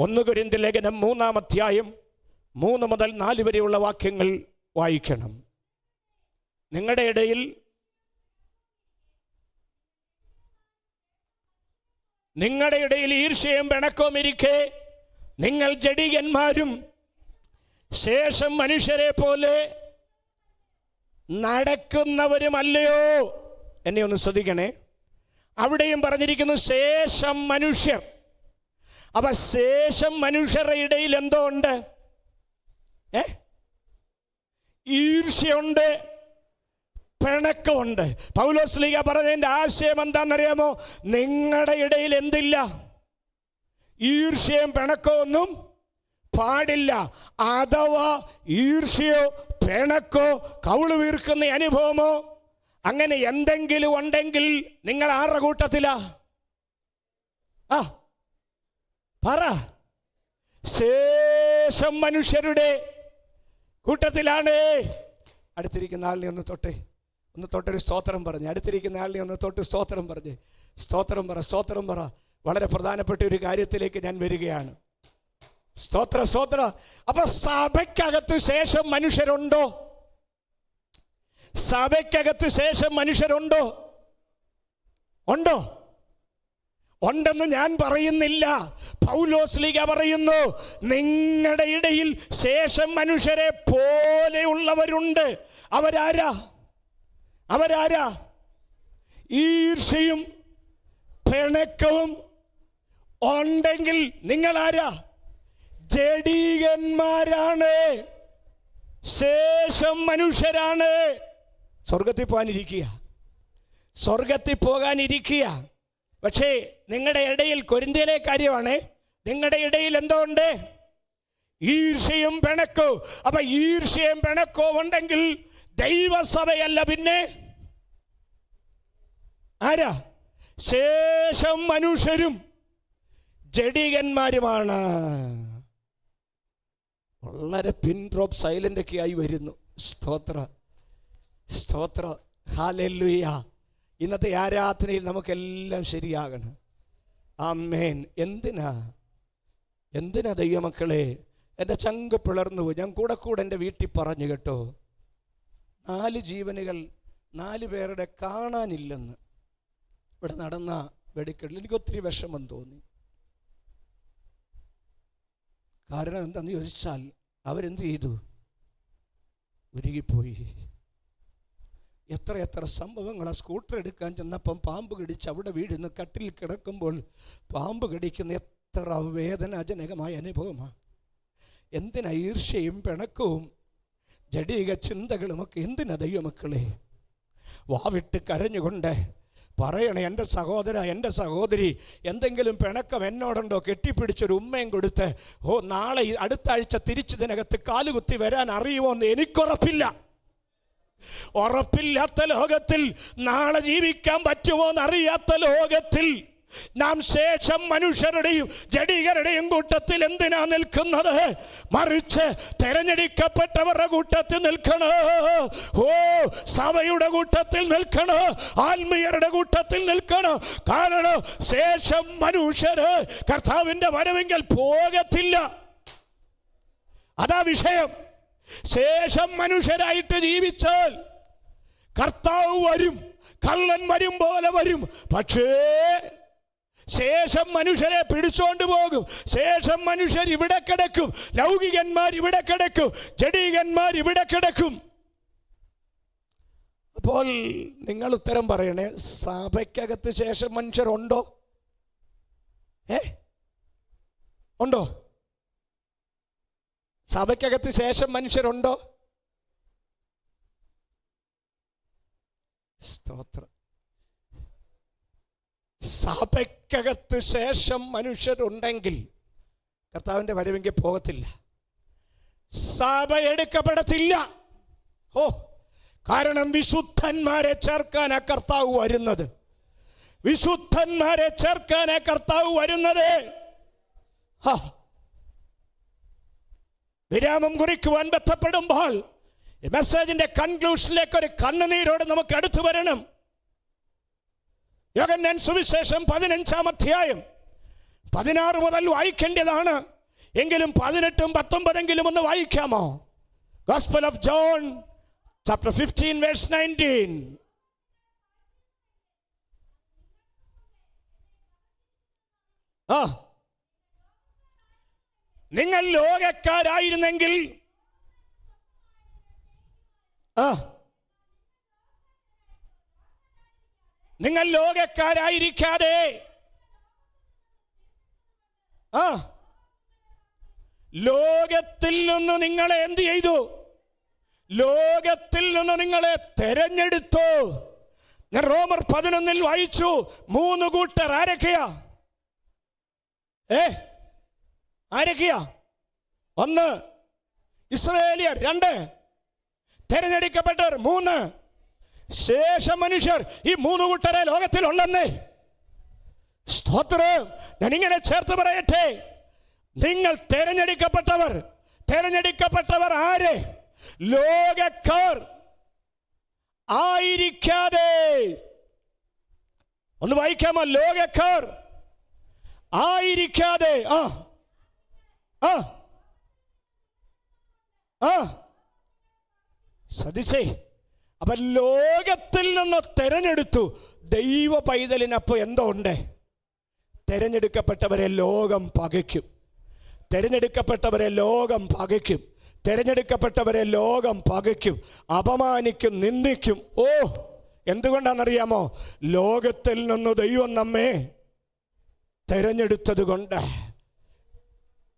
1 കൊരിന്ത്യർ ലേഖനം 3-ാം അധ്യായം 3 മുതൽ 4 വരെയുള്ള വാക്യങ്ങൾ വായിക്കണം. നിങ്ങളുടെ ഇടയിൽ ഈർഷ്യയും പിണക്കവും ഇരിക്കെ നിങ്ങൾ ജഡികന്മാരും ശേഷം മനുഷ്യരെ പോലെ നടക്കുന്നവരുമല്ലയോ. എന്നെ ഒന്ന് ശ്രദ്ധിക്കണേ. അവിടെയും പറഞ്ഞിരിക്കുന്നു ശേഷം മനുഷ്യർ. അപ്പൊ ശേഷം മനുഷ്യരുടെ ഇടയിൽ എന്തോ ഉണ്ട്? ഈർഷ്യയുണ്ട്, പിണക്കമുണ്ട്. പൗലോസ്ലീഹ പറഞ്ഞതിൻ്റെ ആശയം എന്താണെന്നറിയാമോ? നിങ്ങളുടെ ഇടയിൽ എന്തില്ല? ഈർഷ്യയും പിണക്കമൊന്നും പാടില്ല. അഥവാ ഈർഷ്യയോ പിണക്കോ കവിള് വീർക്കുന്ന അനുഭവമോ അങ്ങനെ എന്തെങ്കിലും ഉണ്ടെങ്കിൽ നിങ്ങൾ ആരുടെ കൂട്ടത്തിലാ? പറ. ശേഷം മനുഷ്യരുടെ കൂട്ടത്തിലാണ്. അടുത്തിരിക്കുന്ന ആളിനെ ഒന്ന് തൊട്ടൊരു സ്തോത്രം പറഞ്ഞ്. അടുത്തിരിക്കുന്ന ആളിനെ ഒന്ന് തൊട്ട് സ്തോത്രം പറഞ്ഞ്. സ്തോത്രം പറ. വളരെ പ്രധാനപ്പെട്ട ഒരു കാര്യത്തിലേക്ക് ഞാൻ വരികയാണ്. സ്തോത്ര. അപ്പൊ സഭയ്ക്കകത്ത് ശേഷം മനുഷ്യരുണ്ടോ? സഭയ്ക്കകത്ത് ശേഷം മനുഷ്യരുണ്ടോ? ഉണ്ടോ? ഉണ്ടെന്ന് ഞാൻ പറയുന്നില്ല. പൗലോസ്ലീഹ പറയുന്നു നിങ്ങളുടെ ഇടയിൽ ശേഷം മനുഷ്യരെ പോലെയുള്ളവരുണ്ട്. അവരാരാ? ഈർഷ്യയും പിണക്കവും ഉണ്ടെങ്കിൽ നിങ്ങളാരാ? ജഡികന്മാരാണ്, ശേഷം മനുഷ്യരാണ്. സ്വർഗത്തിൽ പോകാനിരിക്കുക. പക്ഷേ നിങ്ങളുടെ ഇടയിൽ കൊരിന്ത്യയിലെ കാര്യമാണ്. നിങ്ങളുടെ ഇടയിൽ എന്തോ ഉണ്ട്? ഈർഷ്യയും പിണക്കവും. അപ്പൊ ഈർഷ്യയും പിണക്കവും ഉണ്ടെങ്കിൽ ദൈവസഭയല്ല, പിന്നെ ആരാ? ശേഷം മനുഷ്യരും ജഡികന്മാരുമാണ്. വളരെ പിൻ ഡ്രോപ്പ് സൈലന്റ് ഒക്കെ ആയി വരുന്നു. സ്തോത്ര ഹല്ലേലൂയ. ഇന്നത്തെ ആരാധനയിൽ നമുക്കെല്ലാം ശരിയാകണം. ആമേൻ. എന്തിനാ ദൈവമക്കളെ? എൻ്റെ ചങ്ക് പിളർന്നു. ഞാൻ കൂടെ എൻ്റെ വീട്ടിൽ പറഞ്ഞു കേട്ടോ, 4 ജീവനുകൾ 4 പേരുടെ കാണാനില്ലെന്ന് ഇവിടെ നടന്ന വെടിക്കെട്ടിൽ എനിക്ക് ഒത്തിരി വിഷമം തോന്നി. കാരണം എന്താണെന്ന് ചോദിച്ചാൽ അവരെന്ത് ചെയ്തു? ഉരുകിപ്പോയി. എത്ര സംഭവങ്ങളാണ്. സ്കൂട്ടർ എടുക്കാൻ ചെന്നപ്പം പാമ്പ് കടിച്ച് അവിടെ വീഴുന്നു. കട്ടിൽ കിടക്കുമ്പോൾ പാമ്പ് കടിക്കുന്ന എത്ര വേദനാജനകമായ അനുഭവമാണ്. എന്തിനാ ഈർഷ്യയും പിണക്കവും ജഡീക ചിന്തകളുമൊക്കെ? എന്തിനാ ദൈവമക്കളെ? വാവിട്ട് കരഞ്ഞുകൊണ്ട് പറയണേ, എൻ്റെ സഹോദര, എൻ്റെ സഹോദരി, എന്തെങ്കിലും പിണക്കം എന്നോടുണ്ടോ? കെട്ടിപ്പിടിച്ചൊരു ഉമ്മയും കൊടുത്ത് നാളെ അടുത്ത ആഴ്ച തിരിച്ചതിനകത്ത് കാലുകുത്തി വരാൻ അറിയുമോന്ന് ഉറപ്പില്ലാത്ത ലോകത്തിൽ, നാളെ ജീവിക്കാൻ പറ്റുമോ എന്നറിയാത്ത ലോകത്തിൽ നാം ശേഷം മനുഷ്യരുടെയും ജഡികരുടെയും കൂട്ടത്തിൽ എന്തിനാ നിൽക്കുന്നത്? മറിച്ച് തെരഞ്ഞെടുക്കപ്പെട്ടവരുടെ കൂട്ടത്തിൽ നിൽക്കണോ? സഭയുടെ കൂട്ടത്തിൽ നിൽക്കണോ? ആത്മീയരുടെ കൂട്ടത്തിൽ നിൽക്കണോ? കാരണം ശേഷം മനുഷ്യര് കർത്താവിന്റെ വരവെങ്കിൽ പോകത്തില്ല. അതാ വിഷയം. ശേഷം മനുഷ്യരായിട്ട് ജീവിച്ചാൽ കർത്താവ് വരും, കള്ളൻ വരും പോലെ വരും. പക്ഷേ ശേഷം മനുഷ്യരെ പിടിച്ചോണ്ട് പോകും. ശേഷം മനുഷ്യർ ഇവിടെ കിടക്കും. ലൗകികന്മാർ ഇവിടെ കിടക്കും, ജഡീകന്മാർ ഇവിടെ കിടക്കും. അപ്പോൾ നിങ്ങൾ ഉത്തരം പറയണേ, സഭയ്ക്കകത്ത് ശേഷം മനുഷ്യരുണ്ടോ? ഉണ്ടോ? സഭയ്ക്കകത്ത് ശേഷം മനുഷ്യരുണ്ടോ? സ്തോത്രം. സഭയ്ക്കകത്ത് ശേഷം മനുഷ്യരുണ്ടെങ്കിൽ കർത്താവിൻ്റെ വരവെങ്കിൽ പോകത്തില്ല, സഭ എടുക്കപ്പെടത്തില്ല. കാരണം വിശുദ്ധന്മാരെ ചേർക്കാനാ കർത്താവ് വരുന്നത്. വിശുദ്ധന്മാരെ ചേർക്കാനാ കർത്താവ് വരുന്നത്. വിരാമം കുറിക്കുവാൻ ബന്ധപ്പെടുമ്പോൾ ഈ മെസ്സേജിന്റെ കൺക്ലൂഷനിലേക്ക് ഒരു കണ്ണുനീരോടെ നമുക്ക് അടുത്തു വരണം. യോഹന്നാൻ സുവിശേഷം 15-ാം അധ്യായം 16 മുതൽ വായിക്കേണ്ടതാണ്. എങ്കിലും 18, 19 ഒന്ന് വായിക്കാമോ? Gospel of John chapter 15 verse 19. നിങ്ങൾ ലോകക്കാരായിരുന്നെങ്കിൽ നിങ്ങൾ ലോകക്കാരായിരിക്കാതെ ലോകത്തിൽ നിന്ന് നിങ്ങളെ എന്ത് ചെയ്തു? ലോകത്തിൽ നിന്ന് നിങ്ങളെ തെരഞ്ഞെടുത്തു. ഞാൻ റോമർ 11 വായിച്ചു. 3 കൂട്ടർ ആരൊക്കെയാ? ആരൊക്കെയാ? 1 ഇസ്രായേലിയർ, 2 തെരഞ്ഞെടുക്കപ്പെട്ടവർ, 3 ശേഷ മനുഷ്യർ. ഈ 3 കൂട്ടരെ ലോകത്തിലുള്ളെന്നേ. സ്തോത്രം. ഞാൻ ഇങ്ങനെ ചേർത്ത് പറയട്ടെ, നിങ്ങൾ തെരഞ്ഞെടുക്കപ്പെട്ടവർ. തെരഞ്ഞെടുക്കപ്പെട്ടവർ ആര്? ലോകക്കാർ ആയിരിക്കാതെ. ഒന്ന് വായിക്കാമോ? ലോകക്കാർ ആയിരിക്കാതെ. ശ്രദ്ധിച്ചേ. അപ്പൊ ലോകത്തിൽ നിന്ന് തെരഞ്ഞെടുത്തു. ദൈവ പൈതലിനപ്പോ എന്തോ ഉണ്ട്? തെരഞ്ഞെടുക്കപ്പെട്ടവരെ ലോകം പകയ്ക്കും. തെരഞ്ഞെടുക്കപ്പെട്ടവരെ ലോകം പകയ്ക്കും. തെരഞ്ഞെടുക്കപ്പെട്ടവരെ ലോകം പകയ്ക്കും, അപമാനിക്കും, നിന്ദിക്കും. എന്തുകൊണ്ടാണെന്നറിയാമോ? ലോകത്തിൽ നിന്ന് ദൈവം നമ്മെ തെരഞ്ഞെടുത്തത് കൊണ്ട്.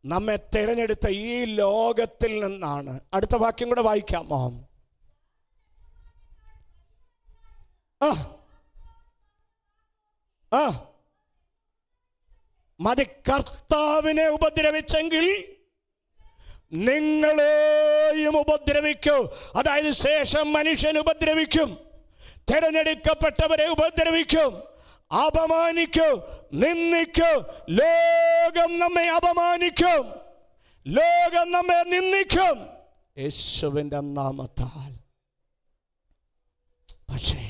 നമ്മെ തെരഞ്ഞെടുത്ത ഈ ലോകത്തിൽ നിന്നാണ്. അടുത്ത വാക്യം കൂടെ വായിക്കാമോ? മതി. കർത്താവിനെ ഉപദ്രവിച്ചെങ്കിൽ നിങ്ങളെയും ഉപദ്രവിക്കൂ. അതായത് ശേഷം മനുഷ്യൻ ഉപദ്രവിക്കും, തെരഞ്ഞെടുക്കപ്പെട്ടവരെ ഉപദ്രവിക്കും, അപമാനിക്കും, നിന്ദിക്കും. ലോകം നമ്മെ അപമാനിക്കും, ലോകം നമ്മെ നിന്ദിക്കും യേശുവിന്റെ നാമത്താൽ. പക്ഷേ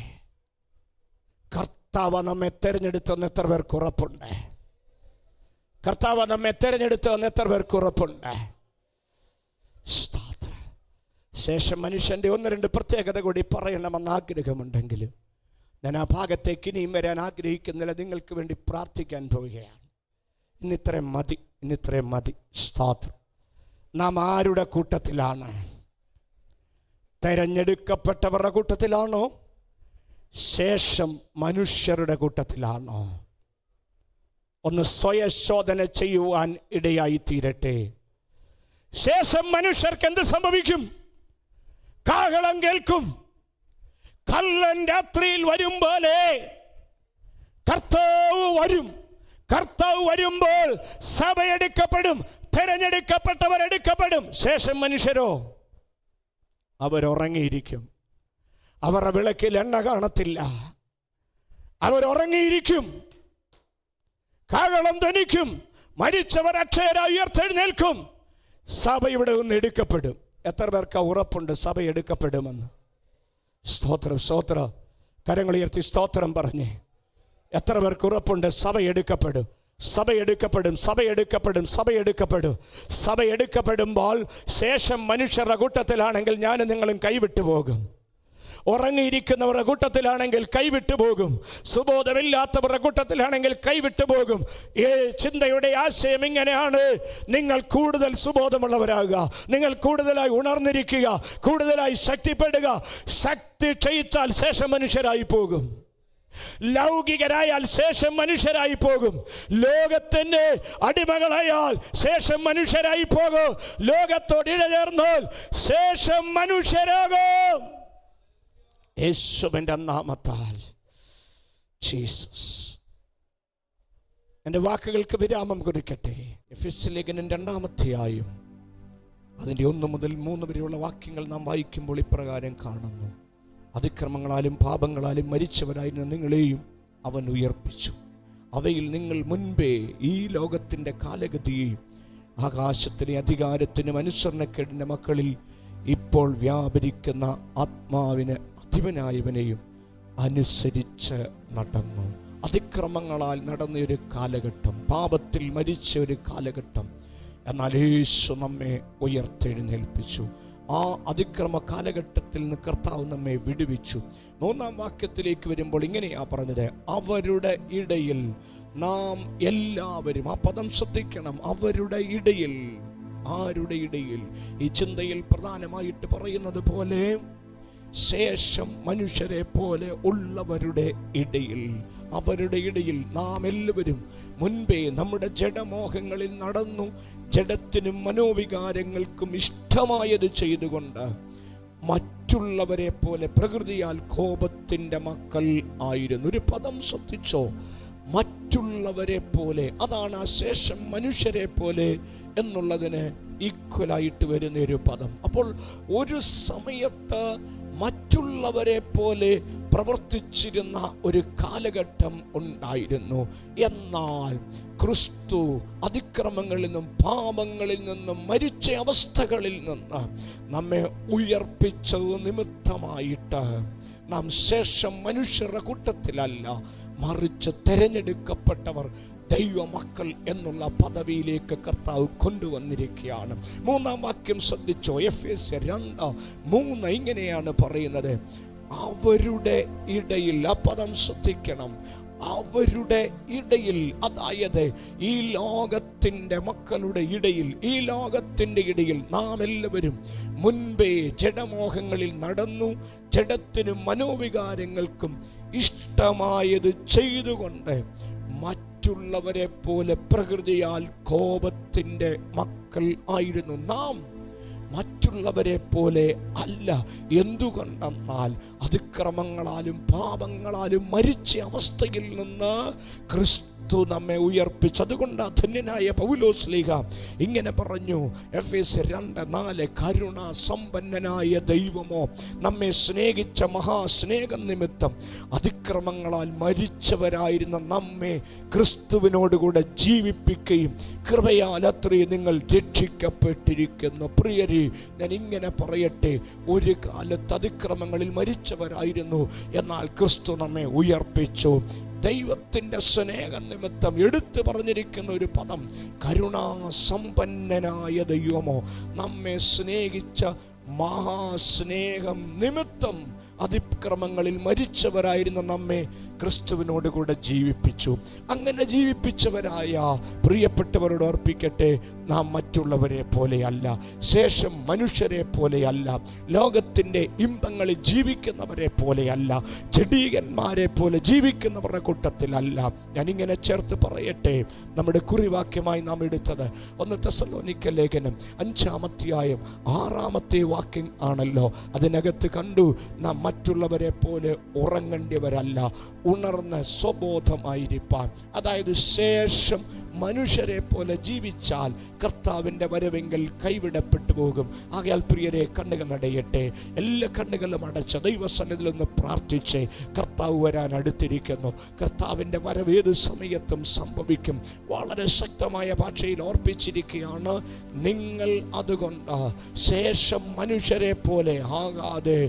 കർത്താവ് നമ്മെ തെരഞ്ഞെടുത്തെന്ന് എത്ര പേർക്ക് ഉറപ്പുണ്ട്? കർത്താവ് നമ്മെ തെരഞ്ഞെടുത്തെന്ന് എത്ര പേർക്ക് ഉറപ്പുണ്ട്? ശേഷം മനുഷ്യൻ്റെ 1-2 പ്രത്യേകത കൂടി പറയണമെന്ന് ആഗ്രഹമുണ്ടെങ്കിലും ഞാൻ ആ ഭാഗത്തേക്ക് ഇനിയും വരാൻ ആഗ്രഹിക്കുന്നില്ല. നിങ്ങൾക്ക് വേണ്ടി പ്രാർത്ഥിക്കാൻ പോവുകയാണ്. ഇന്നിത്രയും മതി, ഇന്നിത്രയും മതി. സ്തോത്രം. നാം ആരുടെ കൂട്ടത്തിലാണ്? തെരഞ്ഞെടുക്കപ്പെട്ടവരുടെ കൂട്ടത്തിലാണോ? ശേഷം മനുഷ്യരുടെ കൂട്ടത്തിലാണോ? ഒന്ന് സ്വയശോധന ചെയ്യുവാൻ ഇടയായി തീരട്ടെ. ശേഷം മനുഷ്യർക്ക് എന്ത് സംഭവിക്കും? കാഹളം കേൾക്കും. കള്ളൻ രാത്രിയിൽ വരും പോലെ കർത്താവ് വരും. കർത്താവ് വരുമ്പോൾ സഭയെടുക്കപ്പെടും, തെരഞ്ഞെടുക്കപ്പെട്ടവർ എടുക്കപ്പെടും. ശേഷം മനുഷ്യരോ? അവരുറങ്ങിയിരിക്കും. അവരുടെ വിളക്കിൽ എണ്ണ കാണത്തില്ല. അവരുറങ്ങിയിരിക്കും. കാഹളം ധ്വനിക്കും. മരിച്ചവർ അക്ഷയരായി ഉയർത്തെഴുന്നേൽക്കും. സഭ ഇവിടെ നിന്ന് എടുക്കപ്പെടും. എത്ര പേർക്ക് ഉറപ്പുണ്ട് സഭ എടുക്കപ്പെടുമെന്ന്? സ്തോത്രം, സ്തോത്രം. കരങ്ങളുയർത്തി സ്തോത്രം പറഞ്ഞേ. എത്ര പേർക്ക് ഉറപ്പുണ്ട് സഭ എടുക്കപ്പെടും? സഭ എടുക്കപ്പെടും, സഭ എടുക്കപ്പെടും, സഭ എടുക്കപ്പെടും. സഭ എടുക്കപ്പെടുമ്പോൾ ശേഷം മനുഷ്യരുടെ കൂട്ടത്തിലാണെങ്കിൽ ഞാനും നിങ്ങളും കൈവിട്ടു പോകും. ഉറങ്ങിയിരിക്കുന്നവരുടെ കൂട്ടത്തിലാണെങ്കിൽ കൈവിട്ടു പോകും. സുബോധമില്ലാത്തവരുടെ കൂട്ടത്തിലാണെങ്കിൽ കൈവിട്ടു പോകും. ഈ ചിന്തയുടെ ആശയം ഇങ്ങനെയാണ്: നിങ്ങൾ കൂടുതൽ സുബോധമുള്ളവരാകുക, നിങ്ങൾ കൂടുതലായി ഉണർന്നിരിക്കുക, കൂടുതലായി ശക്തിപ്പെടുക. ശക്തി ക്ഷയിച്ചാൽ ശേഷം മനുഷ്യരായി പോകും. ലൗകികരായാൽ ശേഷം മനുഷ്യരായി പോകും. ലോകത്തിന്റെ അടിമകളായാൽ ശേഷം മനുഷ്യരായി പോകും. ലോകത്തോട് ഇഴചേർന്നാൽ ശേഷം മനുഷ്യരാകും. യേശുവിന്റെ നാമത്താൽ. ജീസസ്. എൻ്റെ വാക്കുകൾക്ക് വിരാമം കുറിക്കട്ടെ. എഫെസ്യ ലേഖനം 2-ാം അധ്യായം അതിൻ്റെ 1 മുതൽ 3 വരെയുള്ള വാക്യങ്ങൾ നാം വായിക്കുമ്പോൾ ഇപ്രകാരം കാണുന്നു: അതിക്രമങ്ങളാലും പാപങ്ങളാലും മരിച്ചവരായിരുന്ന നിങ്ങളെയും അവൻ ഉയർപ്പിച്ചു. അവയിൽ നിങ്ങൾ മുൻപേ ഈ ലോകത്തിൻ്റെ കാലഗതിയെയും ആകാശത്തിൻ്റെ അധികാരത്തിനും അനുസരണക്കേടിൻ്റെ മക്കളിൽ ഇപ്പോൾ വ്യാപരിക്കുന്ന ആത്മാവിന് അധിപനായവനെയും അനുസരിച്ച് നടന്നു. അതിക്രമങ്ങളാൽ നടന്നൊരു കാലഘട്ടം, പാപത്തിൽ മരിച്ച ഒരു കാലഘട്ടം. എന്നാൽ യേശു നമ്മെ ഉയർത്തെഴുന്നേൽപ്പിച്ചു. ആ അതിക്രമ കാലഘട്ടത്തിൽ നിന്ന് കർത്താവ് നമ്മെ വിടുവിച്ചു. 3-ാം വാക്യത്തിലേക്ക് വരുമ്പോൾ ഇങ്ങനെയാ പറഞ്ഞത്, അവരുടെ ഇടയിൽ നാം എല്ലാവരും. ആ പദം ശ്രദ്ധിക്കണം, അവരുടെ ഇടയിൽ. ആരുടെ ഇടയിൽ? ഈ ചിന്തയിൽ പ്രധാനമായിട്ട് പറയുന്നത് പോലെ ശേഷം മനുഷ്യരെ പോലെ ഉള്ളവരുടെ ഇടയിൽ. അവരുടെ ഇടയിൽ നാം എല്ലാവരും മുൻപേ നമ്മുടെ ജഡമോഹങ്ങളിൽ നടന്നു, ജഡത്തിനും മനോവികാരങ്ങൾക്കും ഇഷ്ടമായത് ചെയ്തുകൊണ്ട് മറ്റുള്ളവരെ പോലെ പ്രകൃതിയാൽ കോപത്തിൻ്റെ മക്കൾ ആയിരുന്നു. ഒരു പദം ശ്രദ്ധിച്ചോ, മറ്റുള്ളവരെ പോലെ. അതാണ് ആ ശേഷം മനുഷ്യരെ പോലെ എന്നുള്ളതിന് ഈക്വലായിട്ട് വരുന്ന ഒരു പദം. അപ്പോൾ ഒരു സമയത്ത് മറ്റുള്ളവരെ പോലെ പ്രവർത്തിച്ചിരുന്ന ഒരു കാലഘട്ടം ഉണ്ടായിരുന്നു. എന്നാൽ ക്രിസ്തു അതിക്രമങ്ങളിൽ നിന്നും പാപങ്ങളിൽ നിന്നും മരിച്ച അവസ്ഥകളിൽ നിന്ന് നമ്മെ ഉയർപ്പിച്ചത് നിമിത്തമായിട്ട് നാം ശേഷം മനുഷ്യരുടെ കൂട്ടത്തിലല്ല, മറിച്ച് തെരഞ്ഞെടുക്കപ്പെട്ടവർ, ദൈവമക്കൾ എന്നുള്ള പദവിയിലേക്ക് കർത്താവ് കൊണ്ടുവന്നിരിക്കുകയാണ്. 3-ാം വാക്യം ശ്രദ്ധിച്ചോ, എഫേസ്യർ 2:3 ഇങ്ങനെയാണ് പറയുന്നത്, അവരുടെ ഇടയിൽ. ആ പദം ശ്രദ്ധിക്കണം, അവരുടെ ഇടയിൽ. അതായത് ഈ ലോകത്തിൻ്റെ മക്കളുടെ ഇടയിൽ, ഈ ലോകത്തിൻ്റെ ഇടയിൽ നാം എല്ലാവരും മുൻപേ ജഡമോഹങ്ങളിൽ നടന്നു, ജഡത്തിനും മനോവികാരങ്ങൾക്കും ഇഷ്ടമായത് ചെയ്തുകൊണ്ട് മറ്റുള്ളവരെ പോലെ പ്രകൃതിയാൽ കോപത്തിൻ്റെ മക്കൾ ആയിരുന്നു. നാം മറ്റുള്ളവരെ പോലെ അല്ല. എന്തുകൊണ്ടെന്നാൽ അതിക്രമങ്ങളാലും പാപങ്ങളാലും മരിച്ച അവസ്ഥയിൽ നിന്ന് ക്രിസ്തു നമ്മെ ഉയർപ്പിച്ചു. അതുകൊണ്ട് ധന്യനായ പൗലോസ്ലീഹ ഇങ്ങനെ പറഞ്ഞു, എഫേസ്യർ 2:4, കരുണാ സമ്പന്നനായ ദൈവമോ നമ്മെ സ്നേഹിച്ച മഹാസ്നേഹം നിമിത്തം അതിക്രമങ്ങളാൽ മരിച്ചവരായിരുന്ന നമ്മെ ക്രിസ്തുവിനോടുകൂടെ ജീവിപ്പിക്കുകയും കൃപയാൽ അത്രയും നിങ്ങൾ രക്ഷിക്കപ്പെട്ടിരിക്കുന്നു. പ്രിയരെ, ഞാൻ ഇങ്ങനെ പറയട്ടെ, ഒരു കാലത്ത് അതിക്രമങ്ങളിൽ മരിച്ചവരായിരുന്നു, എന്നാൽ ക്രിസ്തു നമ്മെ ഉയർപ്പിച്ചു. ദൈവത്തിൻ്റെ സ്നേഹം നിമിത്തം എടുത്തു പറഞ്ഞിരിക്കുന്ന ഒരു പദം, കരുണാസമ്പന്നനായ ദൈവമോ നമ്മെ സ്നേഹിച്ച മഹാസ്നേഹം നിമിത്തം അതിക്രമങ്ങളിൽ മരിച്ചവരായിരുന്ന നമ്മെ ക്രിസ്തുവിനോട് കൂടെ ജീവിപ്പിച്ചു. അങ്ങനെ ജീവിപ്പിച്ചവരായ പ്രിയപ്പെട്ടവരോട് ഓർപ്പിക്കട്ടെ, നാം മറ്റുള്ളവരെ പോലെയല്ല, ശേഷം മനുഷ്യരെ പോലെയല്ല, ലോകത്തിൻ്റെ ഇമ്പങ്ങളിൽ ജീവിക്കുന്നവരെ പോലെയല്ല, ജഡീകന്മാരെ പോലെ ജീവിക്കുന്നവരുടെ കൂട്ടത്തിലല്ല. ഞാനിങ്ങനെ ചേർത്ത് പറയട്ടെ, നമ്മുടെ കുറിവാക്യമായി നാം എടുത്തത് 1 തെസ്സലോനിക്ക ലേഖനം 5-ാം അധ്യായം 6-ാമത്തെ വാക്യം ആണല്ലോ. അതിനകത്ത് കണ്ടു, നാം മറ്റുള്ളവരെ പോലെ ഉറങ്ങേണ്ടിയവരല്ല, ഉണർന്ന സ്വബോധമായിരിക്കാൻ. അതായത് ശേഷം മനുഷ്യരെ പോലെ ജീവിച്ചാൽ കർത്താവിൻ്റെ വരവെങ്കിൽ കൈവിടപ്പെട്ടു പോകും. ആകയാൽ പ്രിയരെ, കണ്ണുകൾ അടയട്ടെ, എല്ലാ കണ്ണുകളും അടച്ച ദൈവസന്നിധിയിൽ നിന്ന് പ്രാർത്ഥിച്ച്, കർത്താവ് വരാൻ അടുത്തിരിക്കുന്നു. കർത്താവിൻ്റെ വരവ് ഏത് സമയത്തും സംഭവിക്കും. വളരെ ശക്തമായ ഭാഷയിൽ ഓർപ്പിച്ചിരിക്കുകയാണ്, നിങ്ങൾ അതുകൊണ്ട് ശേഷം മനുഷ്യരെ പോലെ ആകാതെ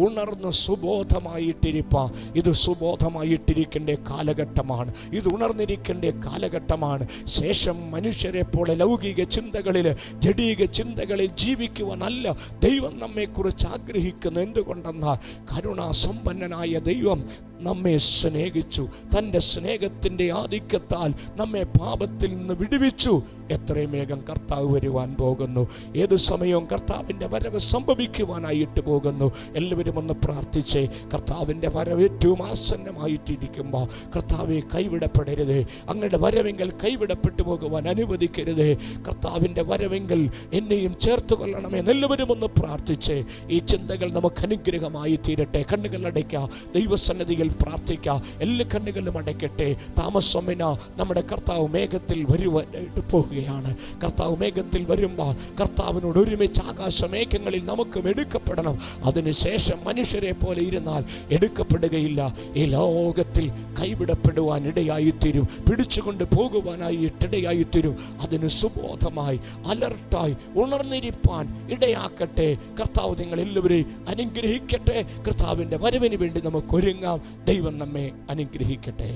ഉണർന്ന് സുബോധമായിട്ടിരിപ്പാൻ. ഇത് സുബോധമായിട്ടിരിക്കേണ്ട കാലഘട്ടമാണ്, ഇത് ഉണർന്നിരിക്കേണ്ട കാലഘട്ടമാണ്. ശേഷം മനുഷ്യരെ പോലെ ലൗകിക ചിന്തകളിൽ, ജഡീക ചിന്തകളിൽ ജീവിക്കുവാനല്ല ദൈവം നമ്മെക്കുറിച്ച് ആഗ്രഹിക്കുന്നു. എന്തുകൊണ്ടെന്നാൽ കരുണാസമ്പന്നനായ ദൈവം നമ്മെ സ്നേഹിച്ചു. തൻ്റെ സ്നേഹത്തിൻ്റെ ആധിക്യത്താൽ നമ്മെ പാപത്തിൽ നിന്ന് വിടുവിച്ചു. എത്രയും വേഗം കർത്താവ് വരുവാൻ പോകുന്നു. ഏത് സമയവും കർത്താവിൻ്റെ വരവ് സംഭവിക്കുവാനായിട്ട് പോകുന്നു. എല്ലാവരും ഒന്ന് പ്രാർത്ഥിച്ചേ. കർത്താവിൻ്റെ വരവ് ഏറ്റവും ആസന്നമായിട്ടിരിക്കുമ്പോൾ കർത്താവെ കൈവിടപ്പെടരുത്. അങ്ങയുടെ വരവെങ്കിൽ കൈവിടപ്പെട്ടു പോകുവാൻ അനുവദിക്കരുത്. കർത്താവിൻ്റെ വരവെങ്കിൽ എന്നെയും ചേർത്ത് കൊള്ളണമേ. എല്ലാവരും ഒന്ന് പ്രാർത്ഥിച്ചേ. ഈ ചിന്തകൾ നമുക്ക് അനുഗ്രഹമായി തീരട്ടെ. കണ്ണുകൾ അടയ്ക്കുക, ദൈവസന്നിധിയിൽ പ്രാർത്ഥിക്കുക. എല്ലാ കണ്ണുകളും അടയ്ക്കട്ടെ. താമസമിന നമ്മുടെ കർത്താവ് മേഘത്തിൽ വരുവാനായിട്ട് പോവുകയാണ്. കർത്താവ് മേഘത്തിൽ വരുമ്പോൾ കർത്താവിനോട് ഒരുമിച്ച് ആകാശമേഘങ്ങളിൽ നമുക്കും എടുക്കപ്പെടണം. അതിനുശേഷം മനുഷ്യരെ പോലെ ഇരുന്നാൽ എടുക്കപ്പെടുകയില്ല. ഈ ലോകത്തിൽ കൈവിടപ്പെടുവാൻ ഇടയായിത്തീരും, പിടിച്ചുകൊണ്ട് പോകുവാനായിട്ടിടയായിത്തീരും. അതിന് സുബോധമായി, അലർട്ടായി ഉണർന്നിരിപ്പാൻ ഇടയാക്കട്ടെ. കർത്താവ് നിങ്ങൾ എല്ലാവരെയും അനുഗ്രഹിക്കട്ടെ. കർത്താവിൻ്റെ വരവിന് വേണ്ടി നമുക്ക് ഒരുങ്ങാം. ദൈവം നമ്മെ അനുഗ്രഹിക്കട്ടെ.